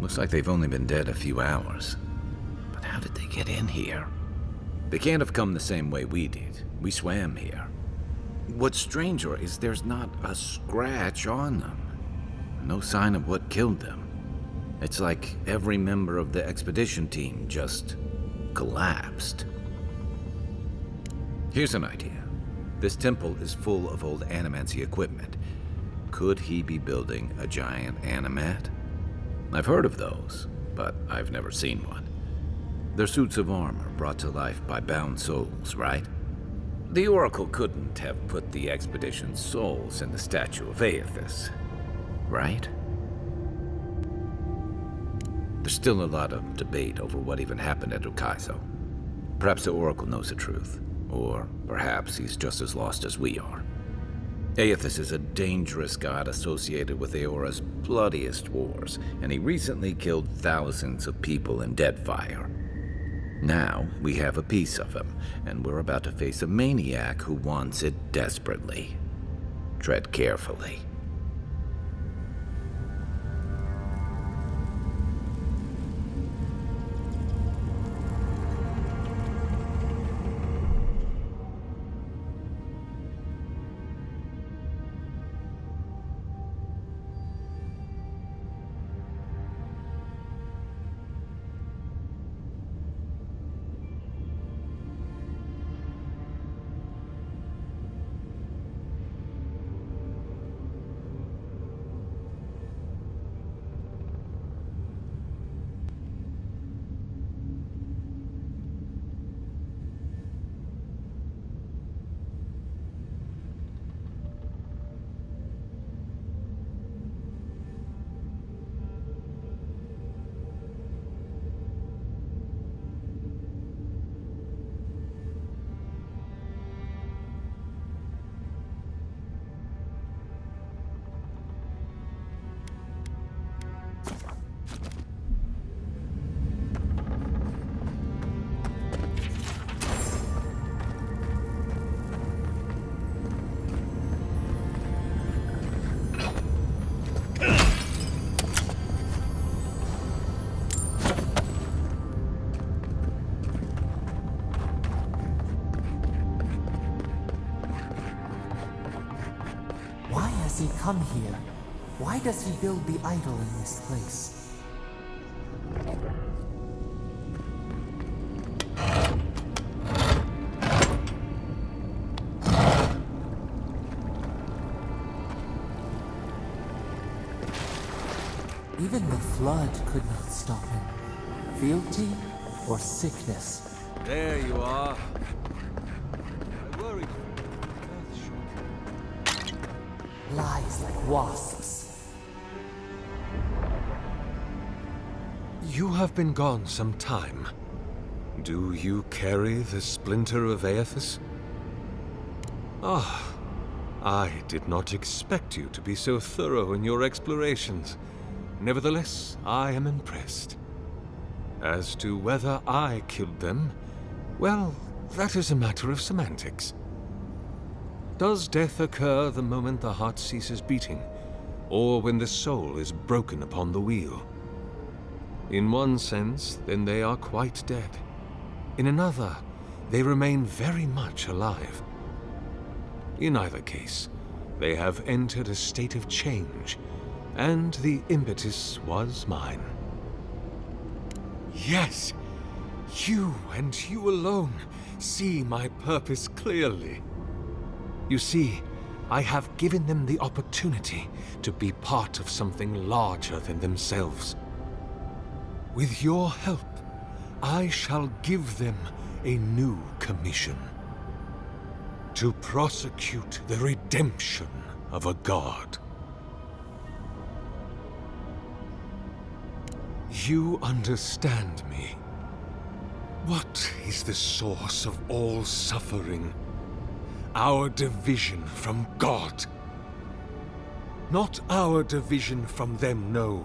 Looks like they've only been dead a few hours. But how did they get in here? They can't have come the same way we did. We swam here. What's stranger is there's not a scratch on them. No sign of what killed them. It's like every member of the expedition team just collapsed. Here's an idea. This temple is full of old animancy equipment. Could he be building a giant animat? I've heard of those, but I've never seen one. They're suits of armor brought to life by bound souls, right? The Oracle couldn't have put the expedition's souls in the statue of Aethys, right? There's still a lot of debate over what even happened at Ukaizo. Perhaps the Oracle knows the truth, or perhaps he's just as lost as we are. Aethys is a dangerous god associated with Eora's bloodiest wars, and he recently killed thousands of people in Deadfire. Now, we have a piece of him, and we're about to face a maniac who wants it desperately. Tread carefully. Why has he come here? Why does he build the idol in this place? Even the flood could not stop him. Fealty or sickness. There you are. I worried. Lies like wasps. You have been gone some time. Do you carry the splinter of Aethys? Ah, I did not expect you to be so thorough in your explorations. Nevertheless, I am impressed. As to whether I killed them, well, that is a matter of semantics. Does death occur the moment the heart ceases beating, or when the soul is broken upon the wheel? In one sense, then they are quite dead. In another, they remain very much alive. In either case, they have entered a state of change, and the impetus was mine. Yes, you and you alone see my purpose clearly. You see, I have given them the opportunity to be part of something larger than themselves. With your help, I shall give them a new commission. To prosecute the redemption of a god. You understand me. What is the source of all suffering? Our division from God. Not our division from them, no,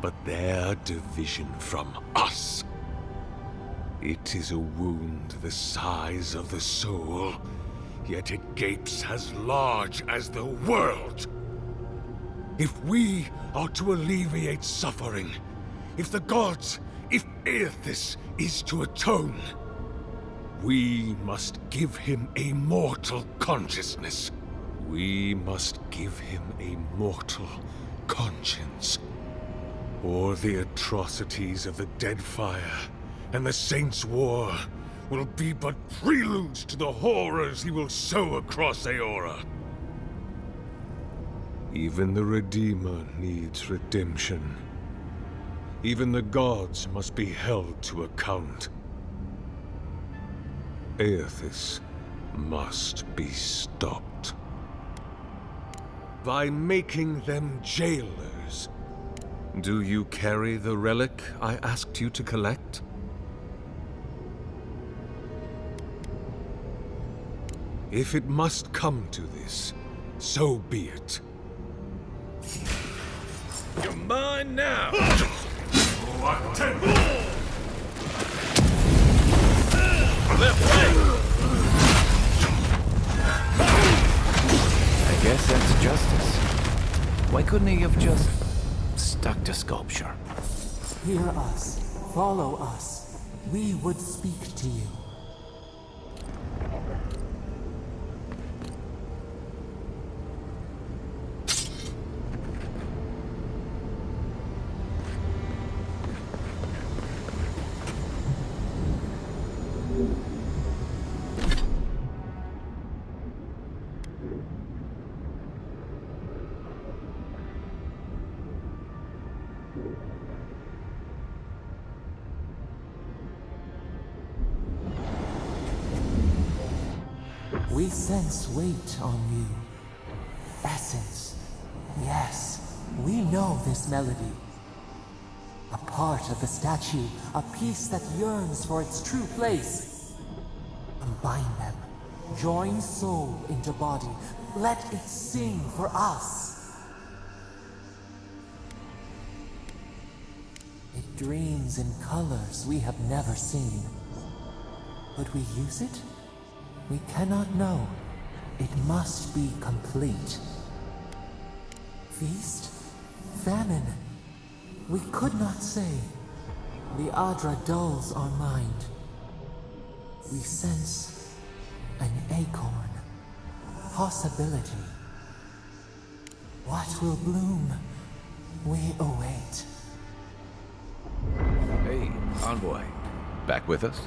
but their division from us. It is a wound the size of the soul, yet it gapes as large as the world. If we are to alleviate suffering, if the gods, if Aethys is to atone, we must give him a mortal consciousness. We must give him a mortal conscience. Or the atrocities of the Deadfire and the Saints' War will be but preludes to the horrors he will sow across Aora. Even the Redeemer needs redemption. Even the gods must be held to account. Aethys must be stopped. By making them jailers. Do you carry the relic I asked you to collect? If it must come to this, so be it. You're mine now! Left way! I guess that's justice. Why couldn't he have just stuck to sculpture? Hear us. Follow us. We would speak to you. We sense weight on you. Essence. Yes, we know this melody. A part of the statue, a piece that yearns for its true place. Combine them. Join soul into body. Let it sing for us. It dreams in colors we have never seen. Would we use it? We cannot know. It must be complete. Feast? Famine? We could not say. The Adra dulls our mind. We sense an acorn. Possibility. What will bloom? We await. Hey, envoy. Back with us?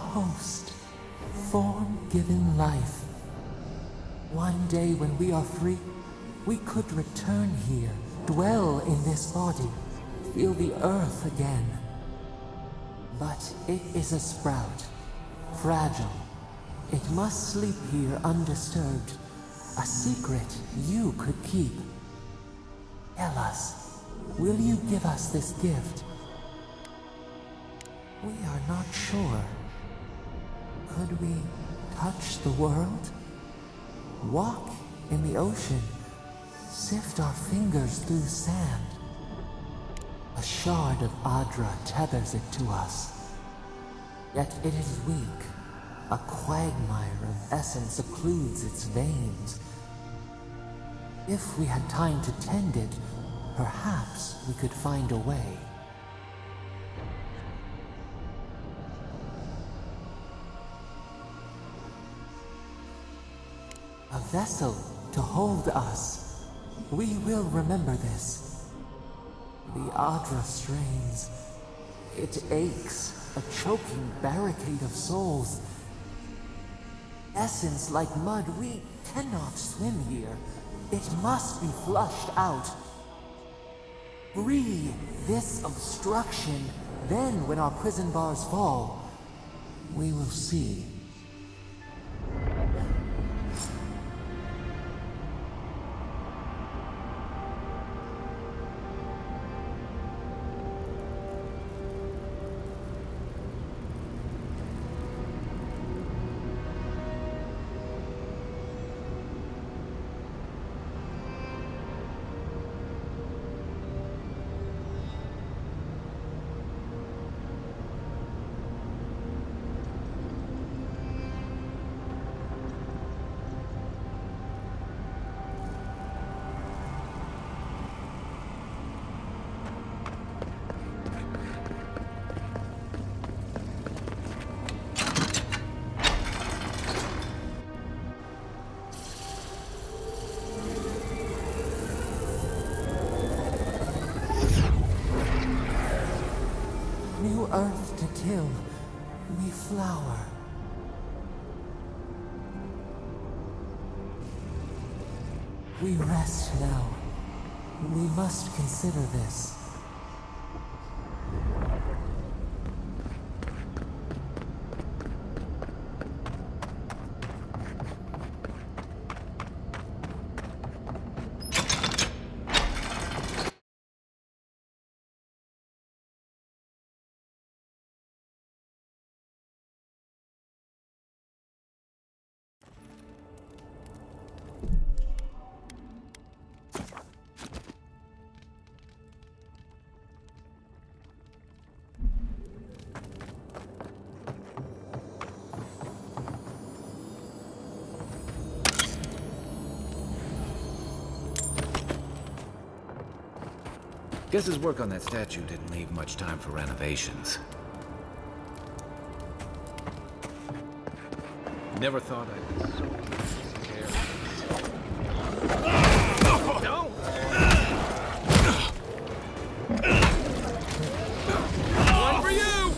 host, form-given life. One day when we are free, we could return here, dwell in this body, feel the earth again. But it is a sprout, fragile. It must sleep here undisturbed. A secret you could keep. Tell us, will you give us this gift? We are not sure. Could we touch the world? Walk in the ocean? Sift our fingers through sand? A shard of Adra tethers it to us. Yet it is weak. A quagmire of essence occludes its veins. If we had time to tend it, perhaps we could find a way. A vessel to hold us. We will remember this. The Adra strains. It aches, a choking barricade of souls. Essence like mud, we cannot swim here. It must be flushed out. Free this obstruction, then when our prison bars fall, we will see. New earth to till, we flower. We rest now. We must consider this. Guess his work on that statue didn't leave much time for renovations. Never thought I'd be so Don't! One for you!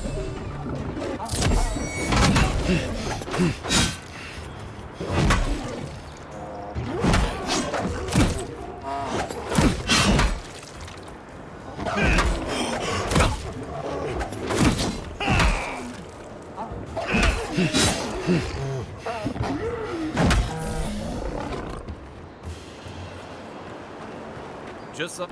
Just like...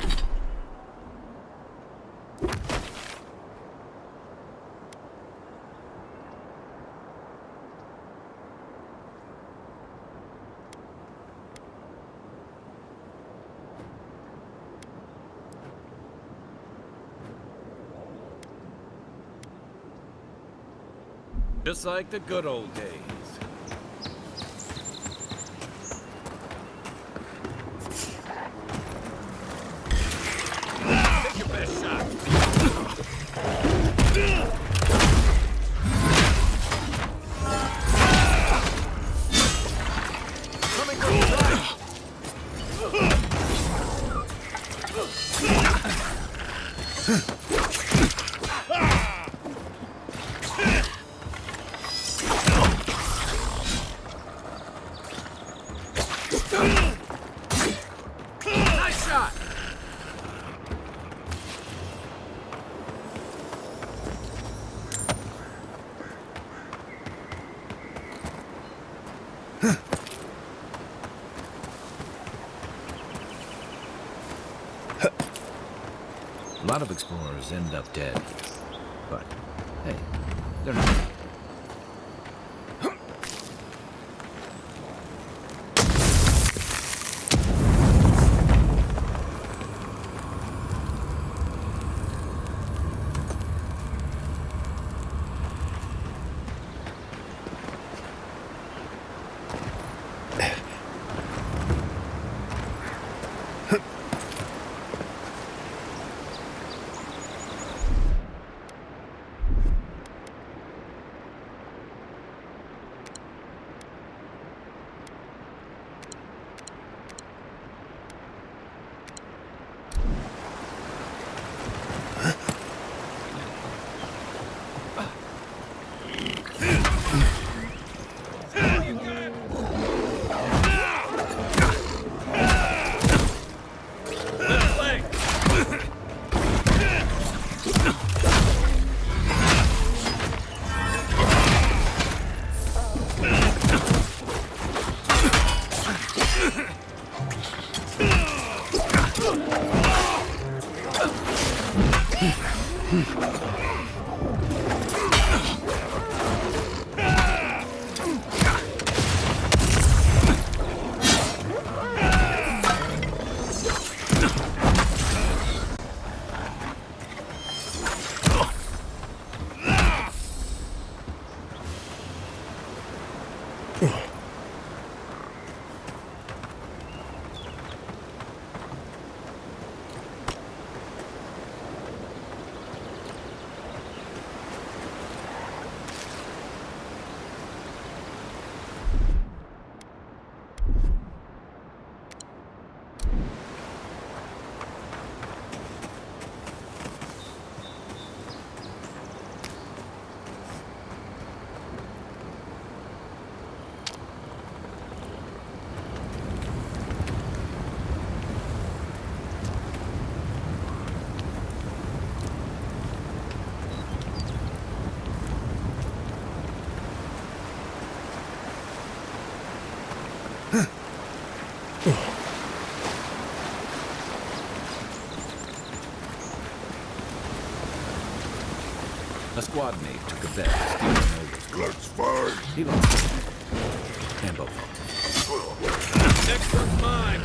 Just like the good old days. Take your best shot. Coming from the side. A lot of explorers end up dead. But, hey, they're not. A squad mate took a bet to steal an older. That's fine. He lost it. And both of them. Next one's mine.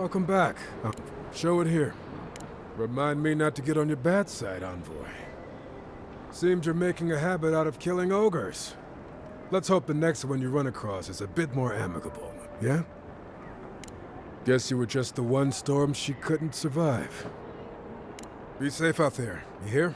Welcome back. Show it here. Remind me not to get on your bad side, Envoy. Seems you're making a habit out of killing ogres. Let's hope the next one you run across is a bit more amicable, yeah? Guess you were just the one storm she couldn't survive. Be safe out there, you hear?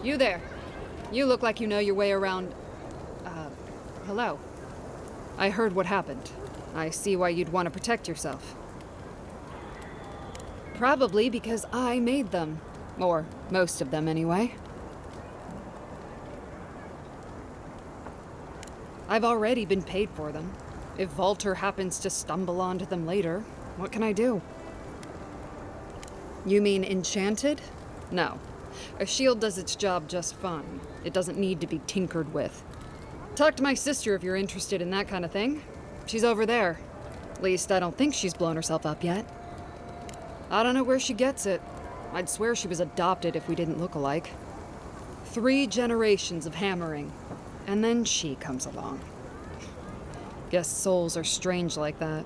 You there. You look like you know your way around... hello. I heard what happened. I see why you'd want to protect yourself. Probably because I made them. Or most of them, anyway. I've already been paid for them. If Volter happens to stumble onto them later, what can I do? You mean enchanted? No. A shield does its job just fine. It doesn't need to be tinkered with. Talk to my sister if you're interested in that kind of thing. She's over there. At least I don't think she's blown herself up yet. I don't know where she gets it. I'd swear she was adopted if we didn't look alike. 3 generations of hammering, and then she comes along. Guess souls are strange like that.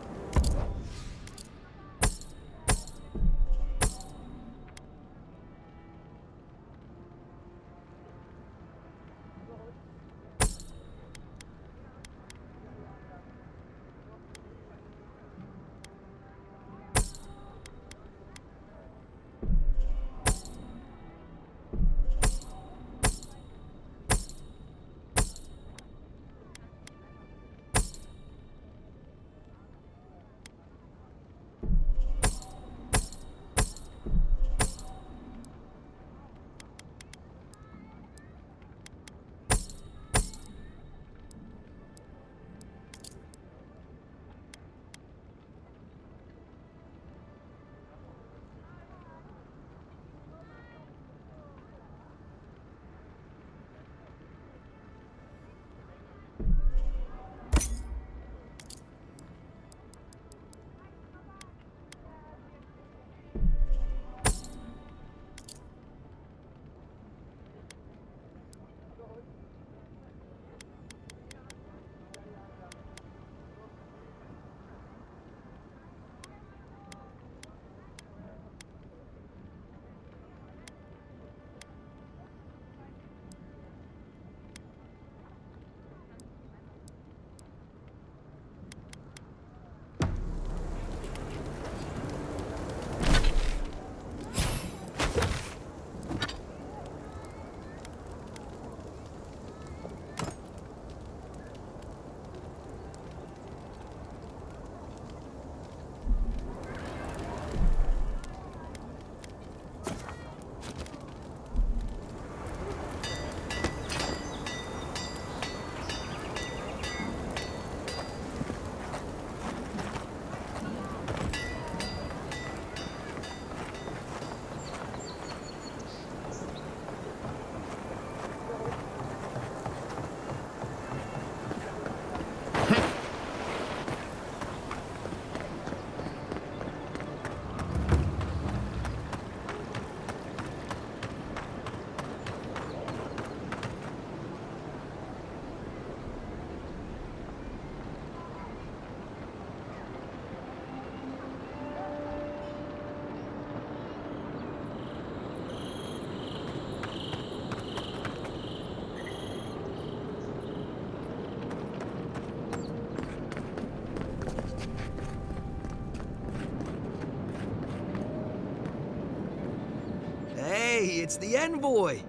Hey, it's the Envoy!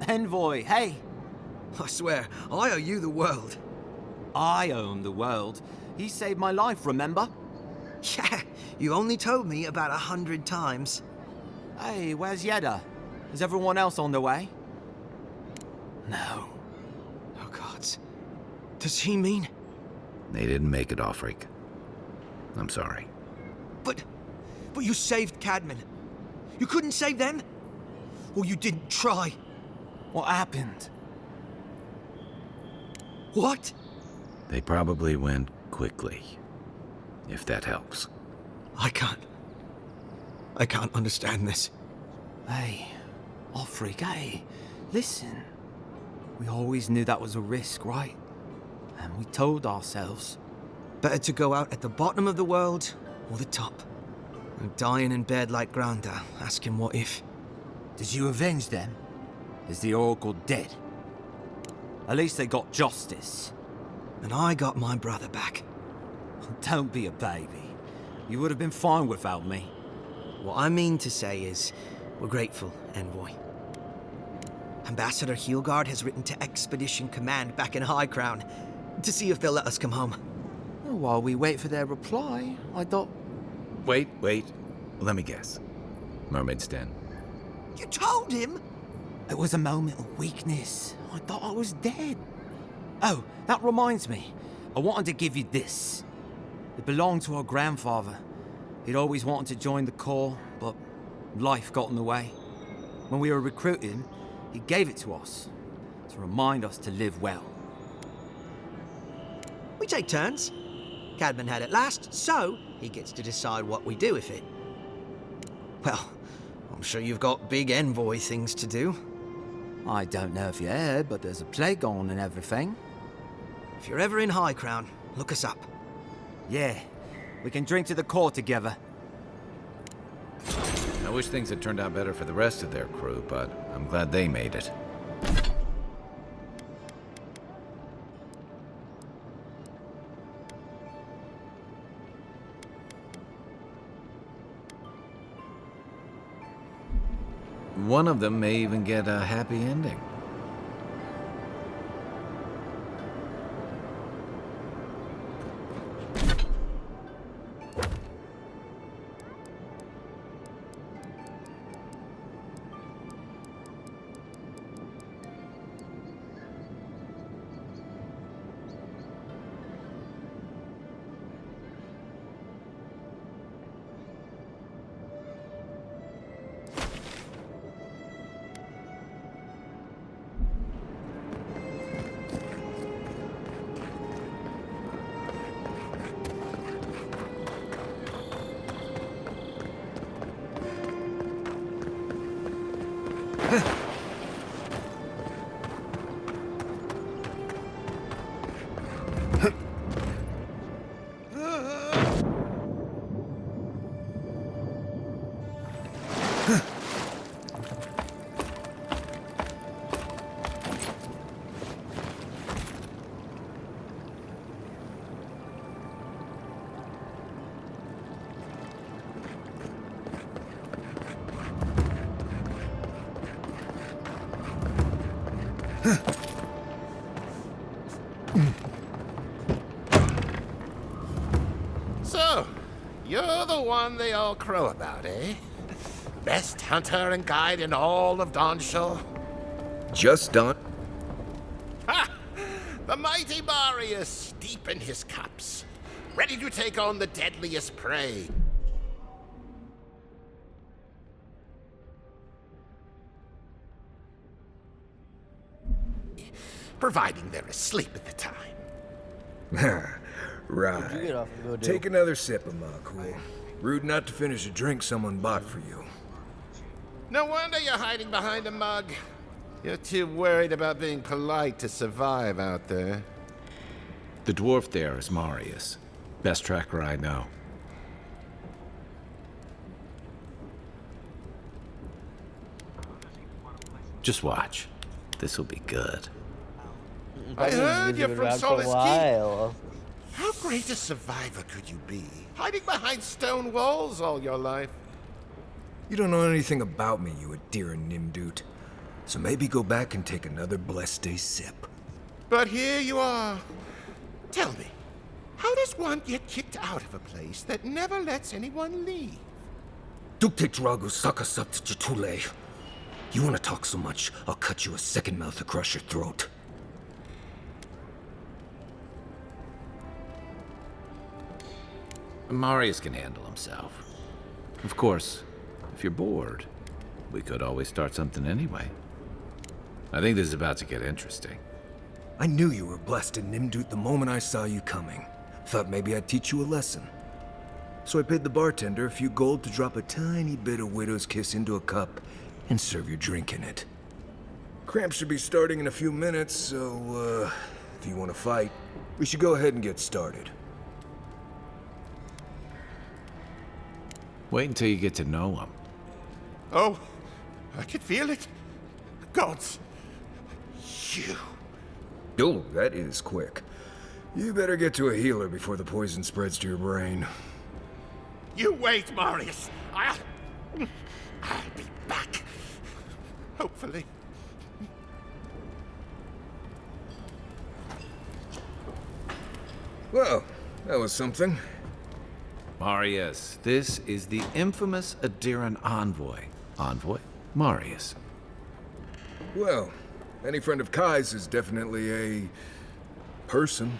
Envoy, hey! I swear, I owe you the world. I own the world. He saved my life, remember? Yeah, you only told me about 100 times. Hey, where's Yeda? Is everyone else on their way? No. Oh, gods. Does he mean... They didn't make it, Offreak. I'm sorry. But But you saved Cadman. You couldn't save them? Or you didn't try? What happened? What? They probably went quickly, if that helps. I can't understand this. Hey, Offrig, hey, listen. We always knew that was a risk, right? And we told ourselves. Better to go out at the bottom of the world or the top. And dying in bed like Granda, asking what if. Did you avenge them? Is the Oracle dead? At least they got justice. And I got my brother back. Don't be a baby. You would have been fine without me. What I mean to say is, we're grateful, Envoy. Ambassador Heelgard has written to Expedition Command back in High Crown to see if they'll let us come home. While we wait for their reply, I thought... Wait. Let me guess. Mermaid's Den. You told him? It was a moment of weakness. I thought I was dead. Oh, that reminds me. I wanted to give you this. It belonged to our grandfather. He'd always wanted to join the Corps, but life got in the way. When we were recruiting, he gave it to us to remind us to live well. We take turns. Cadman had it last, so he gets to decide what we do with it. Well, I'm sure you've got big envoy things to do. I don't know if you heard, but there's a plague on and everything. If you're ever in High Crown, look us up. Yeah, we can drink to the Corps together. I wish things had turned out better for the rest of their crew, but I'm glad they made it. One of them may even get a happy ending. So, you're the one they all crow about, eh? Best hunter and guide in all of Donshore? Just Don. Ha! The mighty Marius, deep in his cups, ready to take on the deadliest prey. Providing they're asleep at the time. Right. Take another sip of my cool. Rude not to finish a drink someone bought for you. No wonder you're hiding behind a mug. You're too worried about being polite to survive out there. The dwarf there is Marius. Best tracker I know. Just watch. This'll be good. I heard you're from for a Solace while. Keep. How great a survivor could you be? Hiding behind stone walls all your life. You don't know anything about me, you Adira Nimdut. So maybe go back and take another blessed day sip. But here you are. Tell me, how does one get kicked out of a place that never lets anyone leave? Dukte Drago Sakasat Jatule. You wanna talk so much, I'll cut you a second mouth across your throat. Marius can handle himself. Of course, if you're bored, we could always start something anyway. I think this is about to get interesting. I knew you were blessed in Nimdut the moment I saw you coming. Thought maybe I'd teach you a lesson. So I paid the bartender a few gold to drop a tiny bit of Widow's Kiss into a cup and serve your drink in it. Cramp should be starting in a few minutes, so, if you want to fight, we should go ahead and get started. Wait until you get to know him. Oh, I can feel it. Gods. You. Oh, that is quick. You better get to a healer before the poison spreads to your brain. You wait, Marius. I'll be back. Hopefully. Well, that was something. Marius, this is the infamous Adiran envoy. Envoy? Marius. Well, any friend of Kai's is definitely a person.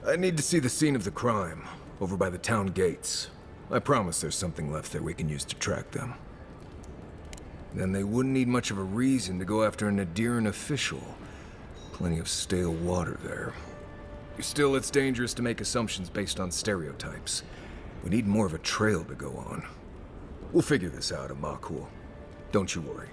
I need to see the scene of the crime, over by the town gates. I promise there's something left there we can use to track them. Then they wouldn't need much of a reason to go after an Adiran official. Plenty of stale water there. Still, it's dangerous to make assumptions based on stereotypes. We need more of a trail to go on. We'll figure this out, Amakul. Don't you worry.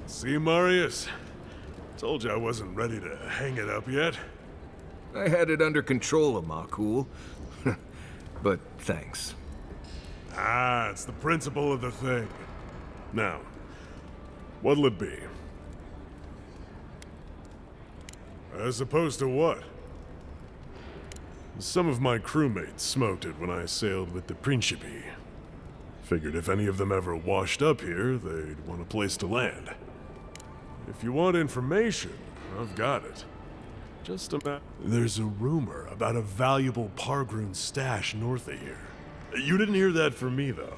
See, Marius? Told you I wasn't ready to hang it up yet. I had it under control, Amakul. But thanks. Ah, it's the principle of the thing. Now, what'll it be? As opposed to what? Some of my crewmates smoked it when I sailed with the Principi. Figured if any of them ever washed up here, they'd want a place to land. If you want information, I've got it. Just a There's a rumor about a valuable Pargroon stash north of here. You didn't hear that from me, though.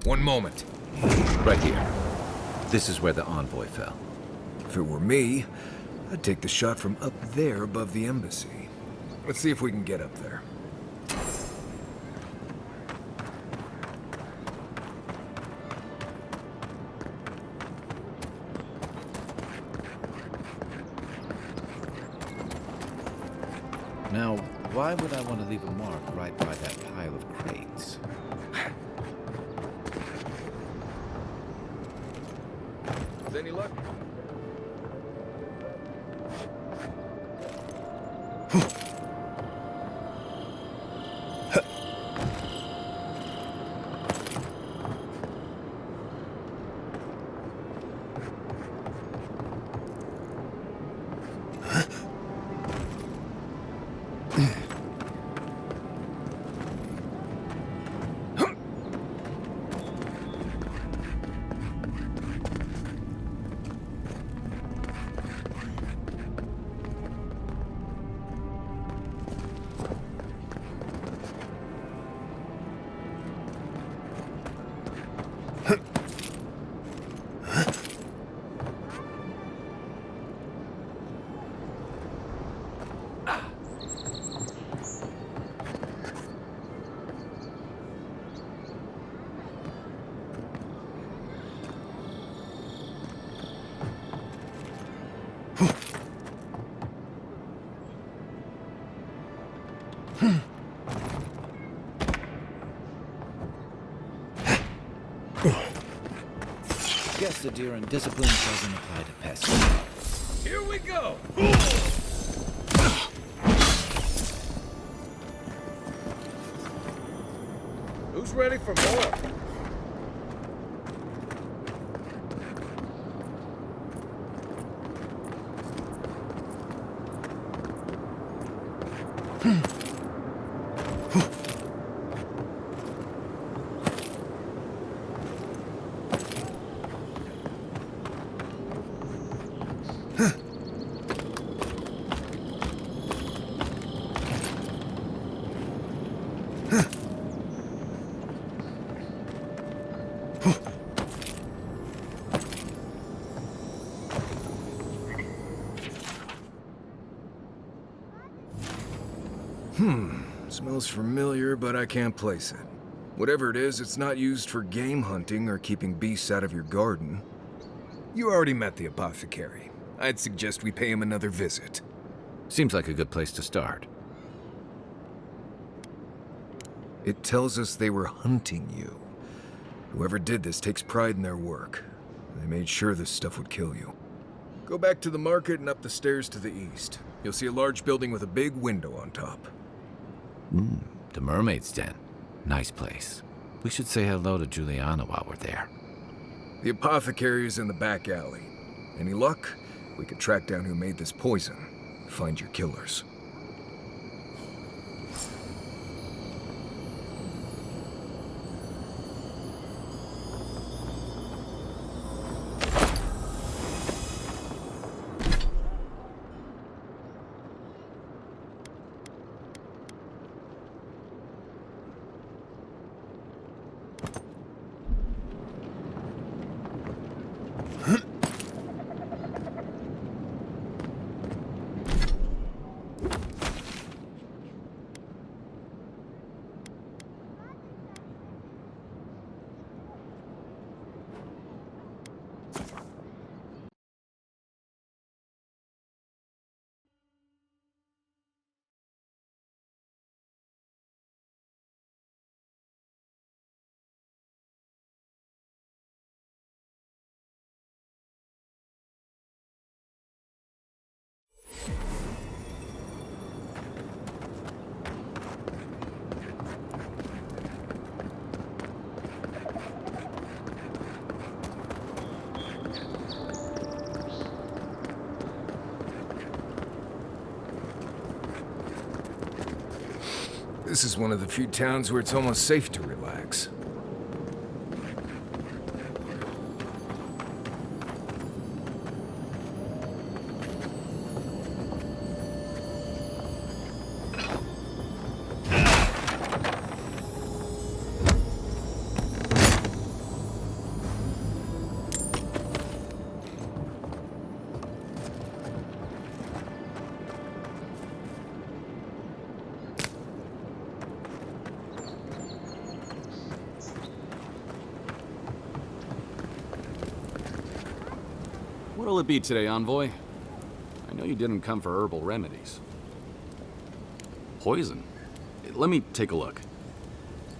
One moment. Right here. This is where the envoy fell. If it were me, I'd take the shot from up there above the embassy. Let's see if we can get up there. Now, why would I want to leave a mark right by that pile of crates? With any luck? Guess the deer and discipline doesn't apply to pests. Here we go! Who's ready for more? Smells familiar, but I can't place it. Whatever it is, it's not used for game hunting or keeping beasts out of your garden. You already met the apothecary. I'd suggest we pay him another visit. Seems like a good place to start. It tells us they were hunting you. Whoever did this takes pride in their work. They made sure this stuff would kill you. Go back to the market and up the stairs to the east. You'll see a large building with a big window on top. The Mermaid's Den. Nice place. We should say hello to Juliana while we're there. The apothecary is in the back alley. Any luck? We can track down who made this poison. Find your killers. This is one of the few towns where it's almost safe to relax. What'll it be today, Envoy? I know you didn't come for herbal remedies. Poison? Let me take a look.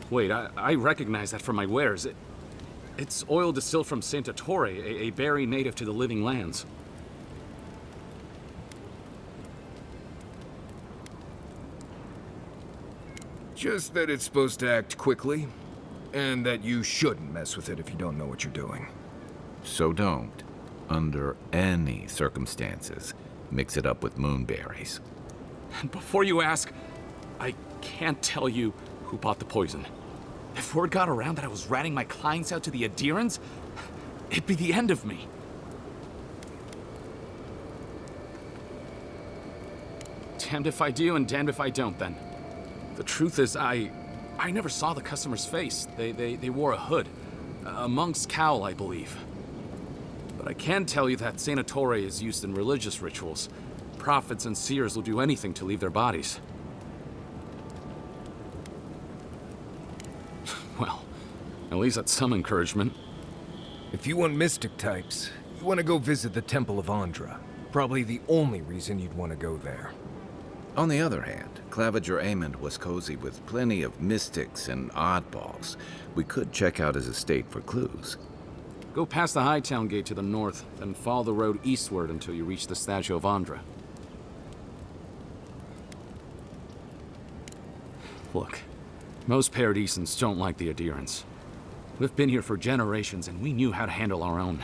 Wait, I recognize that from my wares. It's oil distilled from Santa Torre, a berry native to the Living Lands. Just that it's supposed to act quickly, and that you shouldn't mess with it if you don't know what you're doing. So don't, under any circumstances, mix it up with moonberries. And before you ask, I can't tell you who bought the poison. If word got around that I was ratting my clients out to the adherents, it'd be the end of me. Damned if I do and damned if I don't, then. The truth is, I never saw the customer's face. They wore a hood. A monk's cowl, I believe. But I can tell you that Santa Torre is used in religious rituals. Prophets and seers will do anything to leave their bodies. Well, at least that's some encouragement. If you want mystic types, you want to go visit the Temple of Andra. Probably the only reason you'd want to go there. On the other hand, Claviger Amond was cozy with plenty of mystics and oddballs. We could check out his estate for clues. Go past the Hightown Gate to the north, then follow the road eastward until you reach the statue of Andra. Look, most Paradisans don't like the adherents. We've been here for generations, and we knew how to handle our own.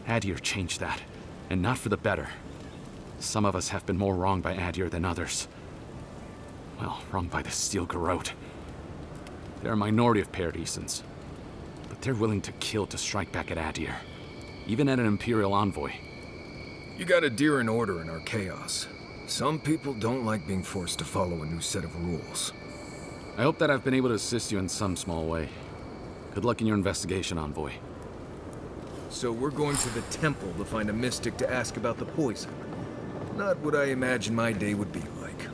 Adir changed that, and not for the better. Some of us have been more wronged by Adir than others. Well, wronged by the Steel Garrote. They're a minority of Paradisans, but they're willing to kill to strike back at Adir, even at an Imperial envoy. You got Adir in order in our chaos. Some people don't like being forced to follow a new set of rules. I hope that I've been able to assist you in some small way. Good luck in your investigation, Envoy. So we're going to the temple to find a mystic to ask about the poison. Not what I imagine my day would be like.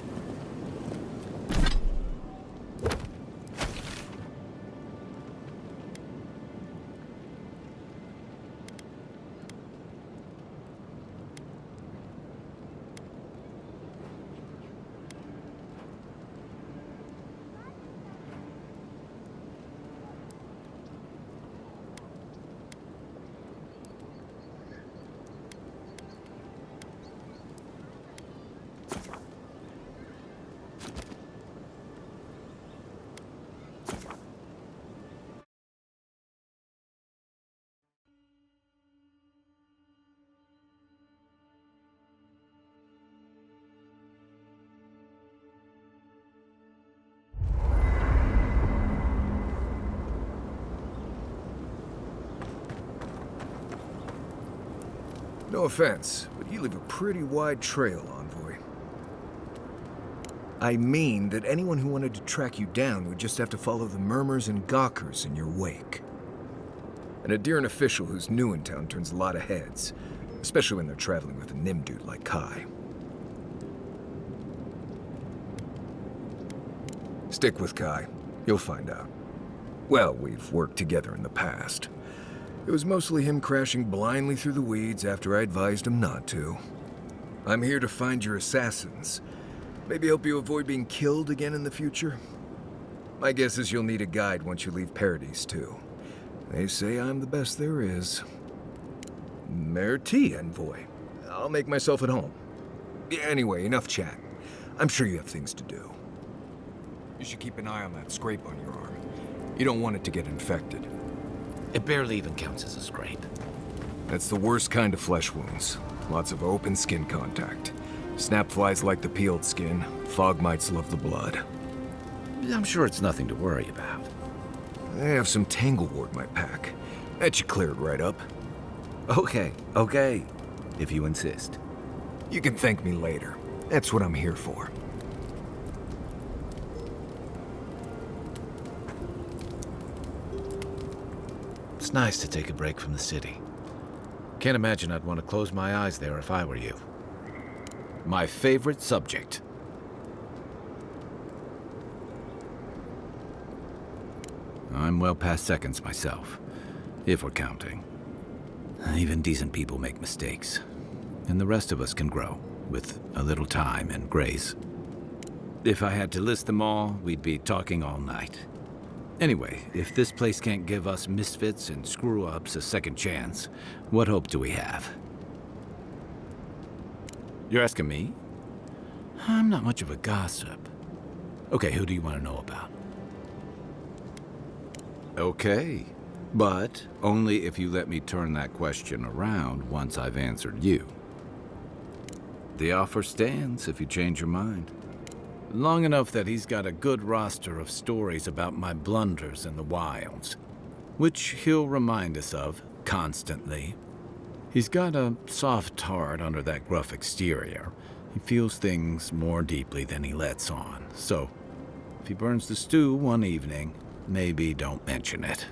No offense, but you leave a pretty wide trail, Envoy. I mean that anyone who wanted to track you down would just have to follow the murmurs and gawkers in your wake. An Adherent official who's new in town turns a lot of heads, especially when they're traveling with a Nim dude like Kai. Stick with Kai. You'll find out. Well, we've worked together in the past. It was mostly him crashing blindly through the weeds after I advised him not to. I'm here to find your assassins. Maybe help you avoid being killed again in the future. My guess is you'll need a guide once you leave Paradise, too. They say I'm the best there is. Merci, Envoy. I'll make myself at home. Anyway, enough chat. I'm sure you have things to do. You should keep an eye on that scrape on your arm. You don't want it to get infected. It barely even counts as a scrape. That's the worst kind of flesh wounds. Lots of open skin contact. Snapflies like the peeled skin. Fog mites love the blood. I'm sure it's nothing to worry about. I have some tanglewort in my pack. That should clear it right up. Okay, if you insist. You can thank me later. That's what I'm here for. It's nice to take a break from the city. Can't imagine I'd want to close my eyes there if I were you. My favorite subject. I'm well past seconds myself, if we're counting. Even decent people make mistakes, and the rest of us can grow, with a little time and grace. If I had to list them all, we'd be talking all night. Anyway, if this place can't give us misfits and screw-ups a second chance, what hope do we have? You're asking me? I'm not much of a gossip. Okay, who do you want to know about? Okay, but only if you let me turn that question around once I've answered you. The offer stands if you change your mind. Long enough that he's got a good roster of stories about my blunders in the wilds, which he'll remind us of constantly. He's got a soft heart under that gruff exterior. He feels things more deeply than he lets on, so if he burns the stew one evening, maybe don't mention it.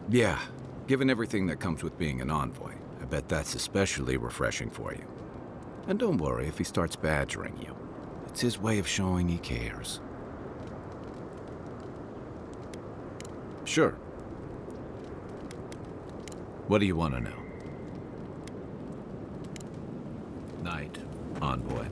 Yeah. Given everything that comes with being an envoy, I bet that's especially refreshing for you. And don't worry if he starts badgering you. It's his way of showing he cares. Sure. What do you want to know? Knight, envoy.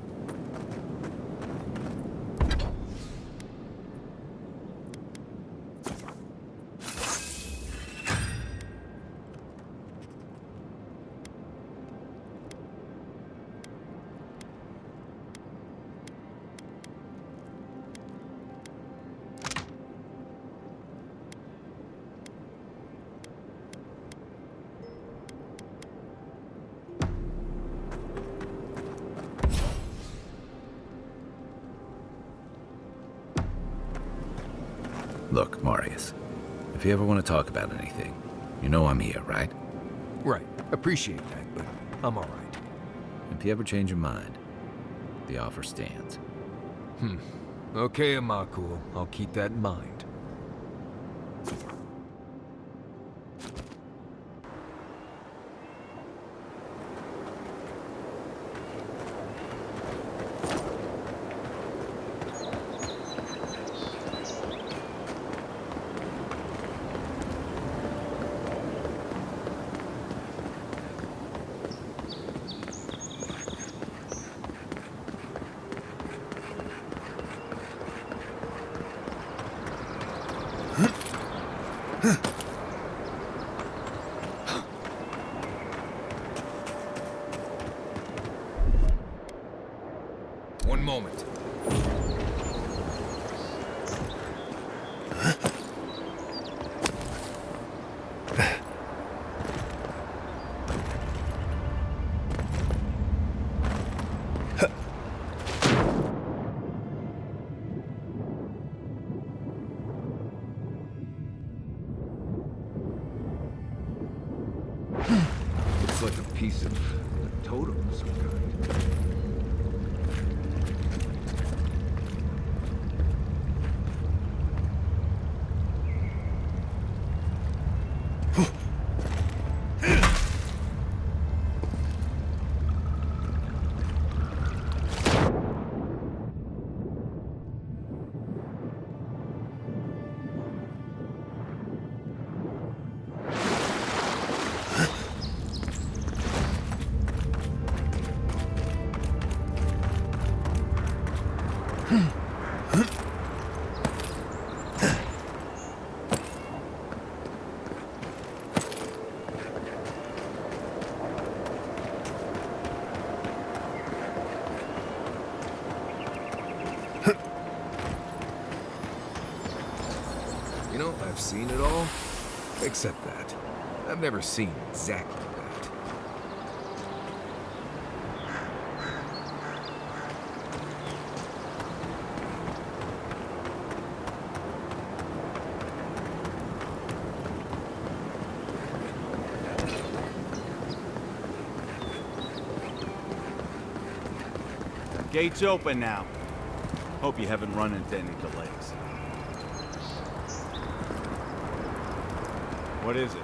Look, Marius, if you ever want to talk about anything, you know I'm here, right? Right. Appreciate that, but I'm all right. If you ever change your mind, the offer stands. Okay, Amakul. I'll keep that in mind. One moment. Looks like a piece of a totem of some kind. You know, I've seen it all, except that. I've never seen exactly that. Gates open now. Hope you haven't run into any delays. What is it?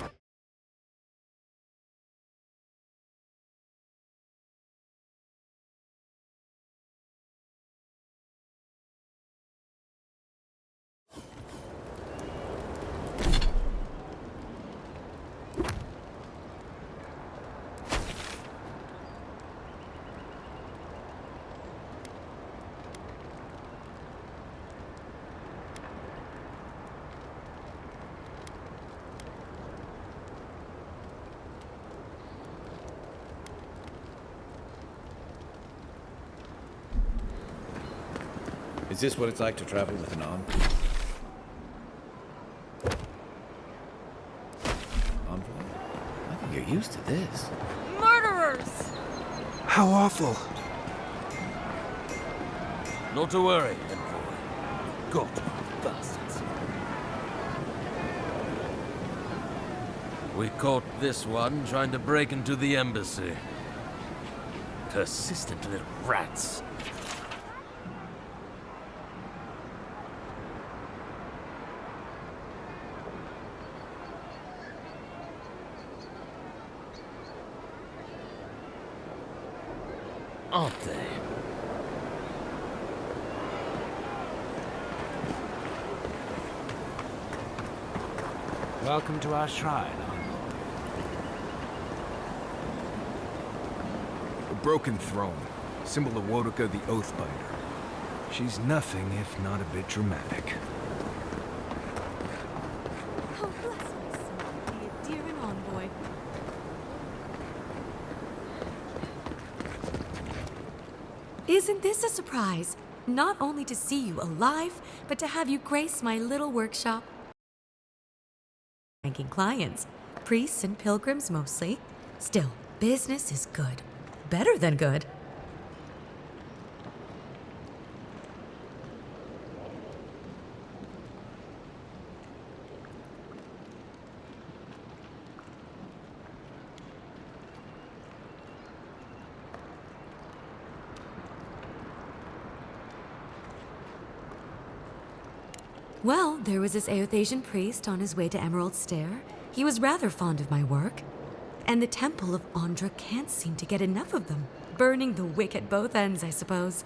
Is this what it's like to travel with an envoy? I think you're used to this. Murderers! How awful. Not to worry, envoy. God, bastards. We caught this one trying to break into the embassy. Persistent little rats. Aren't they? Welcome to our shrine, envoy. broken throne, symbol of Wodoka the Oathbinder. She's nothing if not a bit dramatic. Oh, bless my soul, the Adiran envoy. Isn't this a surprise? Not only to see you alive, but to have you grace my little workshop. Ranking clients, priests and pilgrims mostly. Still, business is good. Better than good. Well, there was this Aothasian priest on his way to Emerald Stair. He was rather fond of my work. And the Temple of Andra can't seem to get enough of them. Burning the wick at both ends, I suppose.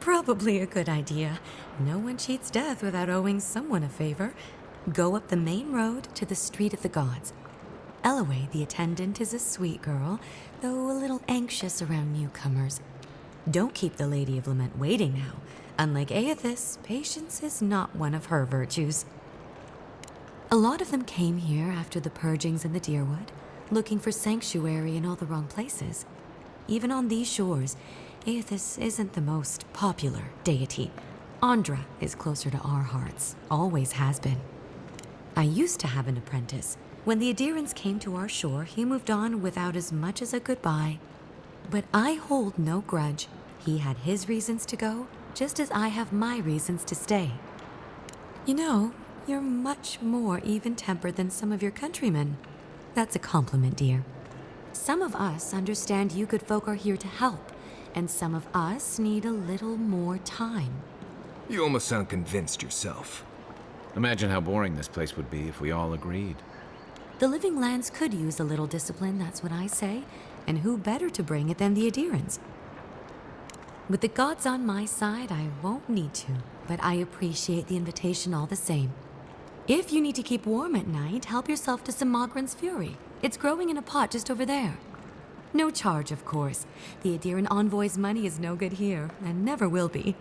Probably a good idea. No one cheats death without owing someone a favor. Go up the main road to the Street of the Gods. Eloy, the attendant, is a sweet girl, though a little anxious around newcomers. Don't keep the Lady of Lament waiting now. Unlike Aethys, patience is not one of her virtues. A lot of them came here after the purgings in the Deerwood, looking for sanctuary in all the wrong places. Even on these shores, Aethys isn't the most popular deity. Andra is closer to our hearts, always has been. I used to have an apprentice. When the Adirans came to our shore, he moved on without as much as a goodbye. But I hold no grudge. He had his reasons to go, just as I have my reasons to stay. You know, you're much more even-tempered than some of your countrymen. That's a compliment, dear. Some of us understand you good folk are here to help, and some of us need a little more time. You almost sound convinced yourself. Imagine how boring this place would be if we all agreed. The Living Lands could use a little discipline, that's what I say. And who better to bring it than the Adirans? With the gods on my side, I won't need to, but I appreciate the invitation all the same. If you need to keep warm at night, help yourself to some Mogren's Fury. It's growing in a pot just over there. No charge, of course. The Adiran envoy's money is no good here, and never will be.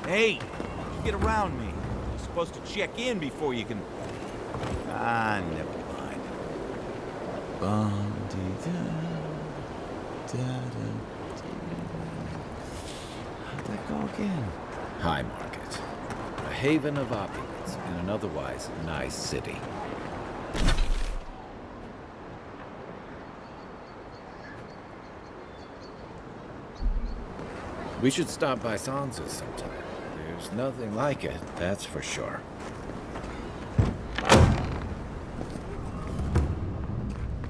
Hey, you get around me. You're supposed to check in before you can... Ah, never mind. How'd that go again? High Market. A haven of opulence in an otherwise nice city. We should stop by Sansa's sometime. There's nothing like it, that's for sure.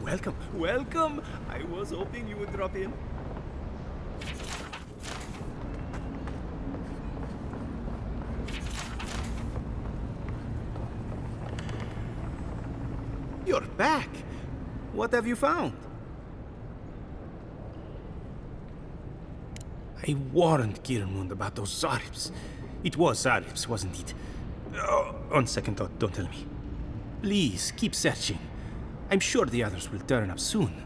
Welcome, welcome! I was hoping you would drop in. You're back! What have you found? I warned Kirmund about those Zaribs. It was Zaribs, wasn't it? Oh, on second thought, don't tell me. Please, keep searching. I'm sure the others will turn up soon.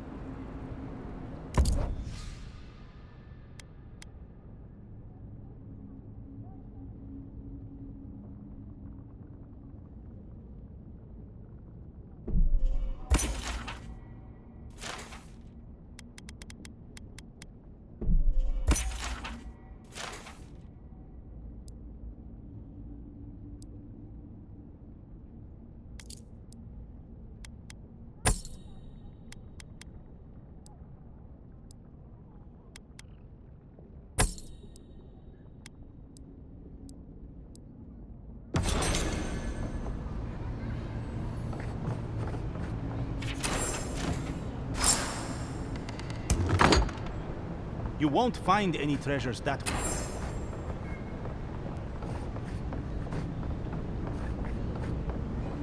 You won't find any treasures that way.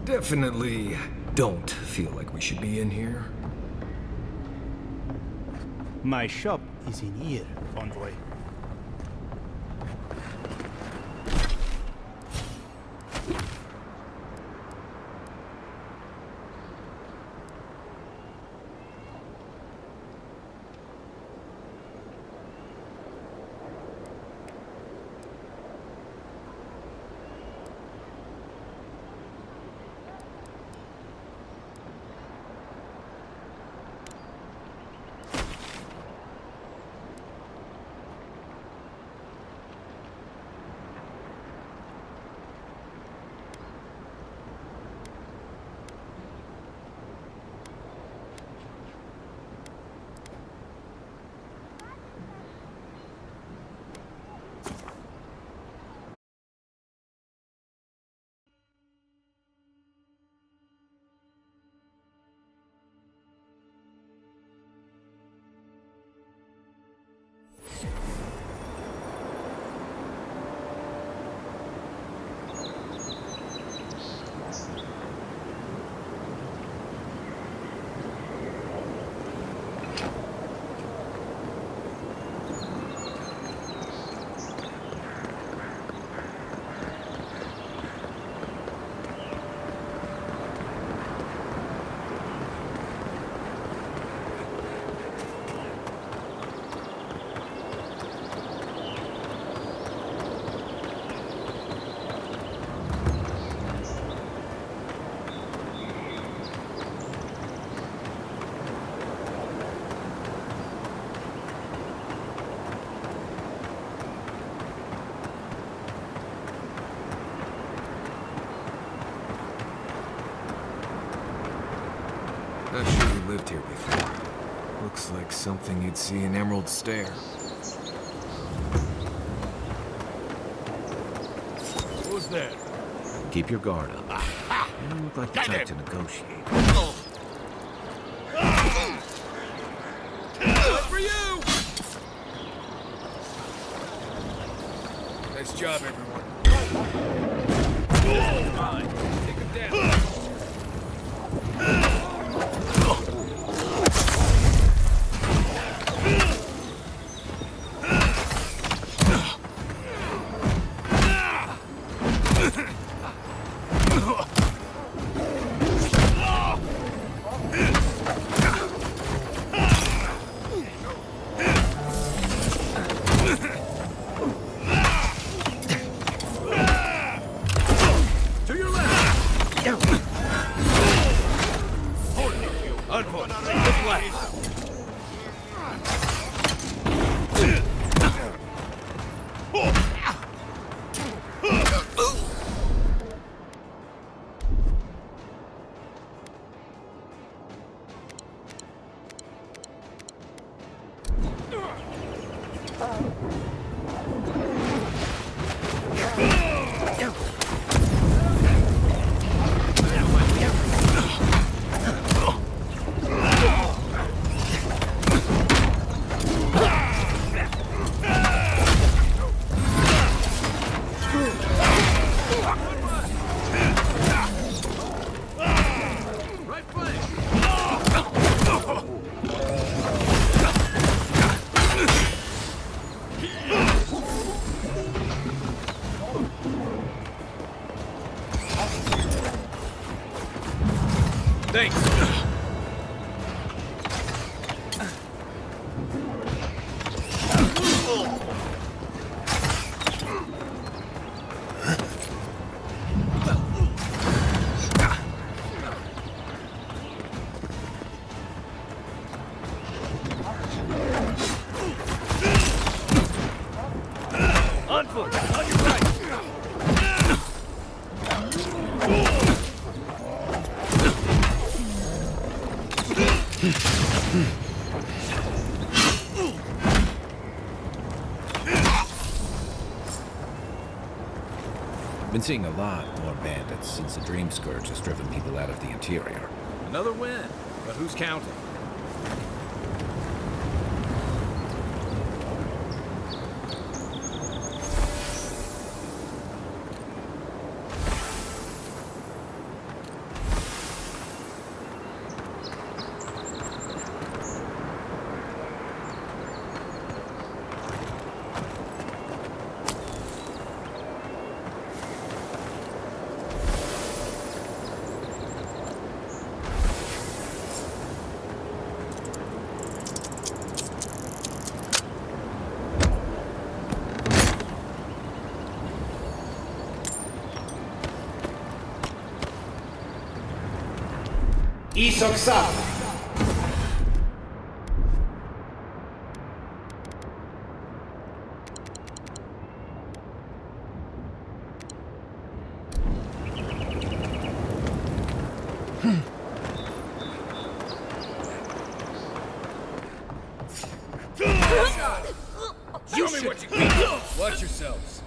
Definitely don't feel like we should be in here. My shop is in here, Envoy. Not sure we lived here before. Looks like something you'd see in Emerald Stair. Who's there? Keep your guard up. You don't look like the type to negotiate. For you! Nice job, everyone. Fine. Take him down. Been seeing a lot more bandits since the Dream Scourge has driven people out of the interior. Another win, but who's counting? You should what you got. Watch yourselves.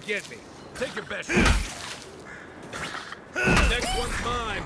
Get me. Take your best shot. Next one's mine.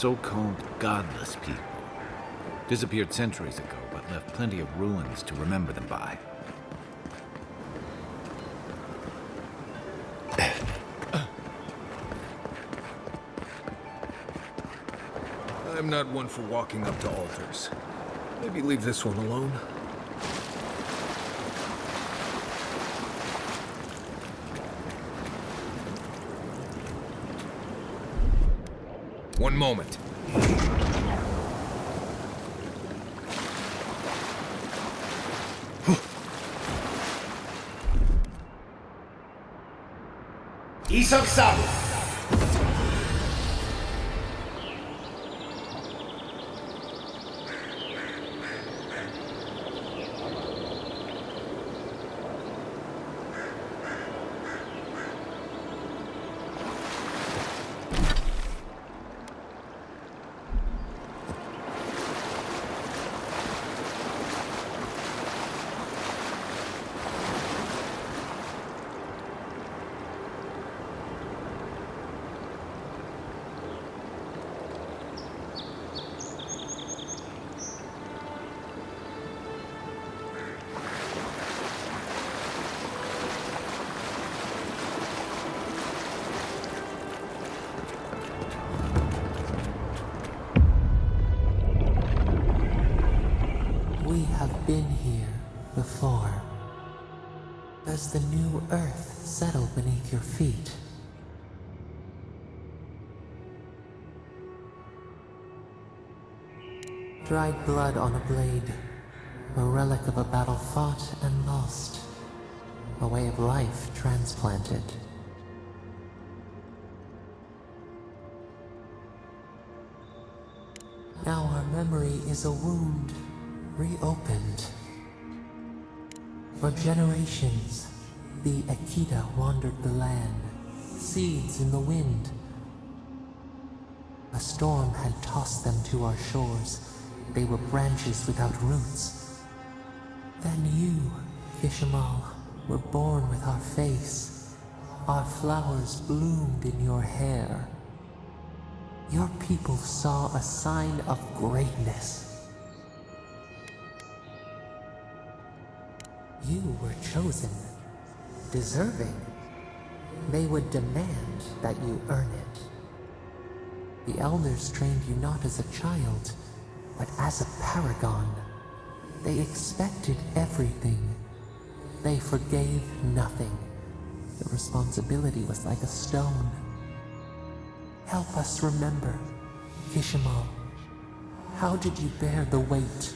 so-called godless people. Disappeared centuries ago, but left plenty of ruins to remember them by. I'm not one for walking up to altars. Maybe leave this one alone. One moment. Isok-san! We have been here before. Does the new earth settle beneath your feet? Dried blood on a blade, a relic of a battle fought and lost, a way of life transplanted. Now our memory is a wound reopened. For generations, the Akita wandered the land, seeds in the wind. A storm had tossed them to our shores. They were branches without roots. Then you, Kishimal, were born with our face. Our flowers bloomed in your hair. Your people saw a sign of greatness. You were chosen, deserving. They would demand that you earn it. The elders trained you not as a child, but as a paragon. They expected everything. They forgave nothing. The responsibility was like a stone. Help us remember, Kishimal. How did you bear the weight?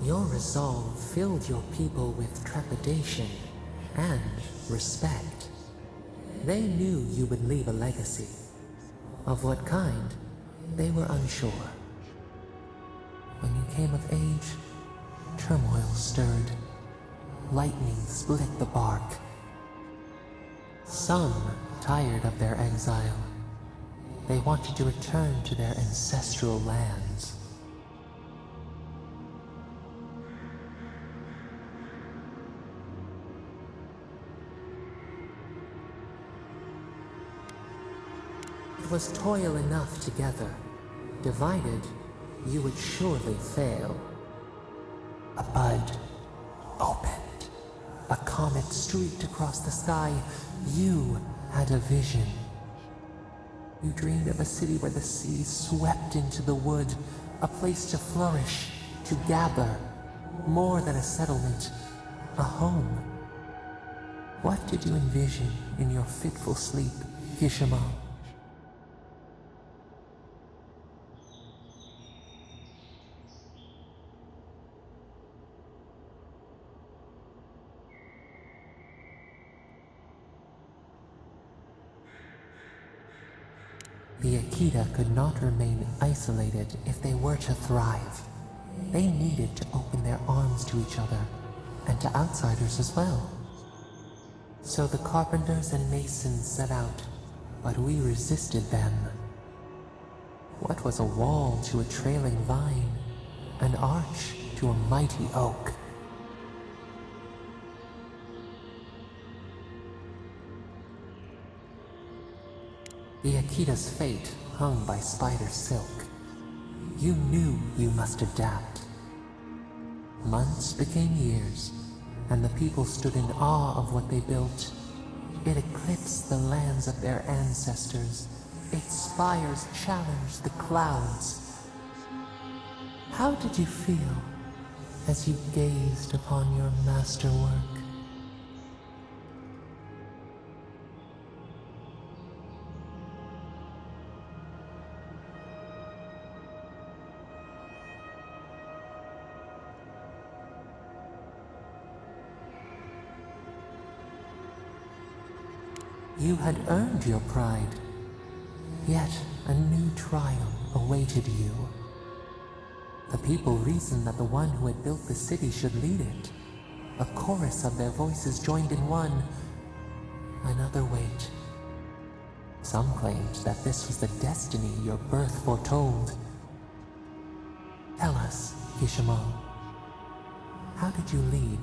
Your resolve filled your people with trepidation and respect. They knew you would leave a legacy. Of what kind, they were unsure. When you came of age, turmoil stirred. Lightning split the bark. Some tired of their exile. They wanted to return to their ancestral lands. It was toil enough together. Divided, you would surely fail. A bud opened. A comet streaked across the sky. You had a vision. You dreamed of a city where the sea swept into the wood, a place to flourish, to gather, more than a settlement, a home. What did you envision in your fitful sleep, Kishimal? The Akita could not remain isolated if they were to thrive. They needed to open their arms to each other, and to outsiders as well. So the carpenters and masons set out, but we resisted them. What was a wall to a trailing vine, an arch to a mighty oak? The Akita's fate hung by spider silk. You knew you must adapt. Months became years, and the people stood in awe of what they built. It eclipsed the lands of their ancestors. Its spires challenged the clouds. How did you feel as you gazed upon your masterwork? You had earned your pride, yet a new trial awaited you. The people reasoned that the one who had built the city should lead it. A chorus of their voices joined in one. Another wait. Some claimed that this was the destiny your birth foretold. Tell us, Kishimo, how did you lead?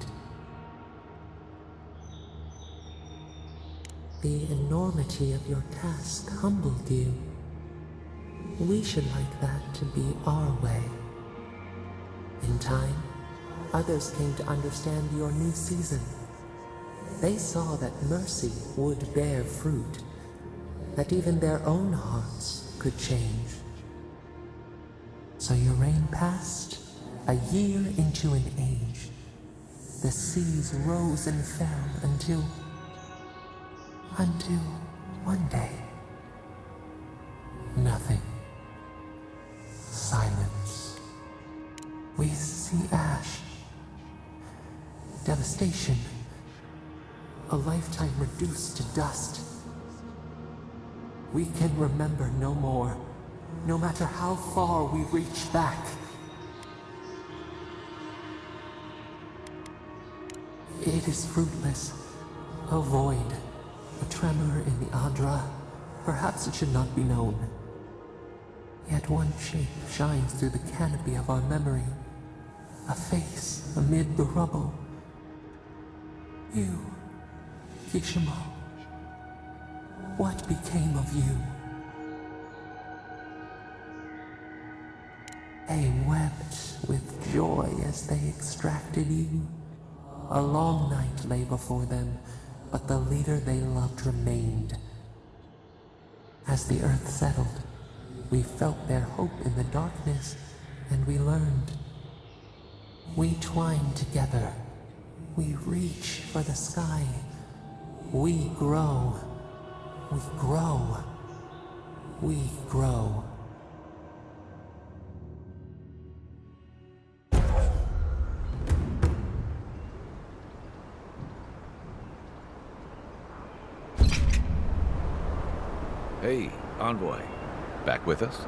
The enormity of your task humbled you. We should like that to be our way. In time, others came to understand your new season. They saw that mercy would bear fruit, that even their own hearts could change. So your reign passed, a year into an age. The seas rose and fell until one day, nothing. Silence. We see ash. Devastation. A lifetime reduced to dust. We can remember no more, no matter how far we reach back. It is fruitless. A void. A tremor in the Adra. Perhaps it should not be known. Yet one shape shines through the canopy of our memory. A face amid the rubble. You, Kishimo. What became of you? They wept with joy as they extracted you. A long night lay before them, but the leader they loved remained. As the earth settled, we felt their hope in the darkness, and we learned. We twine together. We reach for the sky. We grow. We grow. We grow. Hey, Envoy. Back with us?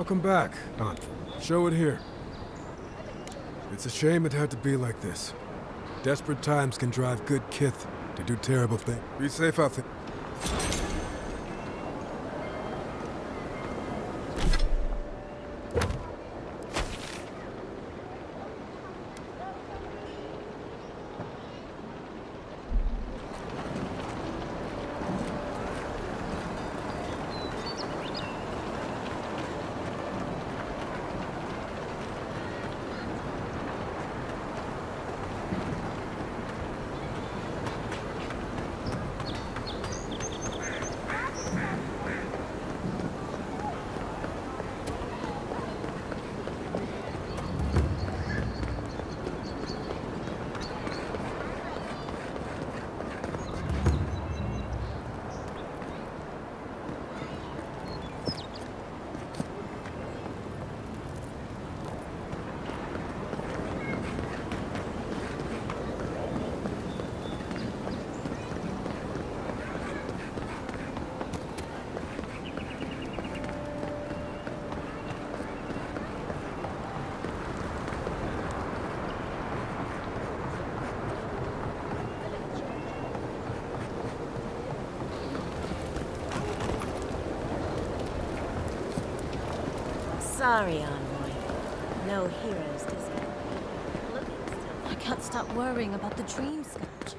Welcome back, Aunt. Show it here. It's a shame it had to be like this. Desperate times can drive good kith to do terrible things. Be safe out there. Sorry, Envoy. No heroes to see. I can't stop worrying about the dream scourge.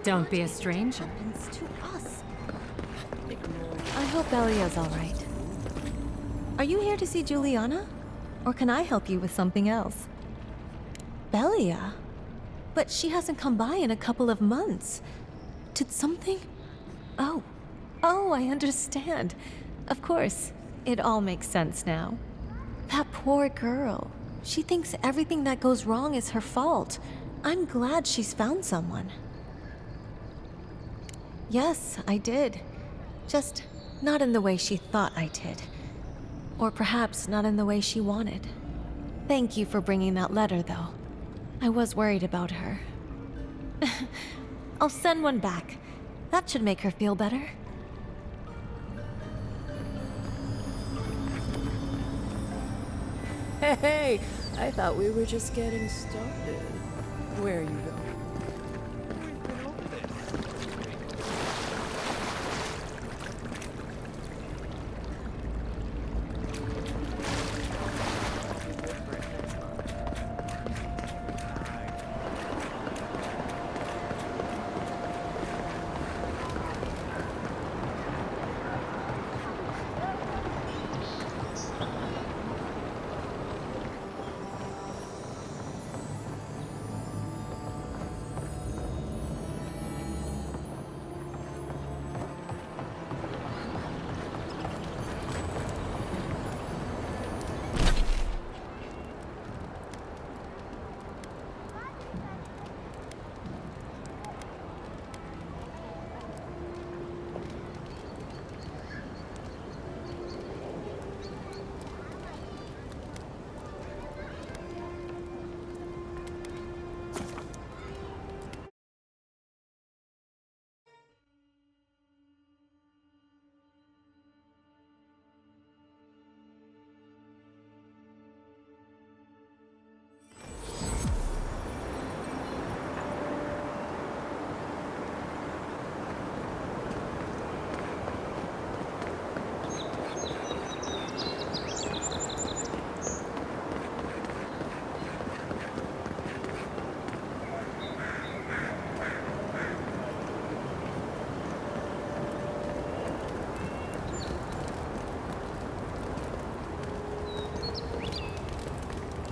Don't be a stranger. Happens to us. I hope Belia's all right. Are you here to see Juliana? Or can I help you with something else? Belia? But she hasn't come by in a couple of months. Did something? Oh, I understand. Of course, it all makes sense now. That poor girl. She thinks everything that goes wrong is her fault. I'm glad she's found someone. Yes, I did. Just not in the way she thought I did. Or perhaps not in the way she wanted. Thank you for bringing that letter, though. I was worried about her. I'll send one back. That should make her feel better. Hey, I thought we were just getting started. Where are you going?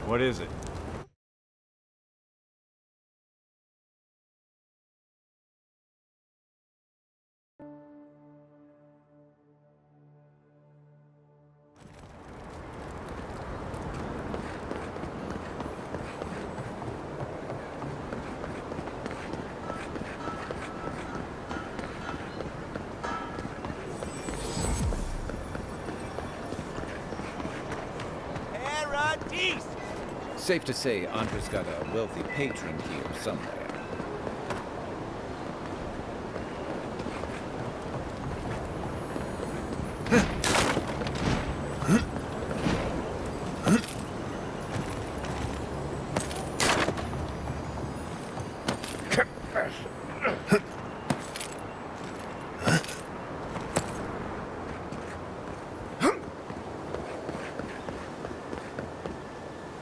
What is it? Paradise! Safe to say, Andre's got a wealthy patron here somewhere.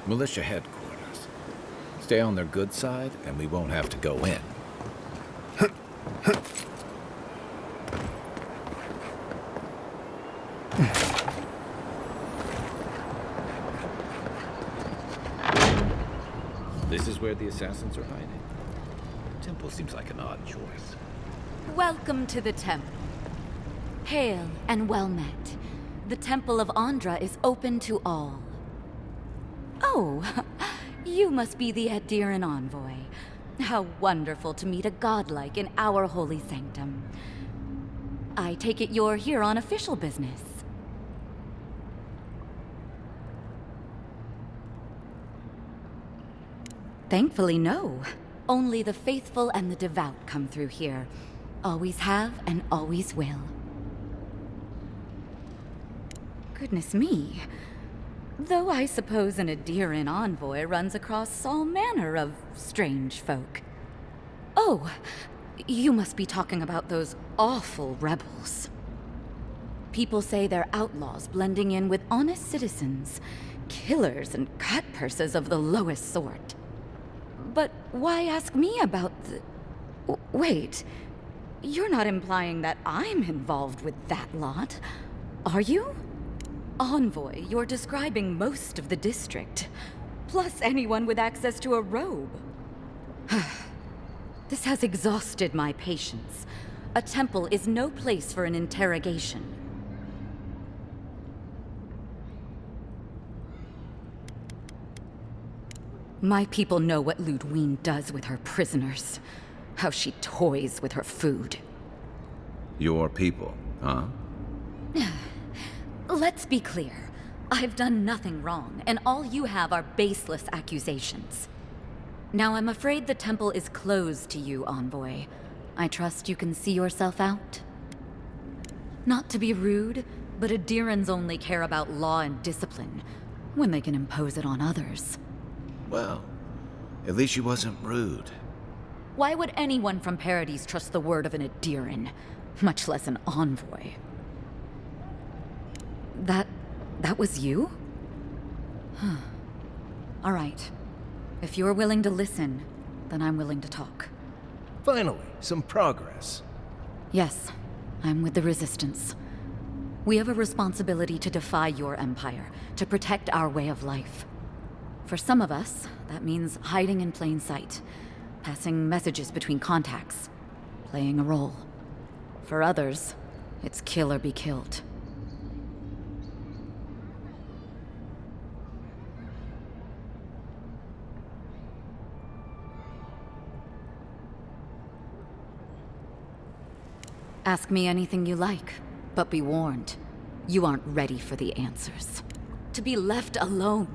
Militia headquarters. Stay on their good side, and we won't have to go in. This is where the assassins are hiding. Temple seems like an odd choice. Welcome to the temple. Hail and well met. The Temple of Andra is open to all. Oh, you must be the Adiran envoy. How wonderful to meet a godlike in our holy sanctum. I take it you're here on official business. Thankfully, no. Only the faithful and the devout come through here. Always have and always will. Goodness me. Though I suppose an Adiran envoy runs across all manner of strange folk. Oh, you must be talking about those awful rebels. People say they're outlaws blending in with honest citizens, killers and cutpurses of the lowest sort. But why ask me about the... Wait, you're not implying that I'm involved with that lot, are you? Envoy, you're describing most of the district, plus anyone with access to a robe. This has exhausted my patience. A temple is no place for an interrogation. My people know what Ludwine does with her prisoners. How she toys with her food. Your people, huh? Let's be clear. I've done nothing wrong, and all you have are baseless accusations. Now, I'm afraid the temple is closed to you, Envoy. I trust you can see yourself out? Not to be rude, but Adirans only care about law and discipline, when they can impose it on others. Well, at least she wasn't rude. Why would anyone from Paradis trust the word of an Adiran, much less an envoy? That was you? Huh. All right. If you're willing to listen, then I'm willing to talk. Finally, some progress. Yes, I'm with the Resistance. We have a responsibility to defy your empire, to protect our way of life. For some of us, that means hiding in plain sight, passing messages between contacts, playing a role. For others, it's kill or be killed. Ask me anything you like, but be warned. You aren't ready for the answers. To be left alone.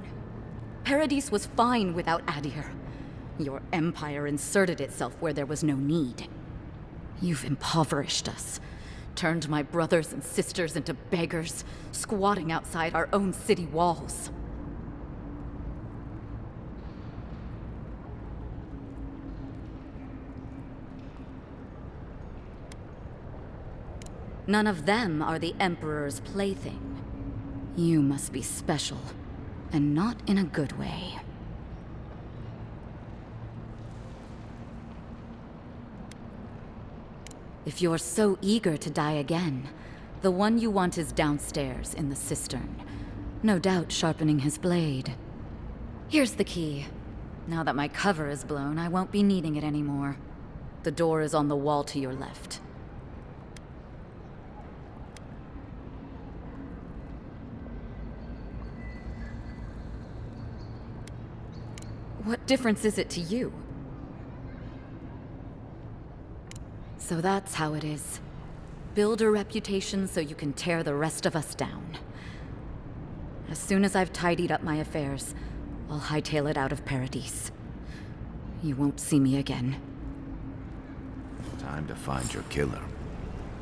Paradis was fine without Adir. Your empire inserted itself where there was no need. You've impoverished us, turned my brothers and sisters into beggars, squatting outside our own city walls. None of them are the Emperor's plaything. You must be special, and not in a good way. If you're so eager to die again, the one you want is downstairs in the cistern, no doubt sharpening his blade. Here's the key. Now that my cover is blown, I won't be needing it anymore. The door is on the wall to your left. What difference is it to you? So that's how it is. Build a reputation so you can tear the rest of us down. As soon as I've tidied up my affairs, I'll hightail it out of Paradis. You won't see me again. Time to find your killer.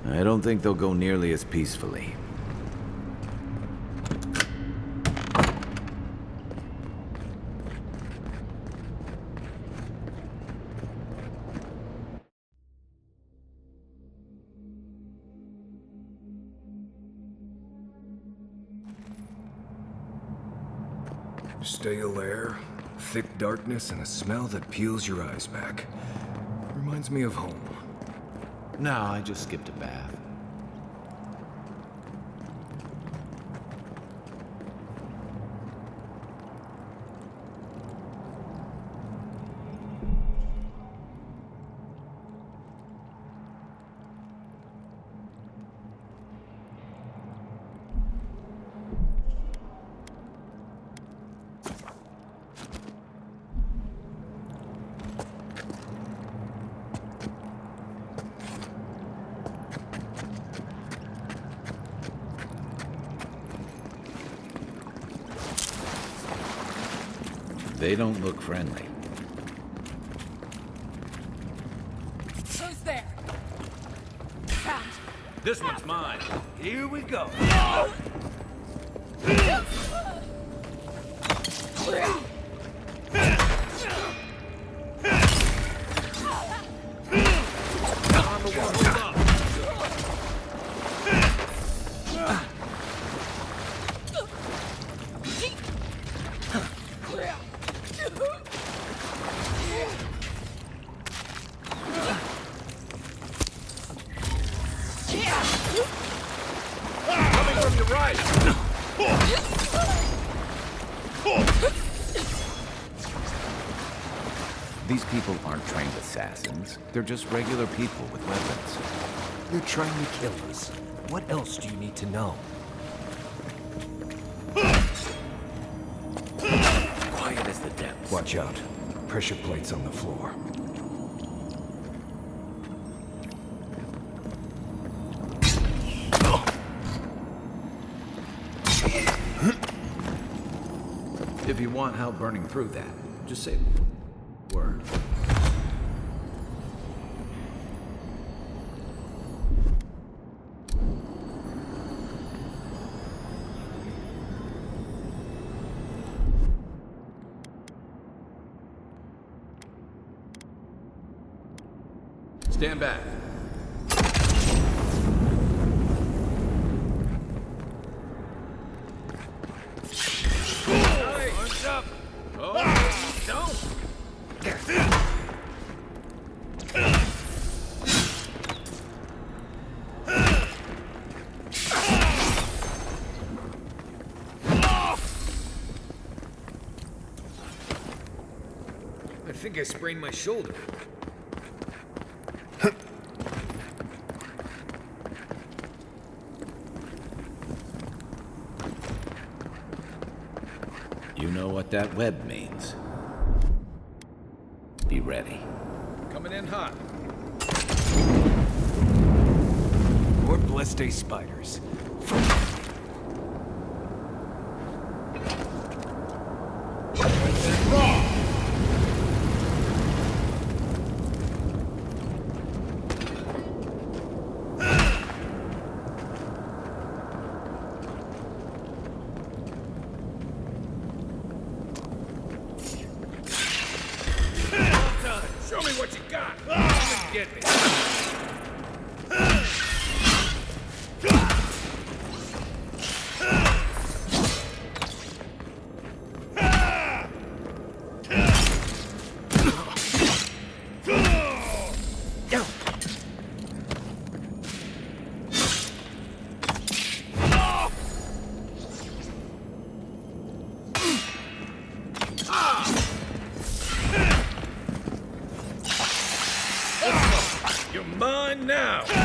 I don't think they'll go nearly as peacefully. Stale air, thick darkness, and a smell that peels your eyes back. Reminds me of home. No, I just skipped a bath. They don't look friendly. Who's there? This one's mine. Here we go. Coming from your right. These people aren't trained assassins. They're just regular people with weapons. You're trying to kill us. What else do you need to know? Quiet as the depths. Watch out. Pressure plates on the floor. If you want help burning through that, just say the word. Stand back. Arms up! Oh, don't! I think I sprained my shoulder. You know what that web means. Be ready. Coming in hot. More Bleste spiders. Show me what you got! Come get me! You're mine now! Come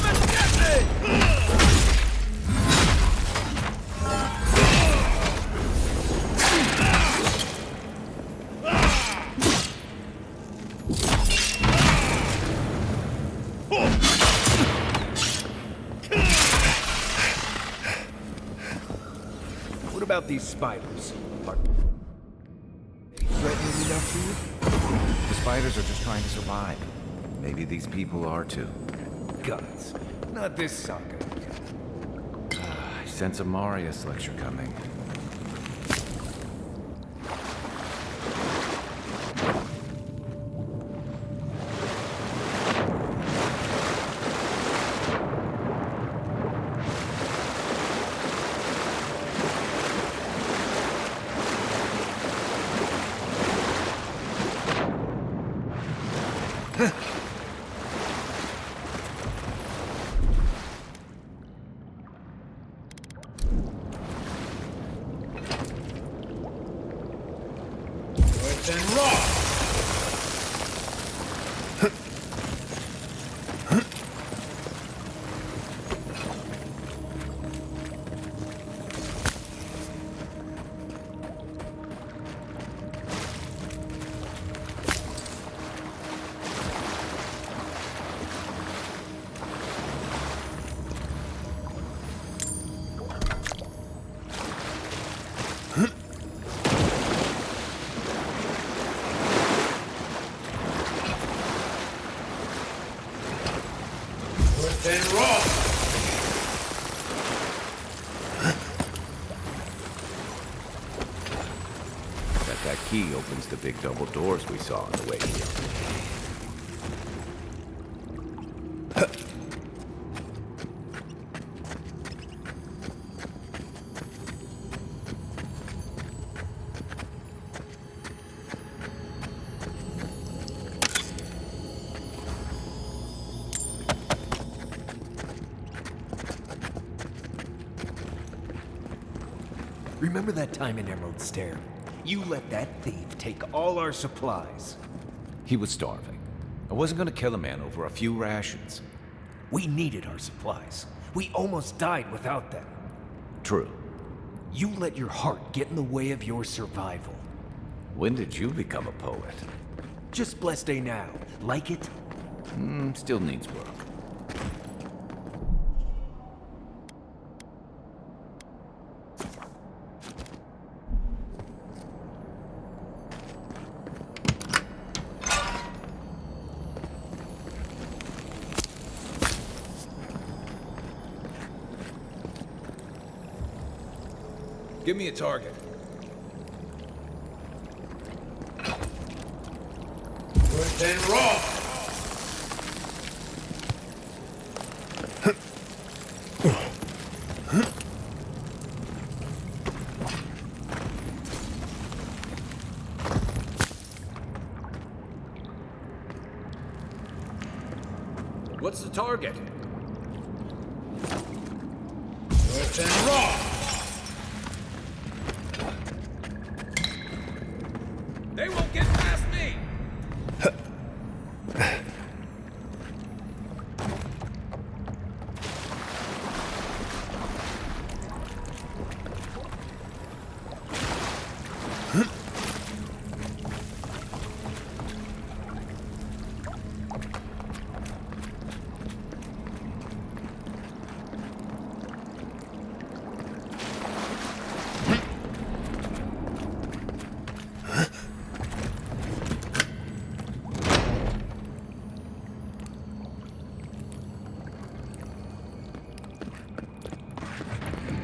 and get me! What about these spiders? Are they threatening enough for you? The spiders are just trying to survive. Maybe these people are too. Guns. Not this sucker. I sense a Marius lecture coming. Swift and raw! Then raw! That key opens the big double doors we saw on the way here. Remember that time in Emerald Stair? You let that thief take all our supplies. He was starving. I wasn't gonna kill a man over a few rations. We needed our supplies. We almost died without them. True. You let your heart get in the way of your survival. When did you become a poet? Just blessed day now. Like it? Still needs work. Give me a target. Swift and raw! What's the target? Swift and raw! They won't get past me!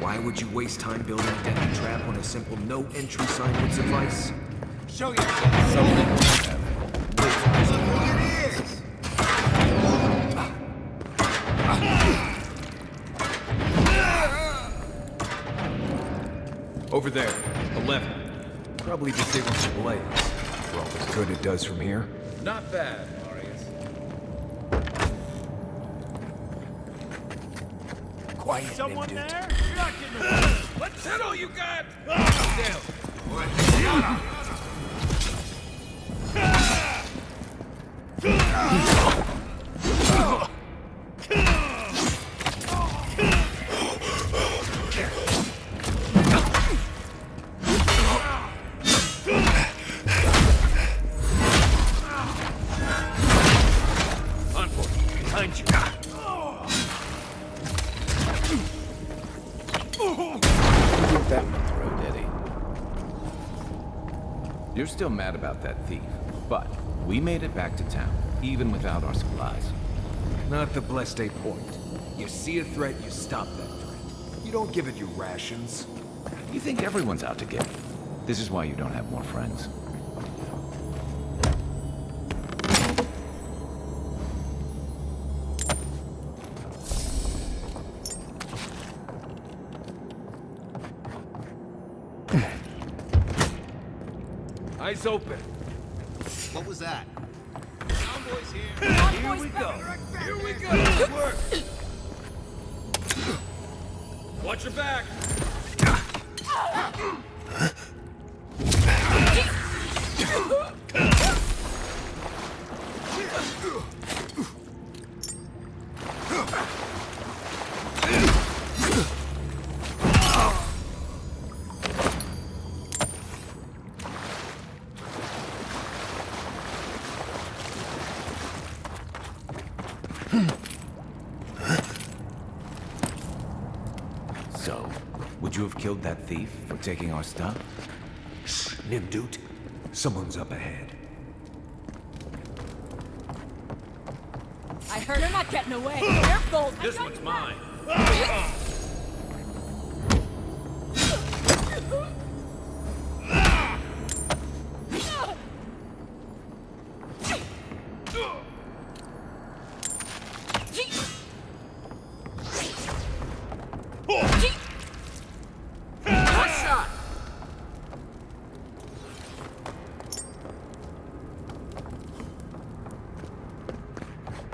Why would you waste time building a deadly trap when a simple no entry sign would suffice? Show yourself! Something. Over there, 11. Probably disabled the blaze. For all the good it does from here. Not bad, Marius. Quiet, Someone dude. there? You're not getting away! What's that all you got? Behind you. That one throw, Eddie. You're still mad about that thief, but we made it back to town, even without our supplies. Not the blessed day point. You see a threat, you stop that threat. You don't give it your rations. You think everyone's out to get you. This is why you don't have more friends. Eyes open. What was that? Convoy's here! Here we go! Here we go! Work! Watch your back! have killed that thief for taking our stuff? Shh, Nimdut. Someone's up ahead. I heard her not getting away. Careful! This one's mine.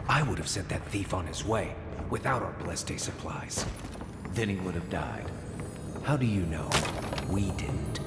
I would have sent that thief on his way without our Bleste supplies. Then he would have died. How do you know? We didn't.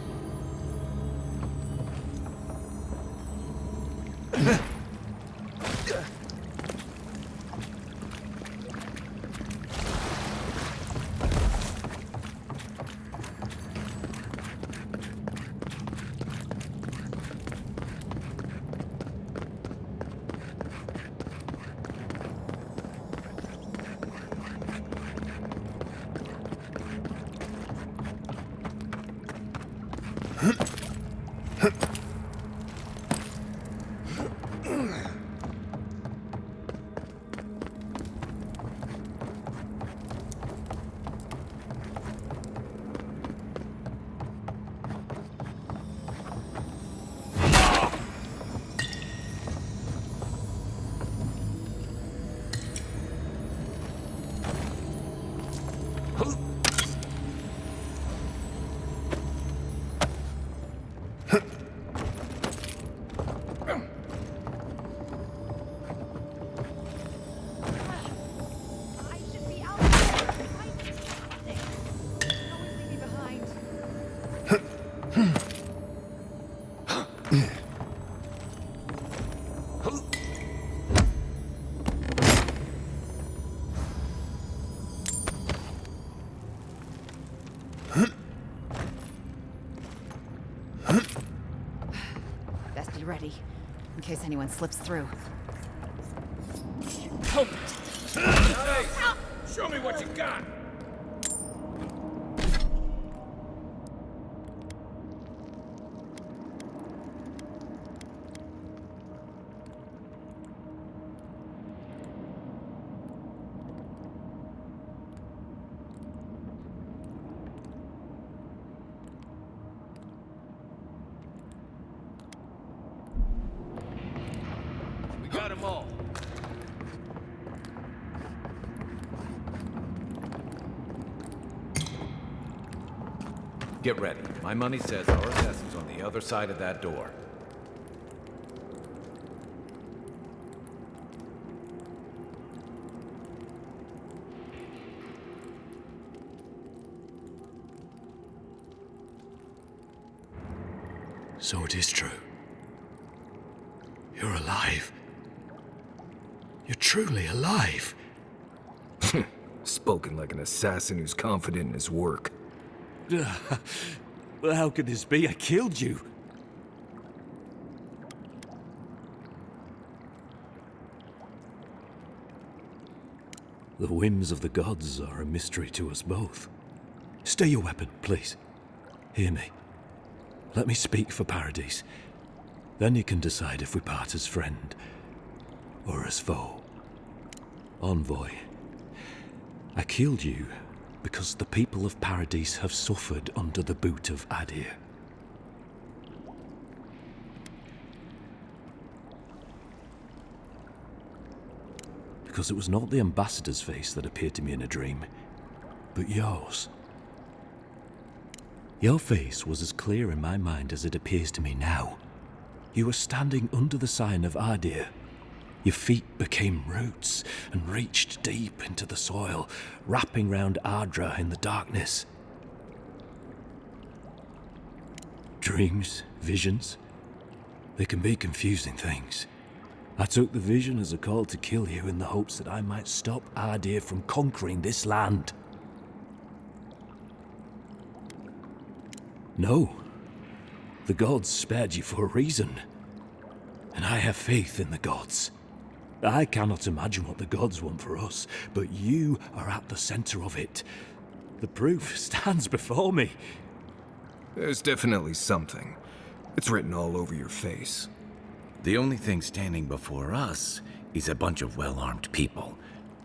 Best be ready, in case anyone slips through. Hold it! Hey, show me what you got! We got them all. Get ready. My money says our assassin's on the other side of that door. So it is true. You're alive. You're truly alive. Spoken like an assassin who's confident in his work. Well, how could this be? I killed you. The whims of the gods are a mystery to us both. Stay your weapon, please. Hear me. Let me speak for Paradise. Then you can decide if we part as friend or as foe. Envoy, I killed you because the people of Paradise have suffered under the boot of Adir. Because it was not the ambassador's face that appeared to me in a dream, but yours. Your face was as clear in my mind as it appears to me now. You were standing under the sign of Adir. Your feet became roots and reached deep into the soil, wrapping round Ardra in the darkness. Dreams, visions, they can be confusing things. I took the vision as a call to kill you in the hopes that I might stop Adir from conquering this land. No, the gods spared you for a reason, and I have faith in the gods. I cannot imagine what the gods want for us, but you are at the center of it. The proof stands before me. There's definitely something. It's written all over your face. The only thing standing before us is a bunch of well-armed people.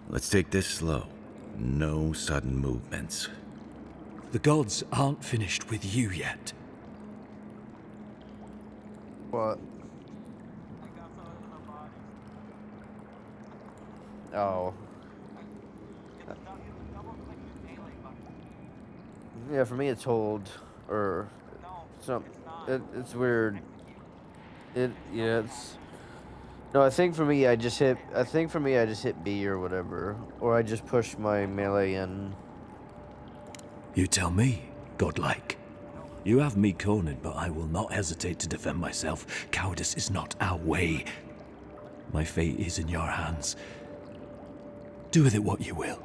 Let's take this slow. No sudden movements. The gods aren't finished with you yet. What? Oh. Yeah, for me it's hold, or some. It's weird. Yeah, it's. No, I think for me I just hit. I think for me I just hit B or whatever, or I just push my melee in. You tell me, godlike. You have me cornered, but I will not hesitate to defend myself. Cowardice is not our way. My fate is in your hands. Do with it what you will.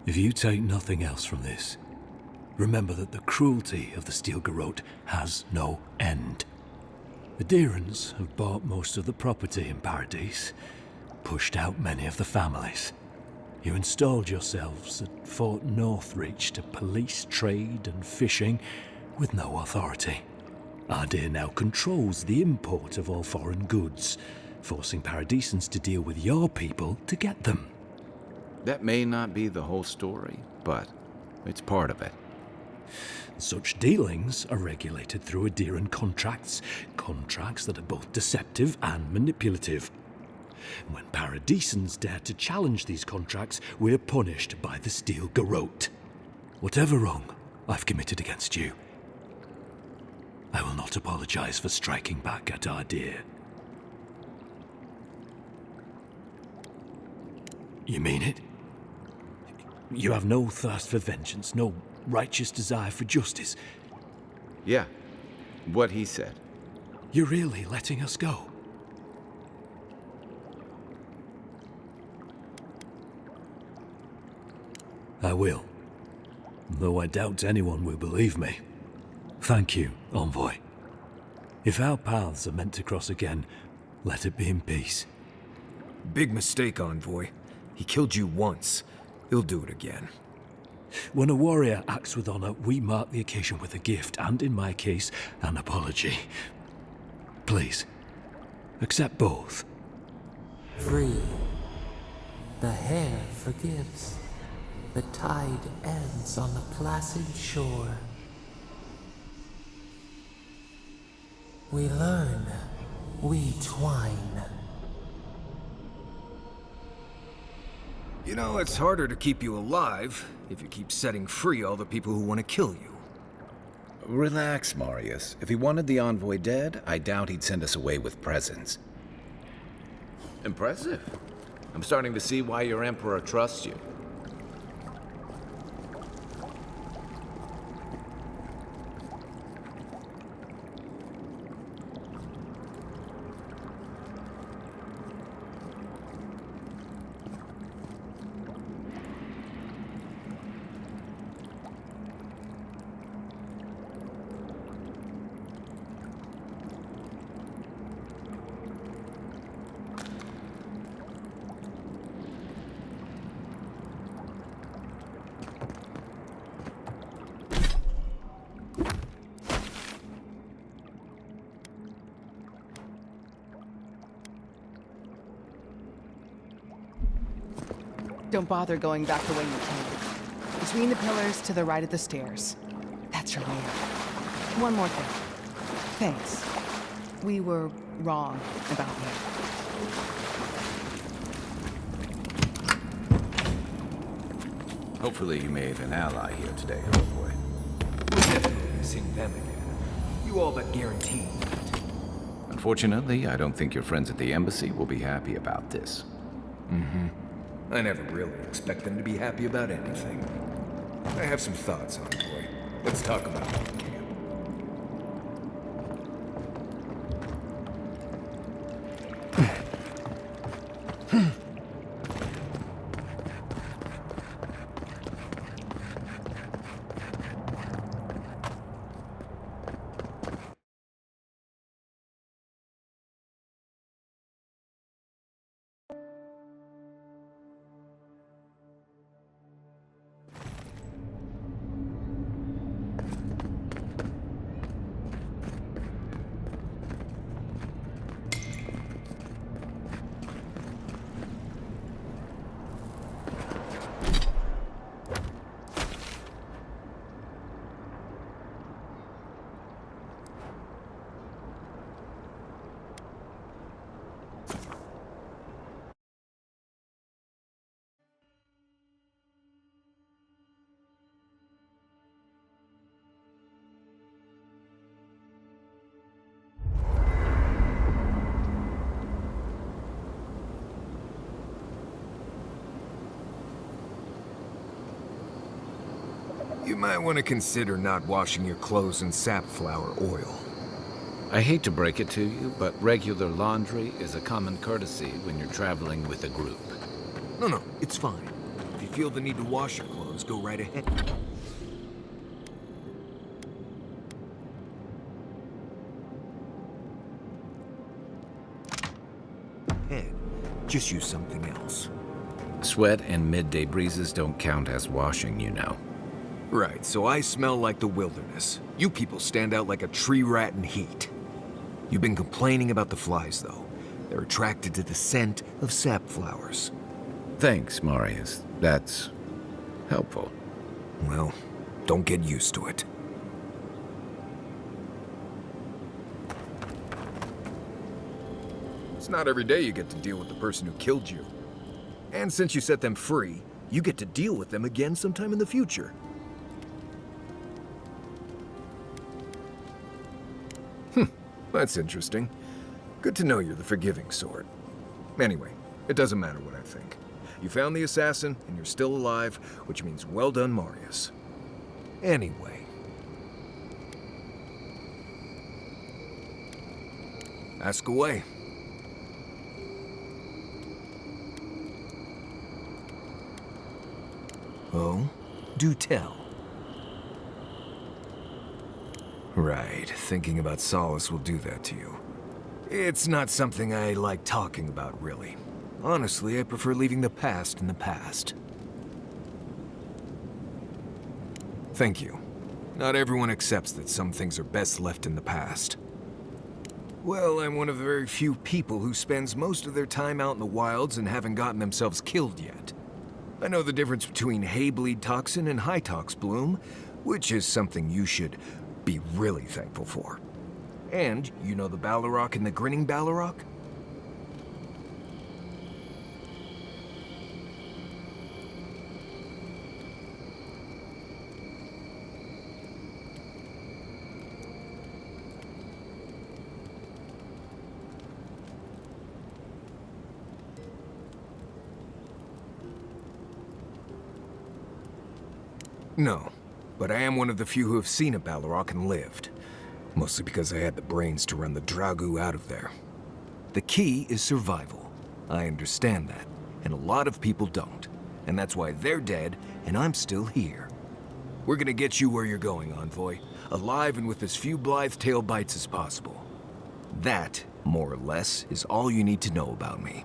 If you take nothing else from this, remember that the cruelty of the Steel Garrote has no end. The Deerans have bought most of the property in Paradise, pushed out many of the families. You installed yourselves at Fort Northreach to police trade and fishing with no authority. Ardir now controls the import of all foreign goods, forcing Paradisans to deal with your people to get them. That may not be the whole story, but it's part of it. Such dealings are regulated through Adiran contracts that are both deceptive and manipulative. When Paradisans dare to challenge these contracts, we're punished by the Steel Garrote. Whatever wrong I've committed against you, I will not apologize for striking back at Ardir. You mean it? You have no thirst for vengeance, no righteous desire for justice. Yeah, what he said. You're really letting us go? I will. Though I doubt anyone will believe me. Thank you, Envoy. If our paths are meant to cross again, let it be in peace. Big mistake, Envoy. He killed you once. He'll do it again. When a warrior acts with honor, we mark the occasion with a gift, and in my case, an apology. Please, accept both. Free. The hair forgives. The tide ends on the placid shore. We learn. We twine. You know, it's harder to keep you alive if you keep setting free all the people who want to kill you. Relax, Marius. If he wanted the envoy dead, I doubt he'd send us away with presents. Impressive. I'm starting to see why your emperor trusts you. Don't bother going back the way you came. Between the pillars to the right of the stairs. That's your way out. One more thing. Thanks. We were wrong about you. Hopefully you made an ally here today, envoy. We're definitely missing them again. You all but guaranteed that. Unfortunately, I don't think your friends at the embassy will be happy about this. Mm-hmm. I never really expect them to be happy about anything. I have some thoughts, envoy. Let's talk about it. You might want to consider not washing your clothes in safflower oil. I hate to break it to you, but regular laundry is a common courtesy when you're traveling with a group. No, it's fine. If you feel the need to wash your clothes, go right ahead. Just use something else. Sweat and midday breezes don't count as washing, you know. Right, so I smell like the wilderness. You people stand out like a tree rat in heat. You've been complaining about the flies, though. They're attracted to the scent of sap flowers. Thanks, Marius. That's helpful. Well, don't get used to it. It's not every day you get to deal with the person who killed you. And since you set them free, you get to deal with them again sometime in the future. That's interesting. Good to know you're the forgiving sort. Anyway, it doesn't matter what I think. You found the assassin, and you're still alive, which means well done, Marius. Anyway. Ask away. Oh, do tell. Right, thinking about Solace will do that to you. It's not something I like talking about, really. Honestly, I prefer leaving the past in the past. Thank you. Not everyone accepts that some things are best left in the past. Well, I'm one of the very few people who spends most of their time out in the wilds and haven't gotten themselves killed yet. I know the difference between hay-bleed toxin and high-tox bloom, which is something you should be really thankful for. And you know the Ballarok and the Grinning Ballarok? No, but I am one of the few who have seen a Ballarok and lived. Mostly because I had the brains to run the Dragu out of there. The key is survival. I understand that, and a lot of people don't. And that's why they're dead, and I'm still here. We're gonna get you where you're going, Envoy. Alive and with as few blithe tail bites as possible. That, more or less, is all you need to know about me.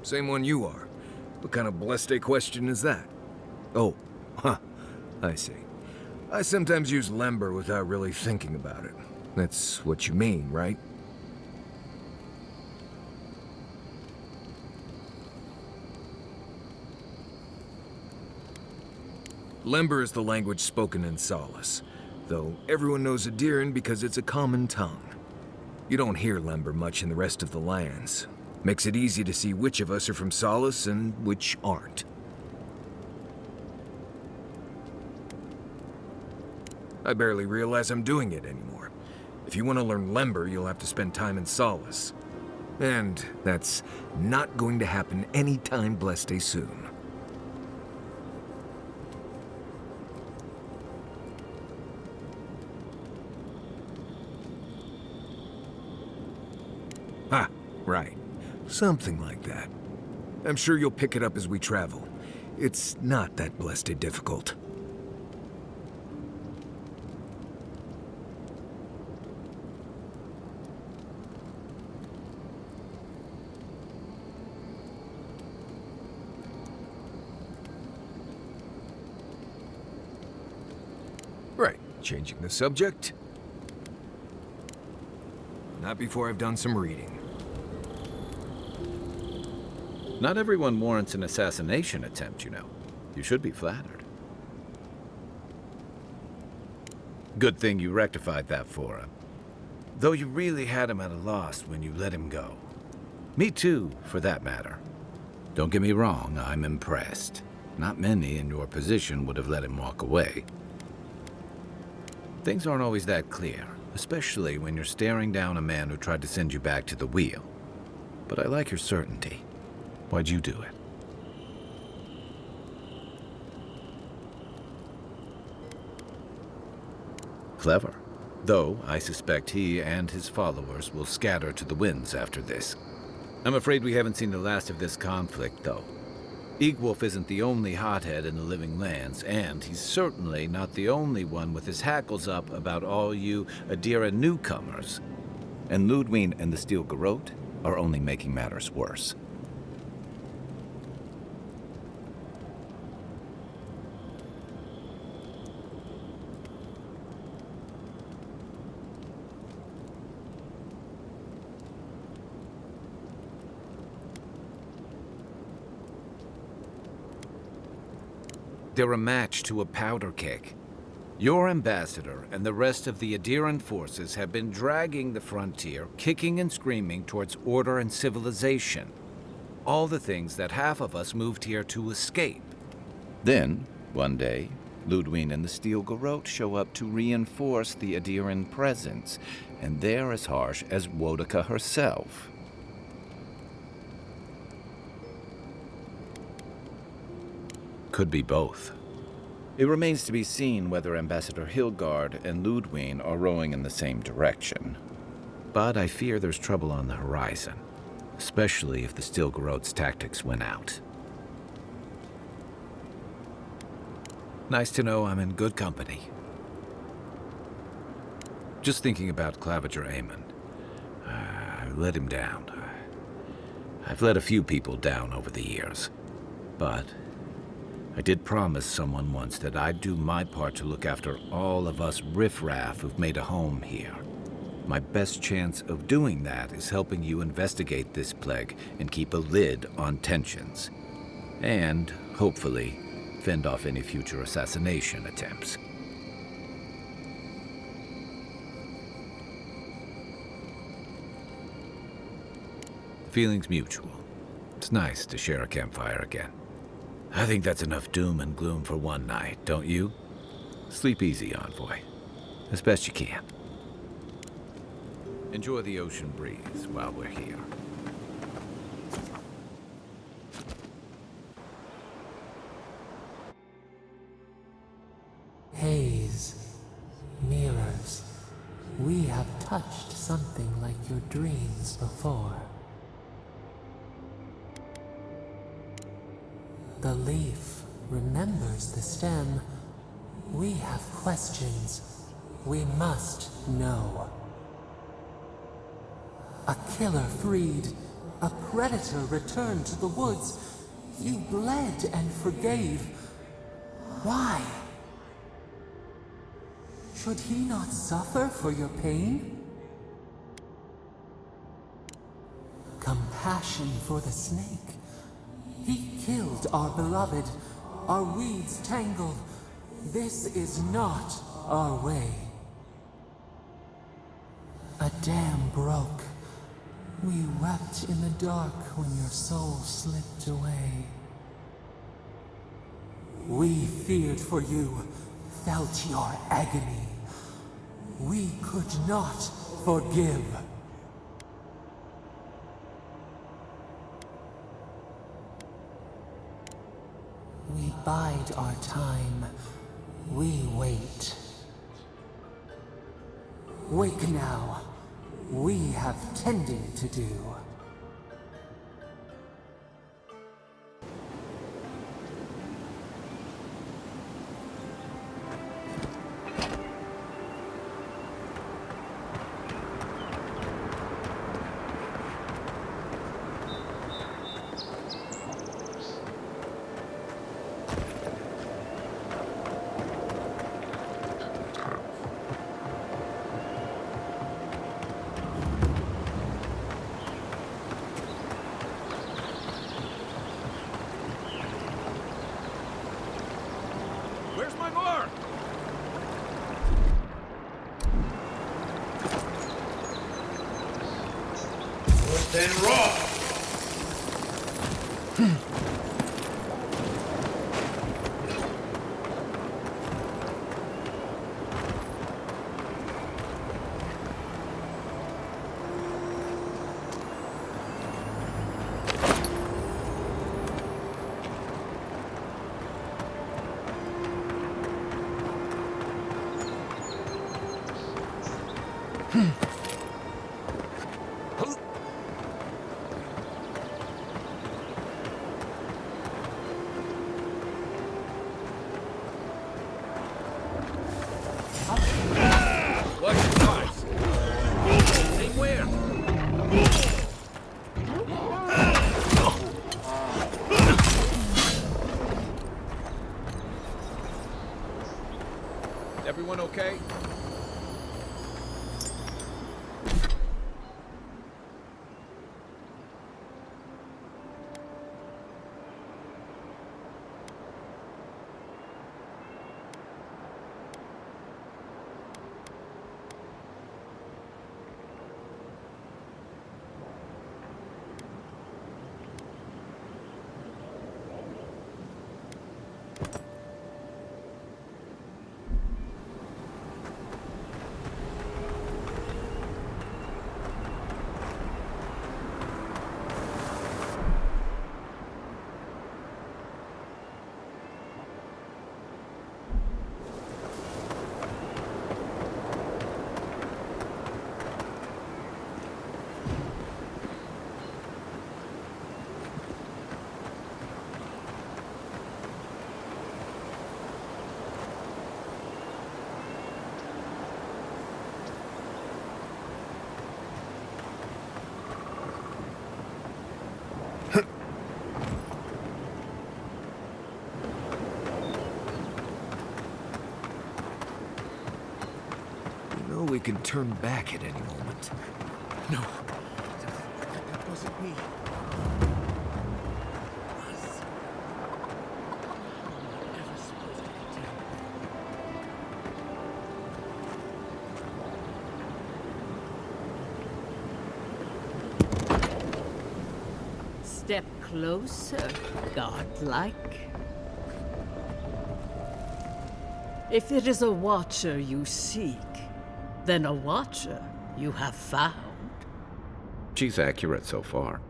Same one you are. What kind of blessed question is that? Oh, I see. I sometimes use lember without really thinking about it. That's what you mean, right? Lember is the language spoken in Solace, though everyone knows Adiran because it's a common tongue. You don't hear lember much in the rest of the lands. Makes it easy to see which of us are from Solace and which aren't. I barely realize I'm doing it anymore. If you want to learn lember, you'll have to spend time in Solace. And that's not going to happen anytime blessed soon. Ah, right. Something like that. I'm sure you'll pick it up as we travel. It's not that blessed difficult. Changing the subject? Not before I've done some reading. Not everyone warrants an assassination attempt, you know. You should be flattered. Good thing you rectified that for him. Though you really had him at a loss when you let him go. Me too, for that matter. Don't get me wrong, I'm impressed. Not many in your position would have let him walk away. Things aren't always that clear, especially when you're staring down a man who tried to send you back to the wheel. But I like your certainty. Why'd you do it? Clever. Though I suspect he and his followers will scatter to the winds after this. I'm afraid we haven't seen the last of this conflict, though. Eagwolf isn't the only hothead in the Living Lands, and he's certainly not the only one with his hackles up about all you Adira newcomers. And Ludwine and the Steel Garrote are only making matters worse. They're a match to a powder keg. Your ambassador and the rest of the Adiran forces have been dragging the frontier, kicking and screaming towards order and civilization. All the things that half of us moved here to escape. Then, one day, Ludwine and the Steel Garrote show up to reinforce the Adiran presence, and they're as harsh as Wodaka herself. Could be both. It remains to be seen whether Ambassador Hilgard and Ludwine are rowing in the same direction. But I fear there's trouble on the horizon, especially if the Steel Garrote's tactics win out. Nice to know I'm in good company. Just thinking about Claviger Amon. I let him down. I've let a few people down over the years, but I did promise someone once that I'd do my part to look after all of us riffraff who've made a home here. My best chance of doing that is helping you investigate this plague and keep a lid on tensions. And, hopefully, fend off any future assassination attempts. Feelings mutual. It's nice to share a campfire again. I think that's enough doom and gloom for one night, don't you? Sleep easy, Envoy. As best you can. Enjoy the ocean breeze while we're here. Haze, mirrors, we have touched something like your dreams before. The leaf remembers the stem. We have questions. We must know. A killer freed. A predator returned to the woods. You bled and forgave. Why? Should he not suffer for your pain? Compassion for the snake. He killed our beloved. Our weeds tangled. This is not our way. A dam broke. We wept in the dark when your soul slipped away. We feared for you, felt your agony. We could not forgive. We bide our time. We wait. Wake now. We have tending to do. Where's my mark? Then raw. Everyone okay? You know we can turn back at any moment. No, that wasn't me. Step closer, godlike. If it is a watcher you seek, then a watcher you have found. She's accurate so far.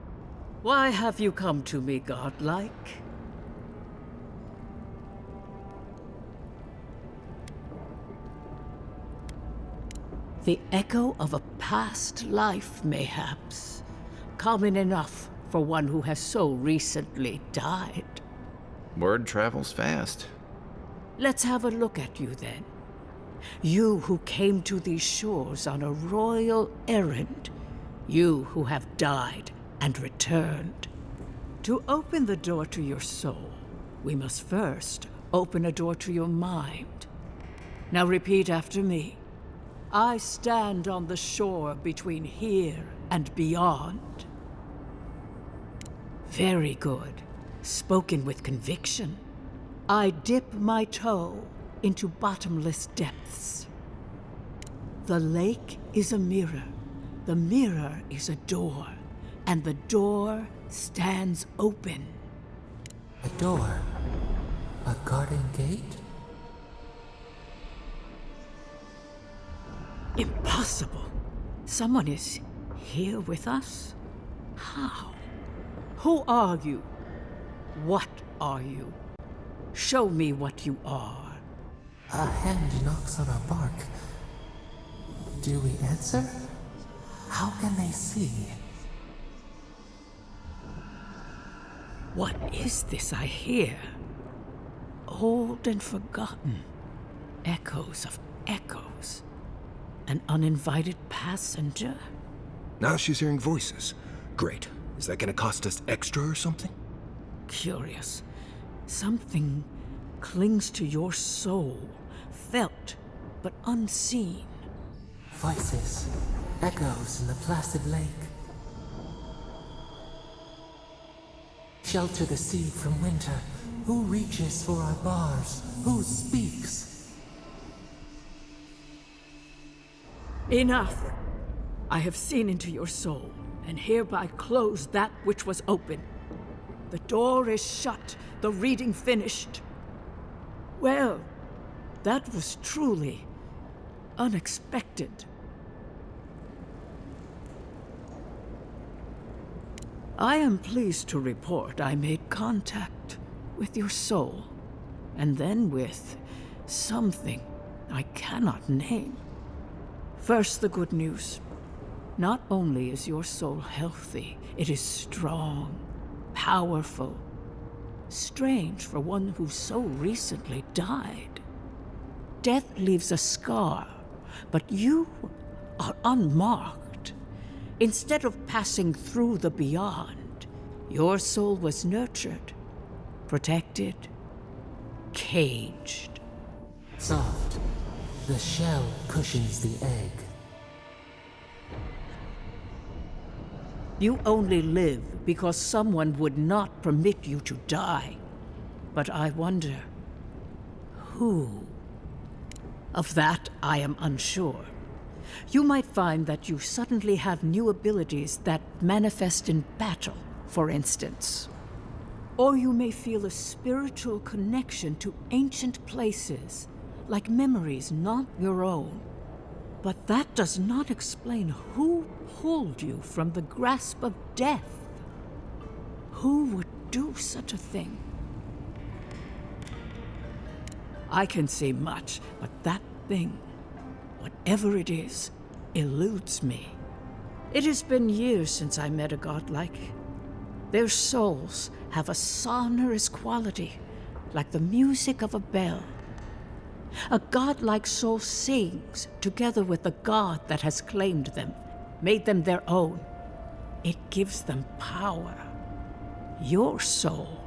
Why have you come to me, godlike? The echo of a past life, mayhaps. Common enough for one who has so recently died. Word travels fast. Let's have a look at you then. You who came to these shores on a royal errand. You who have died and returned. To open the door to your soul, we must first open a door to your mind. Now repeat after me. I stand on the shore between here and beyond. Very good. Spoken with conviction. I dip my toe into bottomless depths. The lake is a mirror. The mirror is a door. And the door stands open. A door? A garden gate? Impossible. Someone is here with us? How? Who are you? What are you? Show me what you are. A hand knocks on our bark. Do we answer? How can they see? What is this I hear? Old and forgotten. Echoes of echoes. An uninvited passenger? Now she's hearing voices. Great. Is that gonna cost us extra or something? Curious. Something clings to your soul, felt but unseen. Voices, echoes in the placid lake. Shelter the seed from winter, Who reaches for our bars? Who speaks? Enough! I have seen into your soul, and hereby close that which was open. The door is shut, the reading finished. Well, that was truly unexpected. I am pleased to report I made contact with your soul, and then with something I cannot name. First, the good news. Not only is your soul healthy, it is strong, powerful. Strange for one who so recently died. Death leaves a scar, but you are unmarked. Instead of passing through the beyond, your soul was nurtured, protected, caged. Soft. The shell cushions the egg. You only live because someone would not permit you to die. But I wonder, who? Of that, I am unsure. You might find that you suddenly have new abilities that manifest in battle, for instance. Or you may feel a spiritual connection to ancient places, like memories not your own. But that does not explain who pulled you from the grasp of death. Who would do such a thing? I can say much, but that thing, whatever it is, eludes me. It has been years since I met a godlike. Their souls have a sonorous quality, like the music of a bell. A godlike soul sings together with the god that has claimed them, made them their own. It gives them power. Your soul,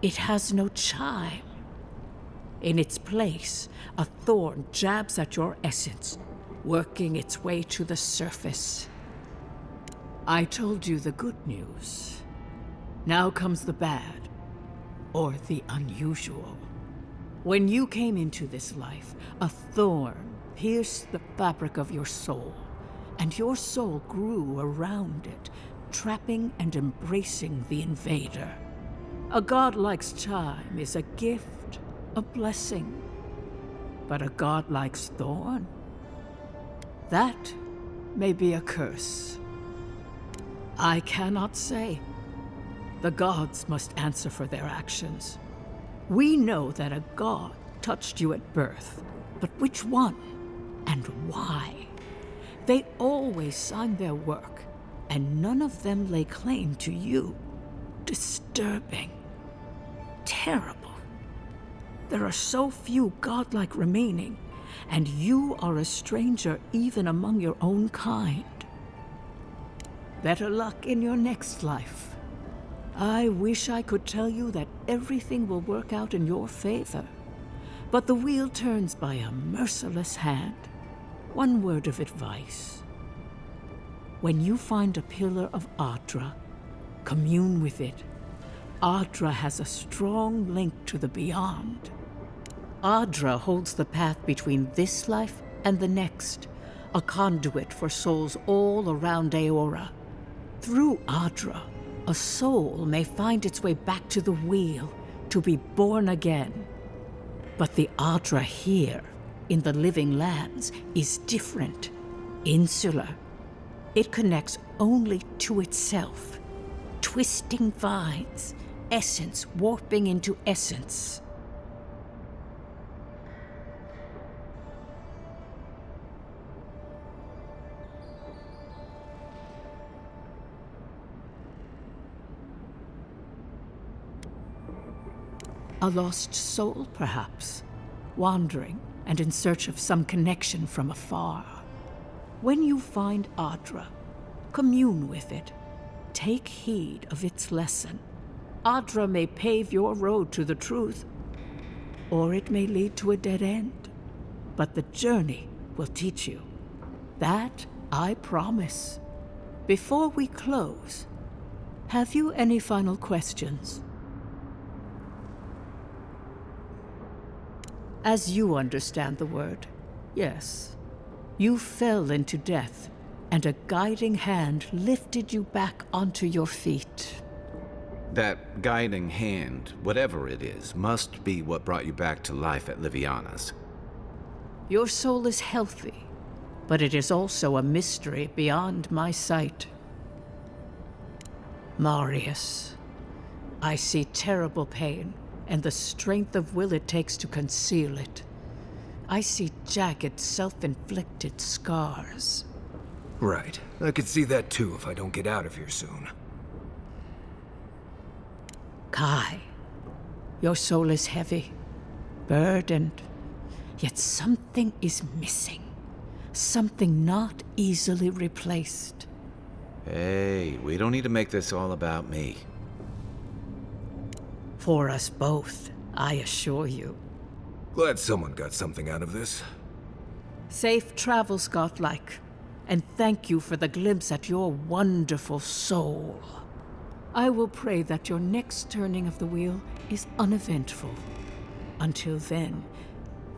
it has no chime. In its place, a thorn jabs at your essence, working its way to the surface. I told you the good news. Now comes the bad, or the unusual. When you came into this life, a thorn pierced the fabric of your soul, and your soul grew around it, trapping and embracing the invader. A godlike's chime is a gift, a blessing. But a godlike's thorn? That may be a curse. I cannot say. The gods must answer for their actions. We know that a god touched you at birth, but which one and why? They always signed their work, and none of them lay claim to you. Disturbing. Terrible. There are so few godlike remaining, and you are a stranger even among your own kind. Better luck in your next life. I wish I could tell you that everything will work out in your favor, but the wheel turns by a merciless hand. One word of advice. When you find a pillar of Adra, commune with it. Adra has a strong link to the beyond. Adra holds the path between this life and the next, a conduit for souls all around Aora. Through Adra, a soul may find its way back to the wheel, to be born again. But the Adra here, in the living lands, is different, insular. It connects only to itself, twisting vines, essence warping into essence. A lost soul, perhaps, wandering and in search of some connection from afar. When you find Adra, commune with it. Take heed of its lesson. Adra may pave your road to the truth, or it may lead to a dead end. But the journey will teach you. That I promise. Before we close, have you any final questions? As you understand the word, yes. You fell into death, and a guiding hand lifted you back onto your feet. That guiding hand, whatever it is, must be what brought you back to life at Liviana's. Your soul is healthy, but it is also a mystery beyond my sight. Marius, I see terrible pain and the strength of will it takes to conceal it. I see jagged, self-inflicted scars. Right. I could see that too if I don't get out of here soon. Kai, your soul is heavy, burdened, yet something is missing. Something not easily replaced. Hey, we don't need to make this all about me. For us both, I assure you. Glad someone got something out of this. Safe travels, Godlike, and thank you for the glimpse at your wonderful soul. I will pray that your next turning of the wheel is uneventful. Until then,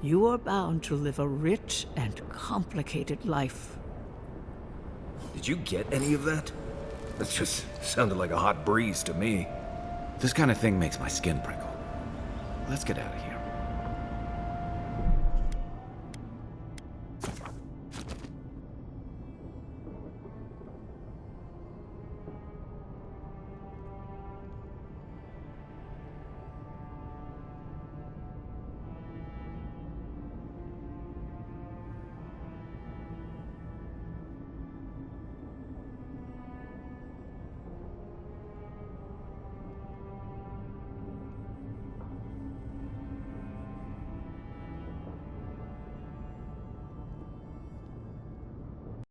you are bound to live a rich and complicated life. Did you get any of that? That just sounded like a hot breeze to me. This kind of thing makes my skin prickle. Let's get out of here.